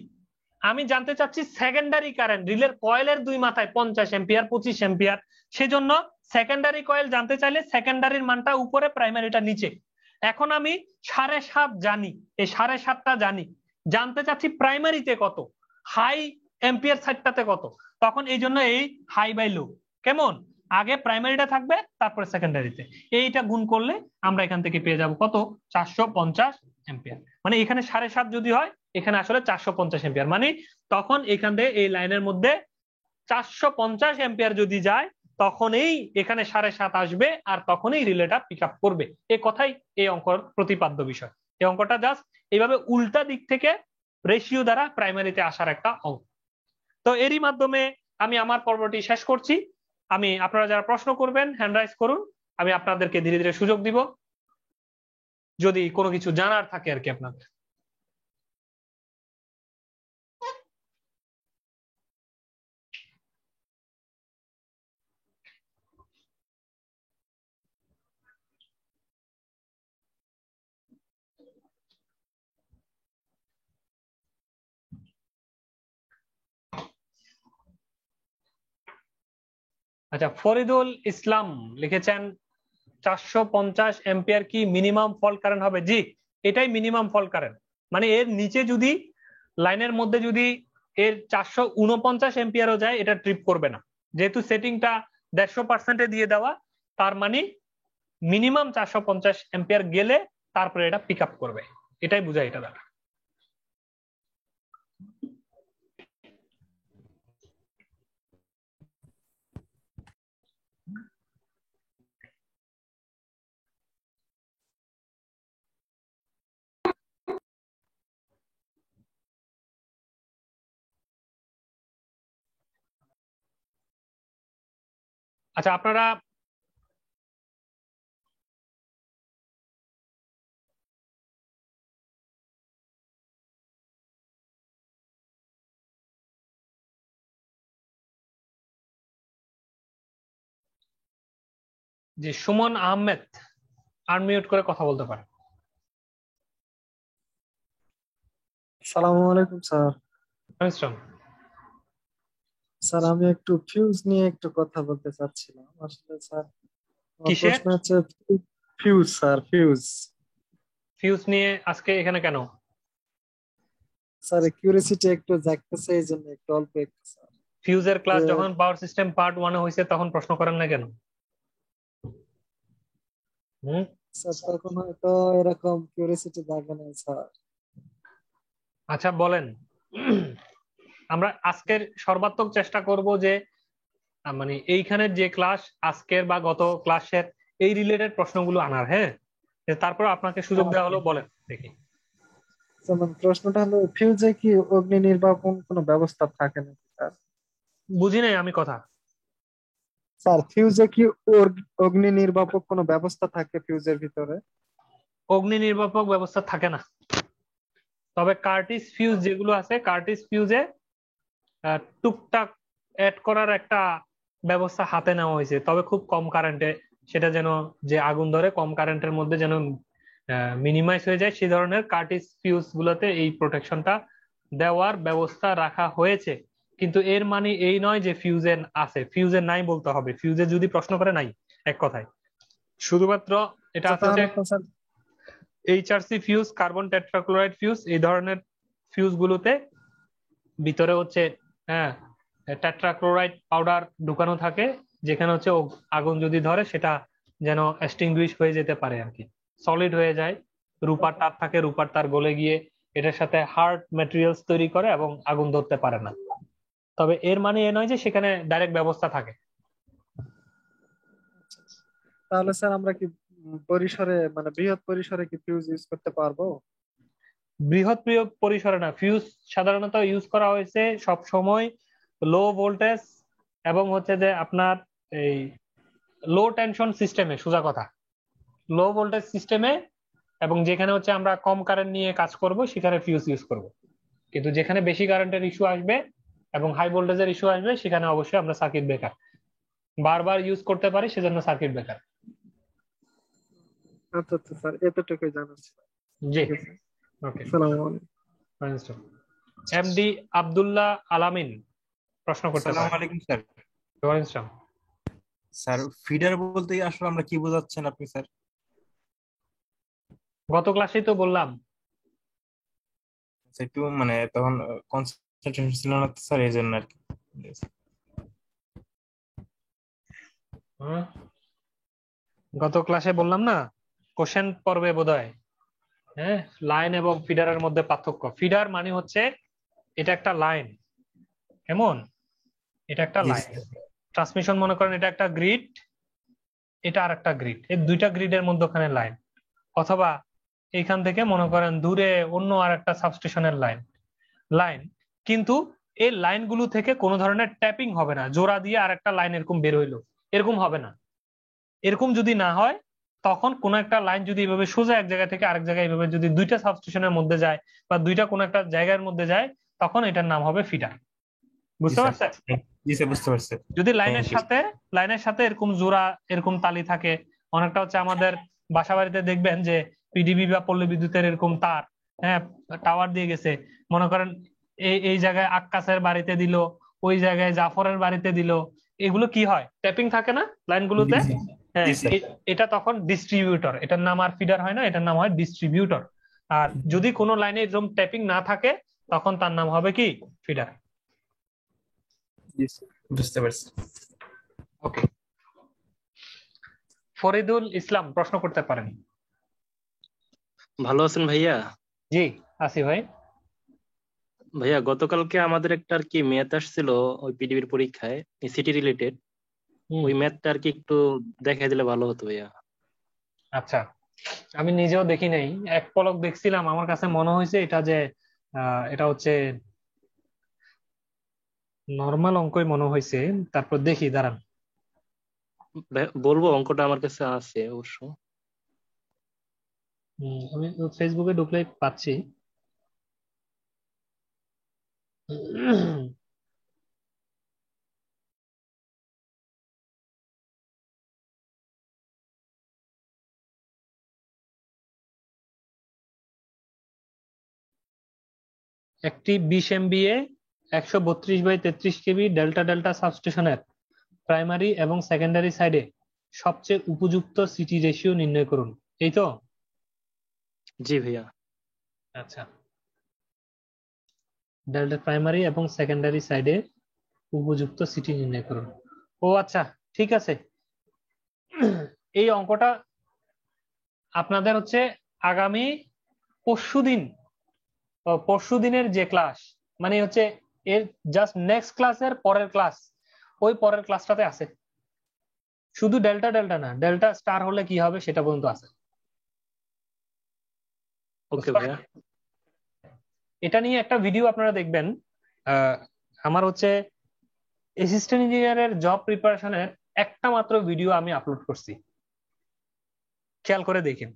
আমি জানতে চাচ্ছি সেকেন্ডারি কারেন্ট, রিলের কয়েলের দুই মাথায় 50 এম্পিয়ার 25 এম্পিয়ার। সেজন্য সেকেন্ডারি কয়েল জানতে চাইলে সেকেন্ডারির মানটা উপরে, প্রাইমারিটা নিচে। এখন আমি 7.5 জানি, এই 7.5টা জানি, জানতে চাচ্ছি প্রাইমারিতে কত, হাই এম্পিয়ার সাইডটাতে কত। তখন এই জন্য এই হাই বাই লো, কেমন, আগে প্রাইমারিটা থাকবে তারপরে সেকেন্ডারিতে, এইটা গুণ করলে আমরা এখান থেকে পেয়ে যাব কত, 450 এম্পিয়ার। মানে এখানে 7.5 যদি হয়, এখানে আসলে 450 এম্পিয়ার। মানে তখন এখান থেকে এই লাইনের মধ্যে 450 এম্পিয়ার যদি যায়, তখনই এখানে 7.5 আসবে, আর তখনই রিলেটা পিক আপ করবে। এই কথাই এই অঙ্কর প্রতিপাদ্য বিষয়। এই অঙ্কটা জাস্ট এইভাবে উল্টা দিক থেকে রেশিও দ্বারা প্রাইমারিতে আসার একটা অঙ্ক। তো এরই মাধ্যমে আমি আমার পর্বটি শেষ করছি। আপনারা যারা প্রশ্ন করবেন হ্যান্ড রাইজ করুন, আমি আপনাদেরকে ধীরে ধীরে সুযোগ দিব যদি কোনো কিছু জানার থাকে আর কি আপনাদের। আচ্ছা, ফরিদুল ইসলাম লিখেছেন 450 এম্পিয়ার কি মিনিমাম ফল্ট কারেন্ট হবে? জি, এটাই মিনিমাম ফল্ট কারেন্ট। মানে এর নিচে যদি লাইনের মধ্যে যদি এর 449 এম্পিয়ারও যায়, এটা ট্রিপ করবে না, যেহেতু সেটিংটা 150% দিয়ে দেওয়া। তার মানে মিনিমাম 450 এম্পিয়ার গেলে তারপরে এটা পিক আপ করবে, এটাই বুঝায় এটা দ্বারা। আচ্ছা, আপনারা যে সুমন আহমেদ আনমিউট করে কথা বলতে পারে। সালামু আলাইকুম স্যার। স্যার আমি একটু ফিউজ নিয়ে একটু কথা বলতে চাচ্ছিলাম আসলে স্যার। আমার কিসের প্রশ্ন হচ্ছে ফিউজ স্যার, ফিউজ। ফিউজ নিয়ে আজকে এখানে কেন? স্যার কিউরিসিটি একটু জাগতেছে, এই জন্য একটু অল্প একটু স্যার। ফিউজের ক্লাস যে- যখন পাওয়ার সিস্টেম পার্ট 1 হয়েছে তখন প্রশ্ন করেন না কেন? স্যার তখন হয়তো এরকম কিউরিসিটি জাগে না স্যার। আচ্ছা বলেন, আমরা আজকের সর্বাত্মক চেষ্টা করব যে মানে এইখানের যে ক্লাস আজকের বা গত ক্লাসের এই রিলেটেড প্রশ্নগুলো আনার। হ্যাঁ, তারপর আপনাকে সুযোগ দেওয়া হলো, বলেন দেখি। যেমন প্রশ্নটা হলো, ফিউজে কি অগ্নি নির্বাপন কোনো ব্যবস্থা থাকে নাকি স্যার? বুঝি নাই আমি কথা। স্যার ফিউজে কি অগ্নি নির্বাপক কোনো ব্যবস্থা থাকে ফিউজের ভিতরে? অগ্নি নির্বাপক ব্যবস্থা থাকে না, তবে কার্টিস ফিউজ যেগুলো আছে, কার্টিস ফিউজে টুকটাক অ্যাড করার একটা ব্যবস্থা হাতে নেওয়া হয়েছে, তবে খুব কম কারেন্টে, সেটা যেন যে আগুন ধরে কম কারেন্টের মধ্যে যেন মিনিমাইজ হয়ে যায়, সেই ধরনের কার্টিস ফিউজ গুলোতে এই প্রোটেকশনটা দেওয়ার ব্যবস্থা রাখা হয়েছে। কিন্তু এর মানে এই নয় যে ফিউজে আছে, ফিউজে নাই বলতে হবে। ফিউজে যদি প্রশ্ন করে নাই, এক কথায় শুধুমাত্র এটা আছে যে তাহলে তো sir HRC fuse, carbon tetrachloride fuse, এই ধরনের ফিউজ গুলোতে ভিতরে হচ্ছে হ্যাঁ টেট্রাক্লোরাইড পাউডার ঢুকানো থাকে, যেখানে হচ্ছে আগুন যদি ধরে সেটা যেন এক্সটিংগুইশ হয়ে যেতে পারে আর কি, সলিড হয়ে যায়। রূপার তার থাকে, রূপার তার গলে গিয়ে এটার সাথে হার্ড ম্যাটেরিয়ালস তৈরি করে এবং আগুন ধরতে পারে না। তবে এর মানে এ নয় যে সেখানে ডাইরেক্ট ব্যবস্থা থাকে। তাহলে স্যার আমরা কি পরিসরে মানে বৃহৎ পরিসরে কি ফিউজ ইউজ করতে পারবো? বৃহৎ পরিসরে না, ফিউজ সাধারণত ইউজ করা হয়েছে সব সময় লো ভোল্টেজ এবং হচ্ছে যে আপনার এই লো টেনশন সিস্টেমে, সোজা কথা লো ভোল্টেজ সিস্টেমে, এবং যেখানে হচ্ছে আমরা কম কারেন্ট নিয়ে কাজ করব সেখানে ফিউজ ইউজ করব। কিন্তু যেখানে বেশি কারেন্টের ইস্যু আসবে এবং হাই ভোল্টেজের ইস্যু আসবে সেখানে অবশ্যই আমরা সার্কিট ব্রেকার বারবার ইউজ করতে পারি, সেজন্য সার্কিট ব্রেকার। আচ্ছা আচ্ছা স্যার, এতটুকুই জানার ছিল। জি, ঠিক আছে, ওকে। আসসালামু আলাইকুম। এমডি আব্দুল্লাহ আলামিন প্রশ্ন করতে আসসালামু পারেন। আলাইকুম স্যার। ওয়ালাইকুম আসসালাম। স্যার ফিডার বলতে আসলে আমরা কি বোঝাচ্ছেন আপনি স্যার? গত ক্লাসেই তো বললাম। একটু মানে তখন কনসেন্ট্রেশন ছিল না তো স্যার, এই জন্য আর কি। গত ক্লাসে বললাম না, কোশ্চেন পর্বে বোধহয়, হ্যাঁ, লাইন এবং ফিডারের মধ্যে পার্থক্য। ফিডার মানে হচ্ছে এটা একটা লাইন, কেমন, এটা একটা জি লাইন। স্যার। ট্রান্সমিশন মনে করেন এটা একটা গ্রিড, এটা আর একটা গ্রিড, এই দুইটা গ্রিডের মধ্যখানে লাইন। অথবা এইখান থেকে মনে করেন দূরে অন্য আর একটা সাবস্টেশনের লাইন কিন্তু এই লাইনগুলো থেকে কোনো ধরনের ট্যাপিং হবে না, জোড়া দিয়ে আর একটা লাইন এরকম বের হইলো, এরকম হবে না। এরকম যদি না হয়, তখন কোন একটা লাইন যদি এভাবে সোজা এক জায়গা থেকে আরেক জায়গায় এভাবে যদি দুইটা সাবস্টেশনের মধ্যে যায় বা দুইটা কোন একটা জায়গার মধ্যে যায়, তখন এটার নাম হবে ফিডার। বুঝতে পারছেন? জি স্যার, বুঝতে পারছি। যদি লাইনের সাথে এরকম জোড়া এরকম তালি থাকে, অনেকটা হচ্ছে আমাদের বাসা বাড়িতে দেখবেন যে পিডিবি বা পল্লী বিদ্যুতের এরকম তার, হ্যাঁ, টাওয়ার দিয়ে গেছে, মনে করেন এই জায়গায় আক্কাসের বাড়িতে দিল, ওই জায়গায় জাফরের বাড়িতে দিল, এগুলো কি হয়, ট্যাপিং থাকে না লাইনগুলোতে? হ্যাঁ, এটা তখন ডিস্ট্রিবিউটর, এটার নাম আর ফিডার হয় না, এটার নাম হয় ডিস্ট্রিবিউটর। আর যদি কোনো লাইনে এরকম ট্যাপিং না থাকে, তখন তার নাম হবে কি, ফিডার। বুঝতে পারছি। ওকে, ফরিদুল ইসলাম প্রশ্ন করতে পারেন। ভালো আছেন ভাইয়া? জি আসি ভাই। ভাইয়া গতকালকে আমাদের একটা আর কি ম্যাথ আসছিল ওই পিডিবির পরীক্ষায়, সিটি রিলেটেড। ওই ম্যাথটা আর কি একটু দেখাই দিলে ভালো হতো ভাইয়া। আচ্ছা, আমি নিজেও দেখি নাই, এক পলক দেখছিলাম, আমার কাছে মনে হয়েছে এটা যে এটা হচ্ছে নর্মাল অঙ্কই মনে হয়েছে। তারপর দেখি, দাঁড়ান। বলবো, অঙ্কটা আমার কাছে আছে অবশ্য। আমি ফেসবুকে ঢুকলে পাচ্ছি। একটি 20 MVA 132/33 কেবি ডেল্টা ডেল্টা সাবস্টেশনের প্রাইমারি এবং সেকেন্ডারি সাইডে সবচেয়ে উপযুক্ত সিটি রেশিও নির্ণয় করুন, এই তো? জি ভাইয়া। আচ্ছা, ডেল্টা প্রাইমারি এবং সেকেন্ডারি সাইডে উপযুক্ত সিটি নির্ণয় করুন। ও আচ্ছা, ঠিক আছে। এই অঙ্কটা আপনাদের হচ্ছে আগামী পরশুদিনের যে ক্লাস, মানে হচ্ছে এর জাস্ট নেক্সট ক্লাসের পরের ক্লাস, ওই পরের ক্লাসটাতে আছে। শুধু ডেল্টা ডেল্টা না, ডেল্টা স্টার হলে কি হবে সেটা পর্যন্ত আছে। ওকে ভাইয়া। এটা নিয়ে একটা ভিডিও আপনারা দেখবেন। আমার হচ্ছে অ্যাসিস্ট্যান্ট ইঞ্জিনিয়ারের জব প্রিপারেশনের একটা মাত্র ভিডিও আমি আপলোড করছি, খেয়াল করে দেখেন।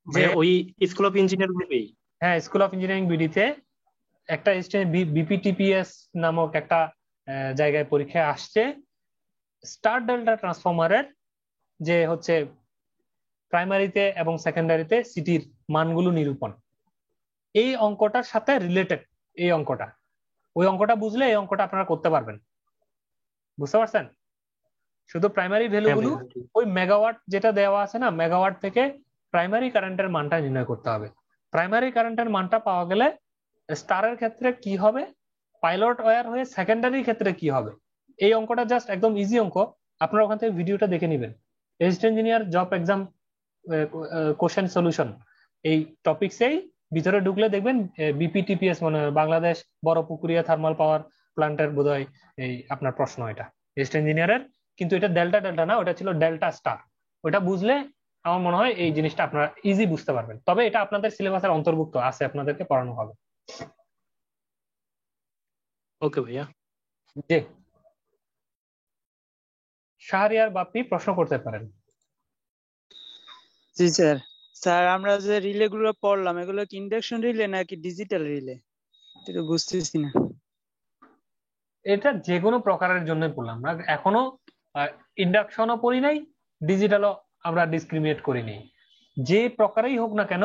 যে ওই স্কুল অফ ইঞ্জিনিয়ার গ্রুপেই? হ্যাঁ, স্কুল অফ ইঞ্জিনিয়ারিং বিডিতে একটা বিপিটিপিএস নামক একটা জায়গায় পরীক্ষায় আসছে স্টার ডেল্টা ট্রান্সফরমারের যে হচ্ছে প্রাইমারিতে এবং সেকেন্ডারিতে সিটির মানগুলো নিরূপণ। এই অঙ্কটার সাথে রিলেটেড এই অঙ্কটা, ওই অঙ্কটা বুঝলে এই অঙ্কটা আপনারা করতে পারবেন। বুঝতে পারছেন? শুধু প্রাইমারি ভ্যালুগুলো ওই মেগাওয়াট যেটা দেওয়া আছে না, মেগাওয়াট থেকে প্রাইমারি কারেন্টের মানটা নির্ণয় করতে হবে। প্রাইমারি কারেন্টের মানটা পাওয়া গেলে স্টারের ক্ষেত্রে কি হবে, পাইলট ওয়্যার হয়ে সেকেন্ডারির ক্ষেত্রে কি হবে। এই অঙ্কটা জাস্ট একদম ইজি অঙ্ক, আপনারা ওখান থেকে ভিডিওটা দেখে নেবেন। Assistant engineer job exam question solution এই টপিকসেই ভিতরে ঢুকলে দেখবেন বিপিটিপিএস মানে বাংলাদেশ বড় পুকুরিয়া থার্মাল পাওয়ার প্ল্যান্টের বোধহয় এই আপনার প্রশ্ন, এটা অ্যাসিস্ট্যান্ট ইঞ্জিনিয়ারের। কিন্তু এটা ডেল্টা ডেল্টা না, ওটা ছিল ডেল্টা স্টার। ওটা বুঝলে আমার মনে হয় এই জিনিসটা আপনারা ইজি বুঝতে পারবেন। তবে এটা আপনাদের সিলেবাসের অন্তর্ভুক্ত আছে, আপনাদেরকে পড়ানো হবে। ওকে ভাইয়া। জি, শাহরিয়ার বাপ্পি প্রশ্ন করতে পারেন। জি স্যার। স্যার আমরা যে রিলে গুলো পড়লাম, এগুলো কি ইন্ডাকশন রিলে নাকি ডিজিটাল রিলে? এটা বুঝতেছি না। এটা যে কোনো প্রকারের জন্য পড়লাম না এখনো, ইন্ডাকশনও পড়ি নাই, ডিজিটালও আমরা ডিসক্রিমিনেট করি নাই। যে প্রকারেই হোক না কেন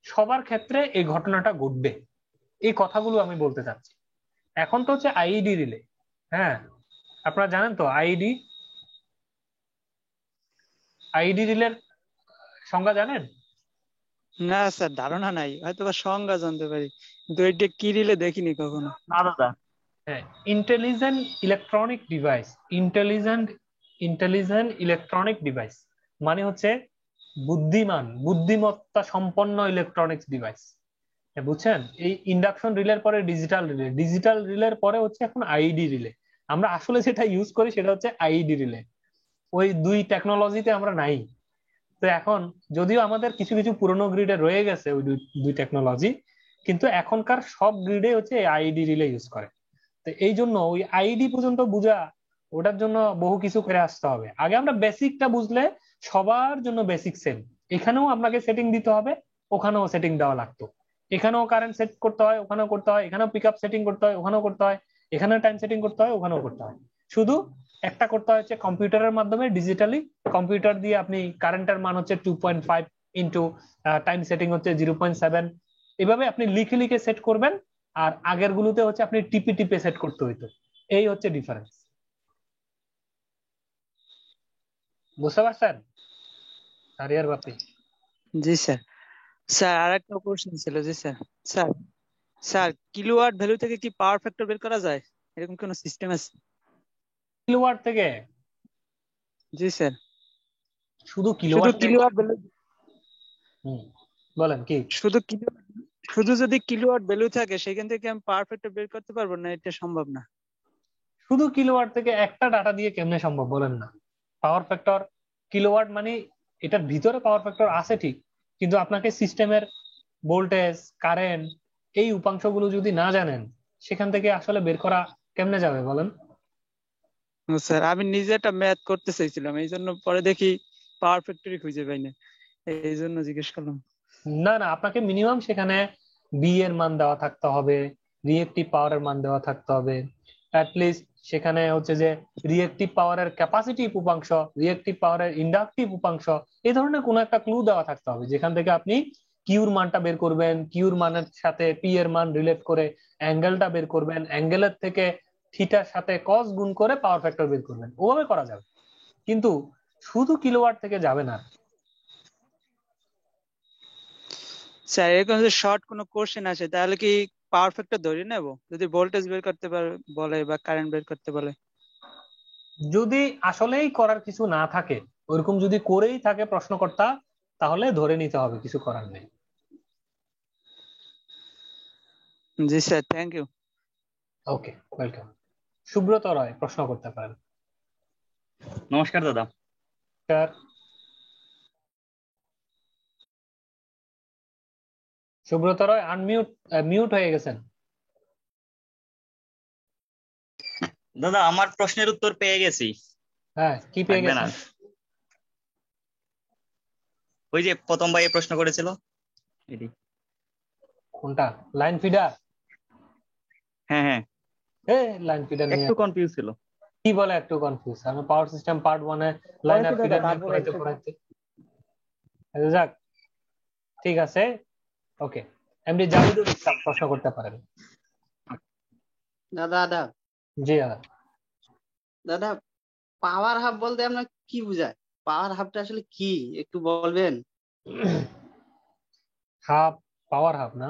সবার ক্ষেত্রে এই ঘটনাটা ঘটবে, এই কথাগুলো আমি বলতে চাচ্ছি। এখন তো হচ্ছে আইইডি রিলে। হ্যাঁ, আপনারা জানেন তো আইইডি রিলের সংজ্ঞা জানেন? না স্যার, ধারণা নাই, হয়তো বা সংজ্ঞা জানতে পারি, কিন্তু এটা কি রিলে দেখিনি কখনো। না দাদা, হ্যাঁ, intelligent electronic device. Intelligent electronic device মানে হচ্ছে বুদ্ধিমত্তা সম্পন্ন ইলেকট্রনিক্স ডিভাইস। বুঝছেন? এই ইন্ডাকশন রিলের পরে ডিজিটাল রিলের পরে হচ্ছে এখন আইডি রিলে। আমরা আসলে যেটা ইউজ করি সেটা হচ্ছে আইডি রিলে। ওই দুই টেকনোলজিতে আমরা নাই। তো এখন যদিও আমাদের কিছু কিছু পুরনো গ্রিডে রয়ে গেছে ওই দুই টেকনোলজি, কিন্তু এখনকার সব গ্রিডে হচ্ছে আইডি রিলে ইউজ করে। তো এই জন্য ওই আইডি পর্যন্ত বুঝা, ওটার জন্য বহু কিছু করে আসতে হবে। আগে আমরা বেসিকটা বুঝলে সবার জন্য বেসিক সেম। এখানেও আপনাকে সেটিং দিতে হবে, ওখানেও সেটিং দেওয়া লাগতো। এখানেও কারেন্ট সেট করতে হয়, ওখানেও করতে হয়। এখানেও পিক আপ সেটিং করতে হয়, ওখানেও করতে হয়। এখানেও টাইম সেটিং করতে হয়, ওখানেও করতে হয়। শুধু একটা করতে হয় হচ্ছে কম্পিউটারের মাধ্যমে ডিজিটালি। কম্পিউটার দিয়ে আপনি কারেন্টের মান হচ্ছে 2.5 ইন্টু টাইম সেটিং হচ্ছে 0.7, এভাবে আপনি লিখে লিখে সেট করবেন। আর আগের গুলোতে হচ্ছে আপনি টিপে টিপে সেট করতে হইতো। এই হচ্ছে ডিফারেন্স। বুঝতে পারছেন সারিয়ার বাপি? জি স্যার। স্যার আর একটা কোশ্চেন ছিল। জি sir. Sir sir kilowatt value থেকে কি পাওয়ার ফ্যাক্টর বের করা যায়? এরকম কোনো সিস্টেম আছে? কিলোওয়াট থেকে? জি স্যার। শুধু শুধু কিলোওয়াট থেকে? কিলোওয়াট ভ্যালু, বলেন কি? শুধু যদি কিলোওয়াট ভ্যালু থাকে সেখান থেকে আমি পাওয়ার ফ্যাক্টর বের করতে পারবো না? এটা সম্ভব না। শুধু কিলোওয়াট থেকে একটা ডাটা দিয়ে কেমনে সম্ভব বলেন না? পাওয়ার ফ্যাক্টর কিলোওয়াট মানে এটার ভিতরে পাওয়ার ফ্যাক্টর আছে ঠিক, কিন্তু আপনাকে সিস্টেমের ভোল্টেজ, কারেন্ট, এই উপাংশগুলো যদি না জানেন সেখান থেকে আসলে বের করা কেমনে যাবে বলেন? স্যার আমি নিজে একটা ম্যাথ করতে চাইছিলাম, এই জন্য পরে দেখি পাওয়ার ফ্যাক্টরই খুঁজে পাই না, এই জন্য জিজ্ঞেস করলাম। না না, আপনাকে মিনিমাম সেখানে বি এর মান দেওয়া থাকতে হবে, রিয়েক্টিভ পাওয়ারের মান দেওয়া থাকতে হবে। অ্যাটলিস্ট সেখানে হচ্ছে যে রিয়েক্টিভ পাওয়ারের ক্যাপাসিটিভ উপাংশ, রিয়েক্টিভ পাওয়ারের ইন্ডাকটিভ উপাংশ, এই ধরনের কোনো একটা ক্লু দেওয়া থাকতে হবে যেখান থেকে আপনি কিউর মানটা বের করবেন, কিউর মানের সাথে পি এর মান রিলেট করে অ্যাঙ্গেলটা বের করবেন, অ্যাঙ্গেলের থেকে থিটার সাথে কস গুণ করে পাওয়ার ফ্যাক্টর বের করবেন। ওভাবে করা যাবে, কিন্তু শুধু কিলোওয়াট থেকে যাবে না। স্যার এরকম যদি শর্ট কোনো কোশ্চেন আসে তাহলে কি পাওয়ার ফ্যাক্টর ধরে নেব যদি ভোল্টেজ বের করতে বলে বা কারেন্ট বের করতে বলে? যদি আসলেই করার কিছু না থাকে, ওইরকম যদি করেই থাকে প্রশ্নকর্তা, তাহলে ধরে নিতে হবে, কিছু করার নেই। জি sir, thank you. Okay, welcome. Subrata Roy প্রশ্ন করতে পারেন। নমস্কার দাদা। স্যার, সুব্রত রয় মিউট হয়ে গেছেন। দাদা আমার প্রশ্নের উত্তর পেয়ে গেছি। হ্যাঁ, কি পেয়ে থাকবে না, গেছেন? ওই যে প্রথম ভাই প্রশ্ন করেছিল এটি। কোনটা? Line feeder? হ্যাঁ হ্যাঁ, লাইন ফিডার নিয়ে একটু কনফিউজ ছিল। কি বলে একটু কনফিউজ? আমি পাওয়ার সিস্টেম পার্ট 1 এ লাইন আর ফিডার নিয়ে পড়াইতে। যাক, ঠিক আছে, ওকে। এমডি জাহিদুল ইসলাম প্রশ্ন করতে পারেন। দাদা জি দাদা। দাদা পাওয়ার হাব বলতে আমরা কি বুঝায়? পাওয়ার হাবটা আসলে কি একটু বলবেন? হাব, পাওয়ার হাব না,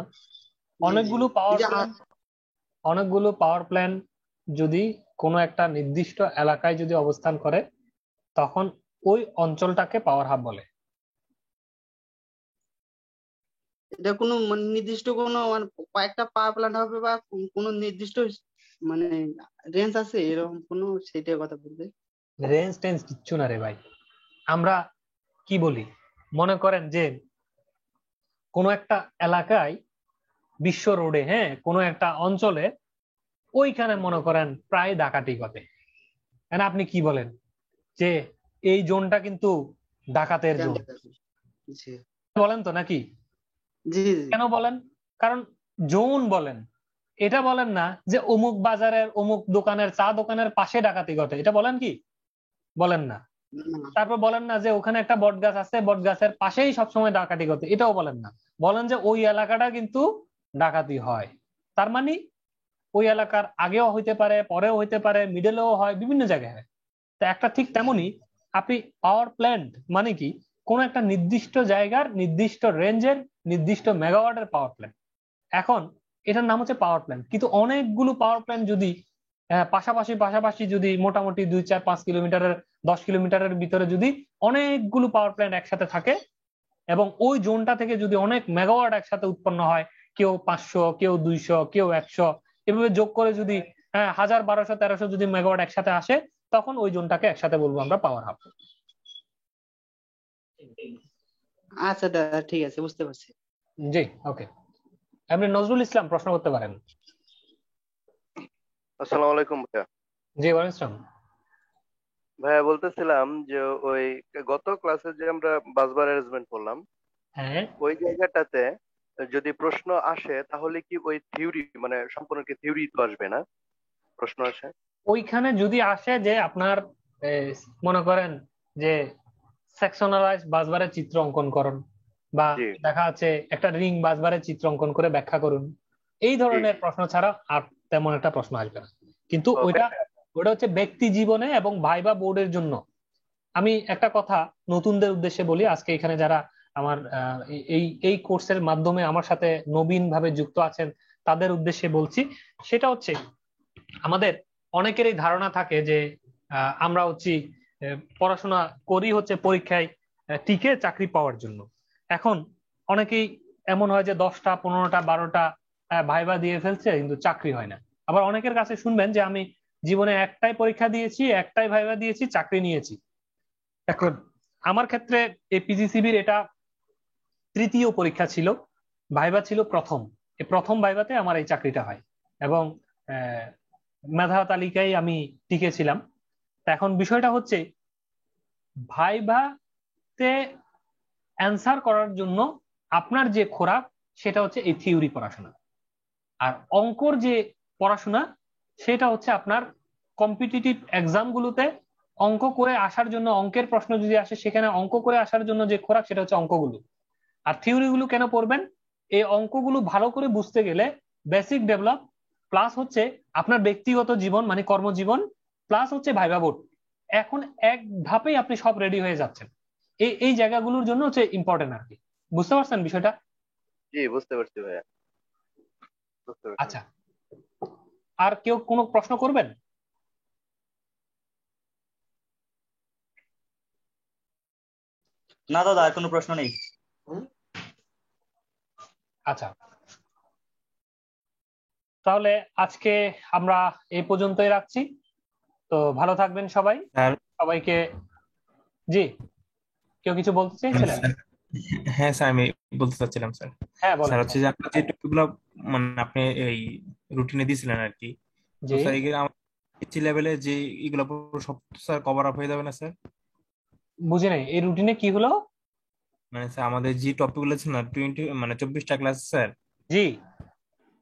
অনেকগুলো পাওয়ার প্ল্যান যদি কোনো একটা নির্দিষ্ট এলাকায় যদি অবস্থান করে তখন ওই অঞ্চলটাকে পাওয়ার হাব বলে। এটা কোনো নির্দিষ্ট কোনো কয়েকটা পাওয়ার প্ল্যান্ট হবে বা কোনো নির্দিষ্ট মানে রেঞ্জ আছে এরকম কোনো, সেটার কথা বলতে। রেঞ্জ টেন্স কিচ্ছু না রে ভাই। আমরা কি বলি, মনে করেন যে কোনো একটা এলাকায়, বিশ্ব রোডে, হ্যাঁ, কোনো একটা অঞ্চলে, ওইখানে মনে করেন প্রায় ডাকাতি ঘটে। আপনি কি বলেন যে এই জোনটা কিন্তু ডাকাতের জোন, জি বলেন তো নাকি? জি। কেন বলেন? কারণ জোন বলেন, এটা বলেন না যে অমুক বাজারের অমুক দোকানের চা দোকানের পাশে ডাকাতি ঘটে, এটা বলেন কি? বলেন না। না। তারপর বলেন না যে ওখানে একটা বট গাছ আছে, বট গাছের পাশেই সবসময় ডাকাতি ঘটে, এটাও বলেন না। বলেন যে ওই এলাকাটা কিন্তু ডাকাতি হয়। তার মানে ওই এলাকার আগেও হইতে পারে, পরেও হইতে পারে, মিডলেও হয়, বিভিন্ন জায়গায় হয়। তো একটা ঠিক তেমনি আপনি পাওয়ার প্ল্যান্ট মানে কি, কোন একটা নির্দিষ্ট জায়গার নির্দিষ্ট রেঞ্জের নির্দিষ্ট মেগাওয়াটের পাওয়ার প্ল্যান্ট। এখন এটার নাম হচ্ছে পাওয়ার প্ল্যান্ট, কিন্তু অনেকগুলো পাওয়ার প্ল্যান্ট যদি পাশাপাশি পাশাপাশি যদি মোটামুটি 2, 4, 5 কিলোমিটারের 10 কিলোমিটারের ভিতরে যদি অনেকগুলো পাওয়ার প্ল্যান্ট একসাথে থাকে এবং ওই জোনটা থেকে যদি অনেক মেগাওয়াট একসাথে উৎপন্ন হয়, কেউ 500, কেউ 200, কেউ 100, এভাবে যোগ করে যদি 1000, 1200, 1300 যদি মেগাওয়াট একসাথে আসে, তখন ওই জোনটাকে একসাথে বলবো আমরা পাওয়ার হাব। আচ্ছা দাদা, ঠিক আছে, বুঝতে পারছি। জি, ওকে। আপনি নজরুল ইসলাম প্রশ্ন করতে পারেন। আসসালামু আলাইকুম ভাইয়া। জি, ওয়ালাইকুম আসসালাম। ভাইয়া বলতেছিলাম যে ওই গত ক্লাসে যে আমরা বাসবার অ্যারেঞ্জমেন্ট করলাম, হ্যাঁ, ওই জায়গাটাতে যদি প্রশ্ন আসে তাহলে কি ওই থিওরি মানে সম্পূর্ণ কি থিওরি তো আসবে না? প্রশ্ন আসে ওইখানে যদি আসে যে আপনার মনে করেন যে সেকশনালাইজ বাসবারের চিত্র অঙ্কন করুন, বা জি দেখা যাচ্ছে একটা রিং বাসবারের চিত্র অঙ্কন করে ব্যাখ্যা করুন, এই ধরনের প্রশ্ন ছাড়া আর তেমন একটা প্রশ্ন আসবে না। কিন্তু ওটা হচ্ছে ব্যক্তি জীবনে এবং ভাইবা বোর্ডের জন্য। আমি একটা কথা নতুনদের উদ্দেশ্যে বলি, আজকে এখানে যারা আমার এই কোর্সের মাধ্যমে আমার সাথে নবীন ভাবে যুক্ত আছেন তাদের উদ্দেশ্যে বলছি। সেটা হচ্ছে আমাদের অনেকেরই ধারণা থাকে যে আমরা হচ্ছে পড়াশোনা করি হচ্ছে পরীক্ষায় টিকে চাকরি পাওয়ার জন্য। এখন অনেকেই এমন হয় যে 10টা 15টা 12টা ভাইবা দিয়ে ফেলছে কিন্তু চাকরি হয় না। আবার অনেকের কাছে শুনবেন যে আমি জীবনে একটাই পরীক্ষা দিয়েছি, একটাই ভাইবা দিয়েছি, চাকরি নিয়েছি। এখন আমার ক্ষেত্রে এই পিজিসিবির এটা তৃতীয় পরীক্ষা ছিল, ভাইবা ছিল প্রথম। এই প্রথম ভাইবাতে আমার এই চাকরিটা হয় এবং মেধা তালিকায় আমি টিকেছিলাম। এখন বিষয়টা হচ্ছে ভাইভাতে অ্যান্সার করার জন্য আপনার যে খোরাক সেটা হচ্ছে এই থিওরি পড়াশোনা, আর অঙ্কর যে পড়াশোনা সেটা হচ্ছে আপনার কম্পিটিটিভ এক্সাম গুলোতে অঙ্ক করে আসার জন্য, অঙ্কের প্রশ্ন যদি আসে সেখানে অঙ্ক করে আসার জন্য যে খোরাক সেটা হচ্ছে অঙ্কগুলো। আর থিওরি গুলো কেন পড়বেন? এই অঙ্কগুলো ভালো করে বুঝতে গেলে বেসিক ডেভেলপ প্লাস হচ্ছে আপনার ব্যক্তিগত জীবন মানে কর্মজীবন প্লাস হচ্ছে ভাইবা বোর্ড, এখন এক ধাপেই আপনি সব রেডি হয়ে যাচ্ছেন। এই জায়গাগুলোর জন্য হচ্ছে ইম্পর্টেন্ট আর কি। বুঝতে পারছেন বিষয়টা? জি বুঝতে পারছি ভাইয়া, বুঝতে পারছি। আচ্ছা, আর কেউ কোনো প্রশ্ন করবেন? না দাদা, আর কোনো প্রশ্ন নেই। আচ্ছা, তাহলে আজকে আমরা এই পর্যন্তই রাখছি। তো ভালো থাকবেন সবাই। স্যার সবাইকে জি, কেউ কিছু বলতে চাইছিলেন? হ্যাঁ স্যার, আমি বলতে চাচ্ছিলাম স্যার। হ্যাঁ বলেন। স্যার হচ্ছে যে আপনার যে টপিকগুলো মানে আপনি এই রুটিনে দিয়েছিলেন আর কি, তো জি, স্যার এগুলো আমার লেভেলে যে এগুলো পুরো সব স্যার কভার আপ হয়ে যাবে না স্যার? বুঝি নাই এই রুটিনে কি হলো। মানে স্যার আমাদের যে টপিকগুলো আছে না 24টা ক্লাস স্যার, জি,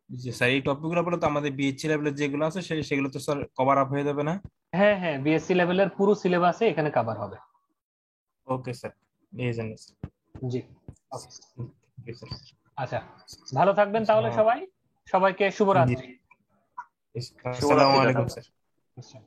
যে স্যার এই টপিকগুলো বলে তো আমাদের বিএসসি লেভেলের যেগুলো আছে সেগুলো তো স্যার কভার আপ হয়ে যাবে না? হ্যাঁ হ্যাঁ, বিএসসি লেভেলের পুরো সিলেবাসে এখানে কভার হবে। ওকে স্যার, এই জন্য জি, ওকে। স্যার। আচ্ছা, ভালো থাকবেন তাহলে সবাই। সবাইকে শুভরাত্রি। আসসালামু আলাইকুম স্যার। আচ্ছা।